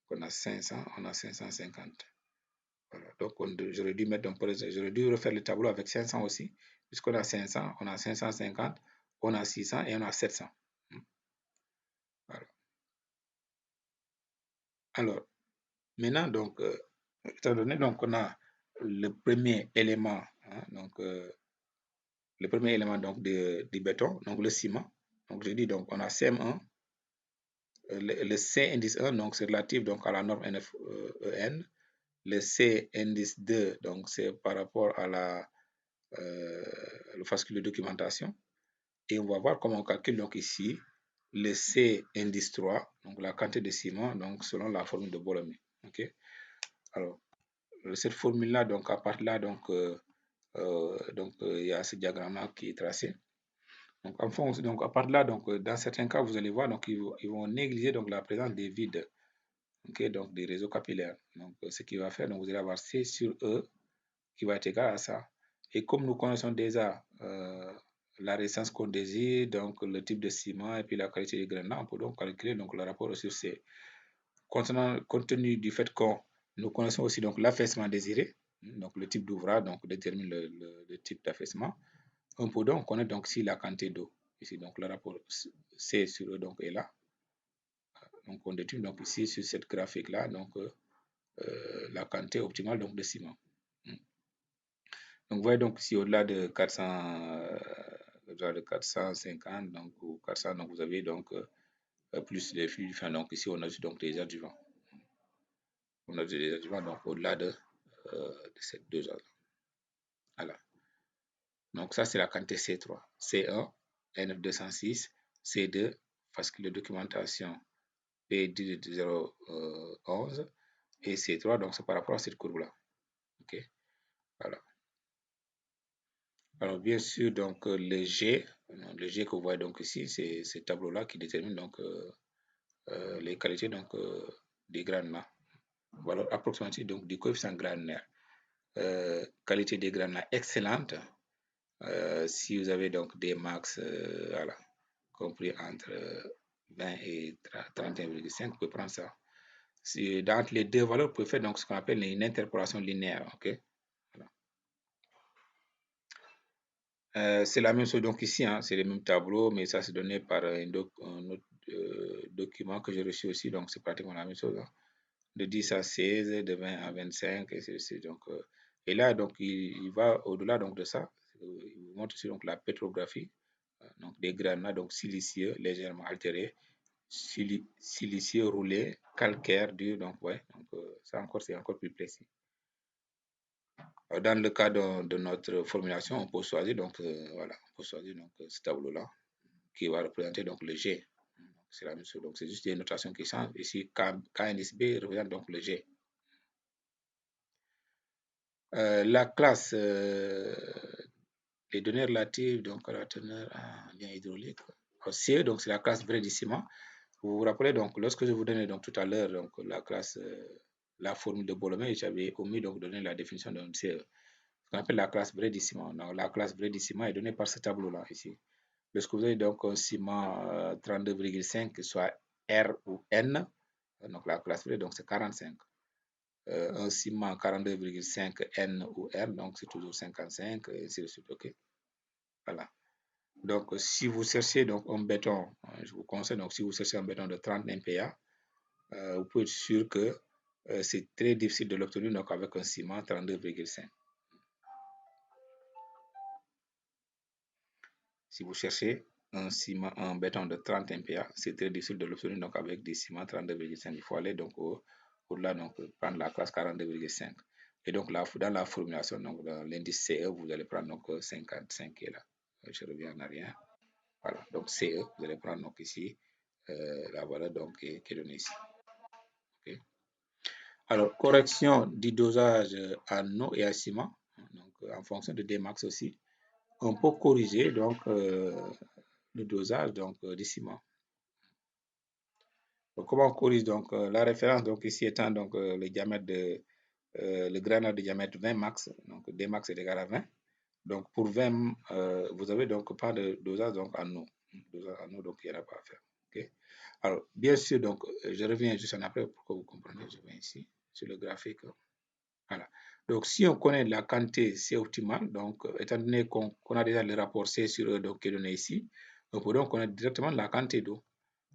On a 500, on a 550. Voilà. Donc j'aurais dû mettre j'aurais dû refaire le tableau avec 500 aussi, puisqu'on a 500, on a 550, on a 600 et on a 700. Voilà. Alors, maintenant, donc, étant donné donc on a le premier élément, hein, donc le premier élément donc du béton, donc le ciment. Donc je dis donc on a CM1, le C indice 1, donc c'est relatif donc à la norme NFEN. Le C indice 2, donc c'est par rapport à le fascicule de documentation. Et on va voir comment on calcule donc ici le C indice 3, donc la quantité de ciment, donc selon la formule de Bologne. Ok. Alors, cette formule-là, donc à partir de là, donc il y a ce diagramme qui est tracé. Donc, en fond, donc à partir de là, donc dans certains cas, vous allez voir, donc ils vont négliger donc la présence des vides, okay, donc des réseaux capillaires. Donc, ce qui va faire, donc vous allez avoir C sur E qui va être égal à ça. Et comme nous connaissons déjà la résistance qu'on désire, donc le type de ciment et puis la qualité des grains, on peut donc calculer donc le rapport sur C. Compte tenu du fait que nous connaissons aussi donc l'affaissement désiré, donc le type d'ouvrage donc détermine le type d'affaissement. On peut donc connaître donc si la quantité d'eau. Ici, donc le rapport C sur E donc est là. Donc on détermine donc ici sur cette graphique-là donc la quantité optimale donc de ciment. Donc vous voyez donc si au-delà de 450 donc ou 400 donc vous avez donc plus les flux fin. Donc ici on a donc des adjuvants. On a des adjuvants donc au-delà de ces deux ordres. Voilà. Donc ça c'est la quantité C3. C1, N206, C2, fascicule de documentation P10011 et C3, donc c'est par rapport à cette courbe-là. Ok. Voilà. Alors bien sûr, donc le G que vous voyez donc ici, c'est ce tableau-là qui détermine donc les qualités donc des granulats. Valeur approximative donc du coefficient granulaire. qualité des granulats excellente. Si vous avez donc des max, voilà, compris entre 20 et 31,5, vous pouvez prendre ça. Si, dans les deux valeurs, vous pouvez faire donc ce qu'on appelle une interpolation linéaire. Ok. Voilà. C'est la même chose donc ici, hein, c'est le même tableau, mais ça c'est donné par un autre document que j'ai reçu aussi, donc c'est pratiquement la même chose. Hein. De 10 à 16, de 20 à 25, et c'est donc, et là donc il va au-delà donc de ça, il vous montre aussi donc la pétrographie, donc des granats donc silicieux légèrement altérés, silicieux roulés, calcaire dur, donc ouais, donc ça encore c'est encore plus précis. Dans le cas de notre formulation, on peut choisir donc voilà, on peut choisir donc ce tableau-là qui va représenter donc le G. C'est la même chose. Donc c'est juste des notations qui changent. Ici, KNSB représente donc le G. La classe, les données relatives donc à la teneur en lien hydraulique. CE, donc c'est la classe vrai du ciment. Vous vous rappelez donc lorsque je vous donnais donc tout à l'heure donc la classe, la formule de Bolomé, j'avais omis donc de donner la définition d'un CE. Ce qu'on appelle la classe vrai du ciment. Donc la classe vrai du ciment est donnée par ce tableau-là ici. Lorsque vous avez donc un ciment 32,5, soit R ou N, donc la classe vraie, donc c'est 45. Un ciment 42,5 N ou R, donc c'est toujours 55, et ainsi de suite. OK. Voilà. Donc, si vous cherchez donc un béton, je vous conseille, donc si vous cherchez un béton de 30 MPa, vous pouvez être sûr que c'est très difficile de l'obtenir donc avec un ciment 32,5. Si vous cherchez un béton de 30 MPa, c'est très difficile de l'obtenir donc avec des ciments 32,5. Il faut aller donc au-delà, donc prendre la classe 42,5. Et donc là, dans la formulation, donc dans l'indice CE, vous allez prendre donc 55 qui est là. Je reviens en arrière. Voilà, donc CE, vous allez prendre donc ici la valeur donc, qui est donnée ici. Okay. Alors, correction du dosage en eau et à ciment, donc en fonction de Dmax aussi. On peut corriger donc le dosage donc, du ciment. Donc, comment on corrige donc la référence donc ici étant donc le diamètre de le granat de diamètre 20 max, donc Dmax est égal à 20. Donc pour 20, vous avez donc pas de dosage donc en eau. Dosage en eau, donc il n'y en a pas à faire. Okay? Alors, bien sûr, donc je reviens juste en après pour que vous compreniez. Je viens ici sur le graphique. Voilà. Donc, si on connaît la quantité C optimale, donc étant donné qu'on a déjà le rapport C sur E donc, qui est donné ici, on peut donc connaître directement la quantité d'eau.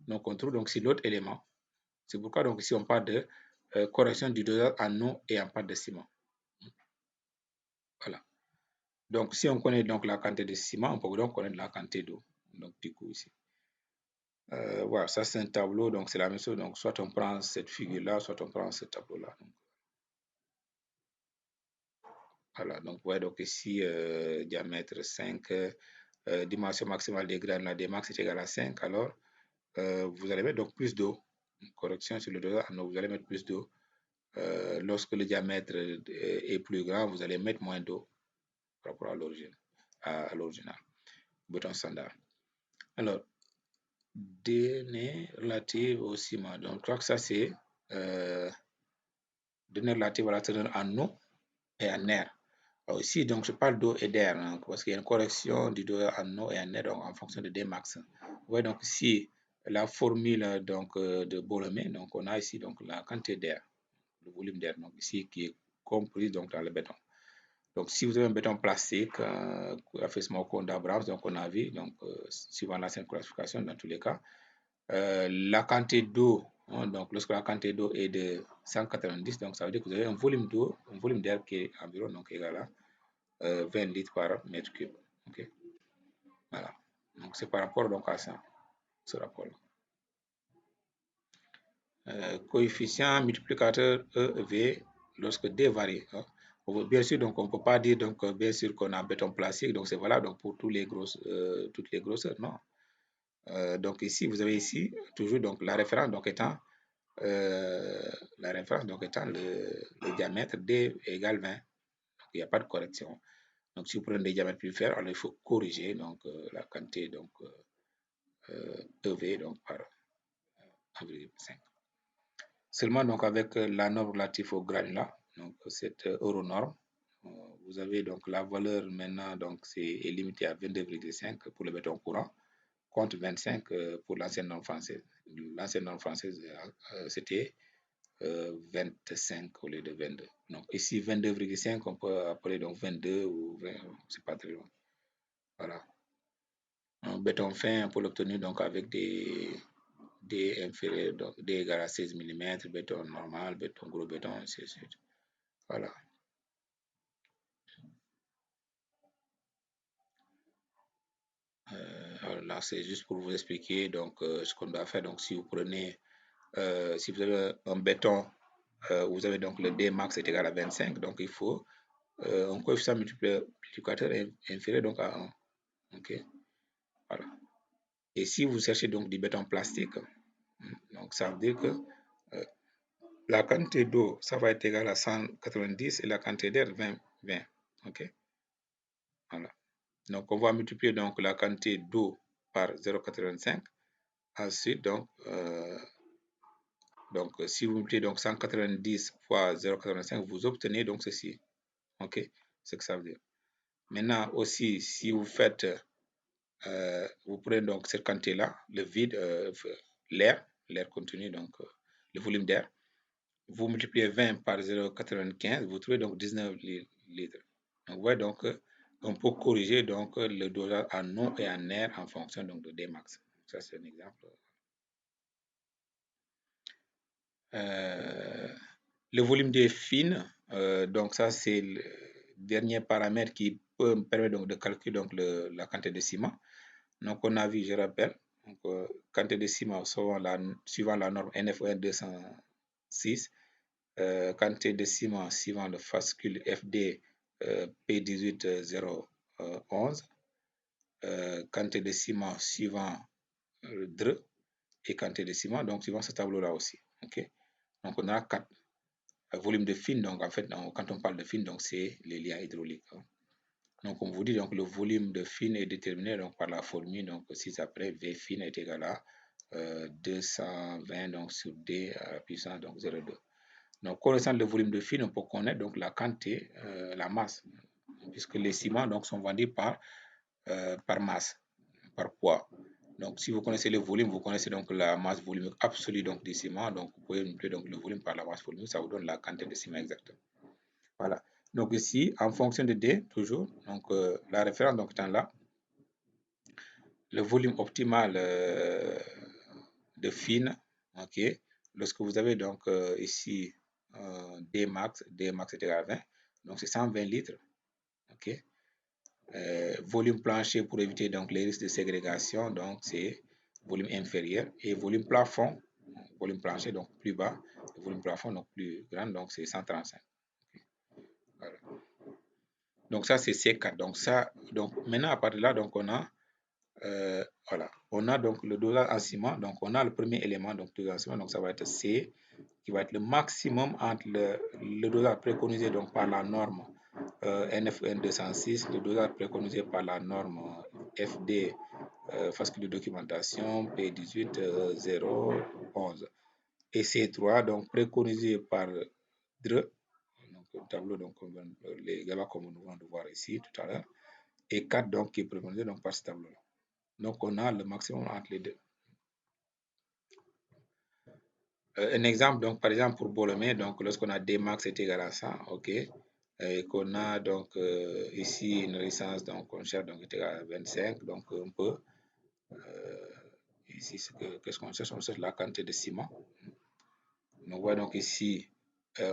Donc, on trouve donc si l'autre élément. C'est pourquoi donc ici on parle de correction du dosage en eau et en pâte de ciment. Voilà. Donc, si on connaît donc la quantité de ciment, on peut donc connaître la quantité d'eau. Donc, du coup, ici. Voilà, ça c'est un tableau, donc c'est la même chose. Donc, soit on prend cette figure-là, soit on prend ce tableau-là. Voilà, donc, ouais, donc ici, diamètre 5, dimension maximale des graines, la Dmax est égale à 5. Alors, vous allez mettre donc plus d'eau. Correction sur le dosage, vous allez mettre plus d'eau. Lorsque le diamètre est plus grand, vous allez mettre moins d'eau par rapport à l'origine, à l'original, bouton standard. Alors, données relatives au ciment. Donc, je crois que ça, c'est données relatives à la teneur en eau et en air. Alors ici, donc, je parle d'eau et d'air, hein, parce qu'il y a une correction du dosage en eau et en air donc, en fonction de Dmax. Vous voyez donc ici la formule donc, de Bolomé, donc on a ici donc, la quantité d'air, le volume d'air, donc ici qui est compris donc, dans le béton. Donc, si vous avez un béton plastique, affaissement au cône d'Abrams, donc on a vu, donc, suivant la classification dans tous les cas, la quantité d'eau, hein, donc lorsque la quantité d'eau est de 190, donc ça veut dire que vous avez un volume d'eau, un volume d'air qui est environ donc, égal à 20 litres par mètre cube. Okay. Voilà. Donc c'est par rapport donc à ça, ce rapport-là. Coefficient multiplicateur EV lorsque D varie. Hein. Bien sûr, donc on ne peut pas dire donc bien sûr qu'on a un béton plastique, donc c'est valable donc, pour toutes les grosseurs, non. Donc ici, vous avez ici toujours donc la référence donc étant le diamètre D égale 20. Donc, il n'y a pas de correction. Donc si vous prenez des diamètres plus faibles, alors il faut corriger donc la quantité donc EV donc par 1,5. Seulement donc avec la norme relative au granulat, donc cette euronorme, vous avez donc la valeur maintenant, donc est limitée à 22,5 pour le béton courant, contre 25 pour l'ancienne norme française. L'ancienne norme française, c'était 25 au lieu de 22. Donc ici, 22,5, on peut appeler donc 22 ou 20, c'est pas très loin. Voilà. Un béton fin, on peut l'obtenir donc avec des inférieurs, donc des égales à 16 mm, béton normal, béton gros béton, ainsi de suite. Voilà. Alors là, c'est juste pour vous expliquer donc ce qu'on doit faire. Donc, si vous prenez, si vous avez un béton, vous avez donc le D max est égal à 25, donc il faut un coefficient multiplicateur inférieur donc à 1. OK? Voilà. Et si vous cherchez donc du béton plastique, donc ça veut dire que la quantité d'eau, ça va être égal à 190 et la quantité d'air 20. OK? Voilà. Donc, on va multiplier donc la quantité d'eau par 0,85. Ensuite, donc, si vous multipliez donc 190 fois 0,85, vous obtenez donc ceci. OK? C'est ce que ça veut dire. Maintenant, aussi, si vous faites, vous prenez donc cette quantité-là, le vide, l'air contenu, donc le volume d'air, vous multipliez 20 par 0,95, vous trouvez donc 19 litres. Donc, vous voyez donc, on peut corriger donc le dosage en eau et en air en fonction donc de Dmax. Ça, c'est un exemple. Le volume des fines, donc ça, c'est le dernier paramètre qui peut me permettre donc de calculer donc la quantité de ciment. Donc, on a vu, je rappelle, donc, quantité de ciment suivant la norme NFON 206, quantité de ciment suivant le fascicule FD P18011, quantité de ciment suivant le DRE et quantité de ciment, donc suivant ce tableau-là aussi. OK? Donc, on a 4 volumes de fines. Donc, en fait, quand on parle de fines, donc c'est les liens hydrauliques. Hein. Donc, on vous dit donc le volume de fines est déterminé donc, par la formule. Donc, 6 après, V fine est égal à 220 donc, sur D à la puissance donc 0,2. Donc, connaissant le volume de fines, on peut connaître donc la quantité, la masse, puisque les ciments donc, sont vendus par masse, par poids. Donc, si vous connaissez le volume, vous connaissez donc la masse volumique absolue donc, du ciment. Donc, vous pouvez multiplier donc, le volume par la masse volumique, ça vous donne la quantité de ciment exacte. Voilà. Donc, ici, en fonction de D, toujours, donc la référence donc, étant là, le volume optimal de fine, OK, lorsque vous avez donc ici D max est égal à 20, donc c'est 120 litres, OK. Volume plancher pour éviter donc les risques de ségrégation, donc c'est volume inférieur, et volume plafond, volume plancher donc plus bas, volume plafond donc plus grand, donc c'est 135. Okay. Voilà. Donc ça c'est C4. Donc ça, donc maintenant à partir de là, donc on a voilà, on a donc le dosage en ciment, donc on a le premier élément donc dosage en ciment, donc ça va être C, qui va être le maximum entre le dosage préconisé donc par la norme NFN 206, le dosage préconisé par la norme FD, fascicule de documentation P18011, et C3 donc préconisé par DRE, donc le tableau donc les gammas comme nous venons de voir ici tout à l'heure, et 4 donc qui est préconisé donc par ce tableau-là. Donc on a le maximum entre les deux. Un exemple, donc par exemple pour Bolomé, donc lorsqu'on a D max est égal à 100, ok, et qu'on a donc ici une résistance donc on cherche donc est égal à 25, donc on peut ici qu'est-ce qu'on cherche? On cherche la quantité de ciment. On voit donc ici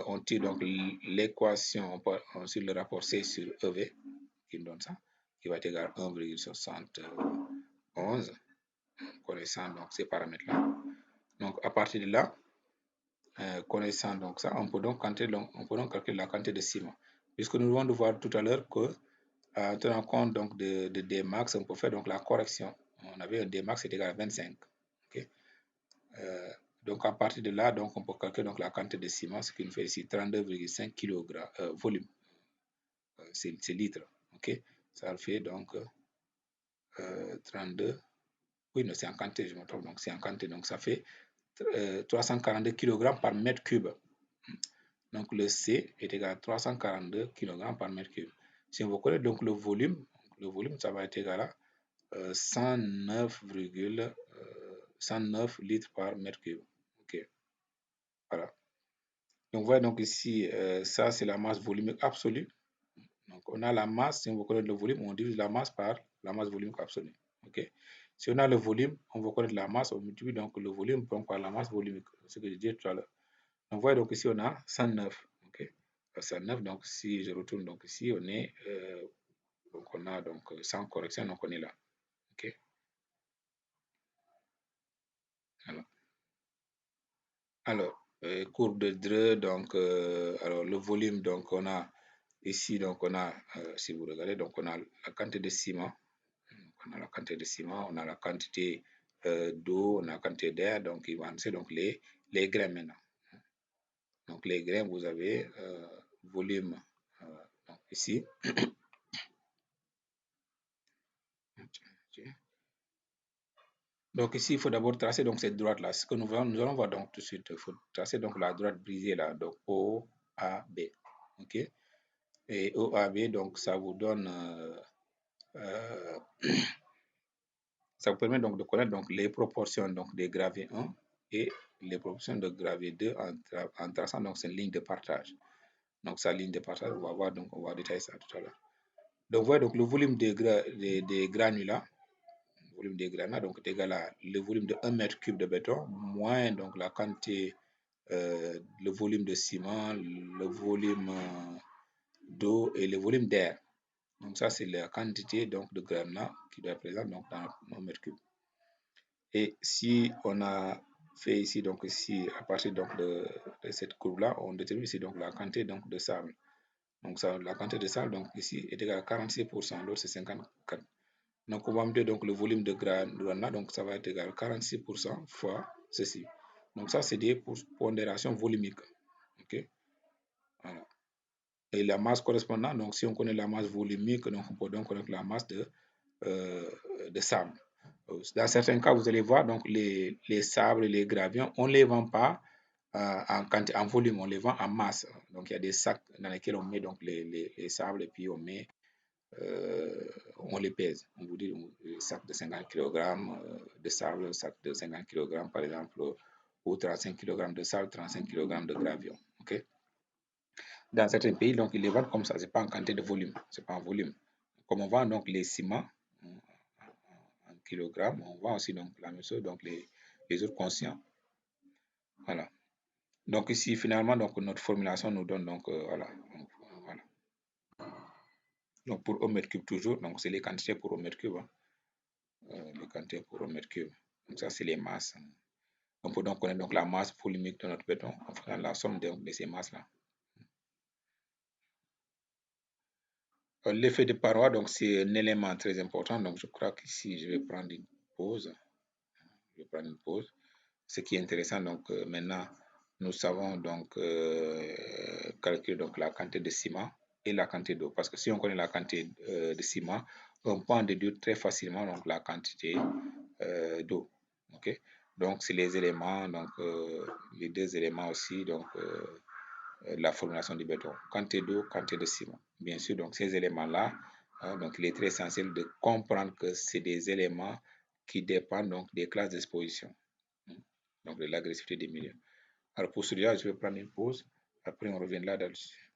on tire donc l'équation sur le rapport C sur EV qui nous donne ça, qui va être égal à 1,71 connaissant donc ces paramètres-là. Donc à partir de là, connaissant donc ça, on peut donc calculer la quantité de ciment. Puisque nous venons de voir tout à l'heure que, en tenant compte donc de Dmax, on peut faire donc la correction. On avait un Dmax est égal à 25. Okay? Donc à partir de là, donc on peut calculer donc la quantité de ciment, ce qui nous fait ici 32,5 kg volume. C'est litres. Ok, ça fait donc 32. Oui, non, c'est en quantité, je me trompe. Donc c'est en quantité, donc ça fait 342 kg par mètre cube. Donc le C est égal à 342 kg par mètre cube. Si on veut connaître donc le volume, ça va être égal à 109 litres par mètre cube. Ok, voilà. Donc, voyez donc ici, ça c'est la masse volumique absolue. Donc, on a la masse, si on veut connaître le volume, on divise la masse par la masse volumique absolue. Ok. Si on a le volume, on veut connaître la masse, on multiplie donc le volume par la masse volumique, ce que je disais tout à l'heure. Donc, voyez donc ici, on a 109. Ok. 109, donc si je retourne donc ici, on est, donc on a donc sans correction, donc on est là. Ok. Alors, courbe de Dreux, donc, alors le volume, donc on a ici, donc on a, si vous regardez, donc on a la quantité de ciment, on a la quantité de ciment, on a la quantité d'eau, on a la quantité d'air, donc il va annoncer donc les grains maintenant. Donc les grains, vous avez volume donc ici. Donc ici, il faut d'abord tracer donc cette droite-là. Ce que nous allons voir donc tout de suite. Il faut tracer donc la droite brisée là, donc O, A, B. OK? Et OAB, donc ça vous donne, euh, ça vous permet donc de connaître donc les proportions donc des gravés 1 et les proportions de gravé 2 en traçant donc cette ligne de partage. Donc sa ligne de partage, on va voir donc on va détailler ça tout à l'heure. Donc voyez donc le volume des granulats, le volume des granulats donc est égal à le volume de 1 mètre cube de béton moins donc la quantité, le volume de ciment, le volume d'eau et le volume d'air. Donc ça, c'est la quantité donc, de granulats qui doit être présente donc, dans nos mètres cubes. Et si on a fait ici, donc ici, à partir donc, de cette courbe-là, on détermine ici donc, la quantité donc, de sable. Donc ça, la quantité de sable donc, ici est égale à 46%, l'autre c'est 54%. Donc on va mesurer donc, le volume de granulats, donc ça va être égal à 46% fois ceci. Donc ça, c'est des pondérations volumiques. OK? Voilà. Et la masse correspondante, donc si on connaît la masse volumique, donc on peut donc connaître la masse de sable. Dans certains cas, vous allez voir, donc les sables, les gravions, on ne les vend pas en volume, on les vend en masse. Donc il y a des sacs dans lesquels on met donc les sables et puis on les pèse. On vous dit un sac de 50 kg de sable, un sac de 50 kg par exemple, ou 35 kg de sable, 35 kg de gravion. OK? Dans certains pays, donc ils les vendent comme ça, ce n'est pas en quantité de volume, c'est pas en volume. Comme on vend donc les ciments en kilogrammes, on vend aussi donc la même chose, donc les autres conscients. Voilà. Donc ici, finalement, donc notre formulation nous donne donc, voilà. Donc, voilà. Donc pour au mètre cube toujours, donc c'est les quantités pour au mètre cube. Hein. Les quantités pour au mètre cube. Donc ça, c'est les masses. On peut donc connaître donc la masse volumique de notre béton en faisant la somme de ces masses-là. L'effet de paroi, donc c'est un élément très important. Donc je crois qu'ici, je vais prendre une pause. Je vais prendre une pause. Ce qui est intéressant, donc maintenant, nous savons donc calculer donc, la quantité de ciment et la quantité d'eau. Parce que si on connaît la quantité de ciment, on peut en déduire très facilement donc, la quantité d'eau. Okay? Donc, c'est les éléments, donc les deux éléments aussi, donc la formulation du béton. Quantité d'eau, quantité de ciment. Bien sûr, donc ces éléments-là, donc il est très essentiel de comprendre que c'est des éléments qui dépendent donc des classes d'exposition, donc de l'agressivité des milieux. Alors pour celui-là, je vais prendre une pause. Après, on revient là-dessus.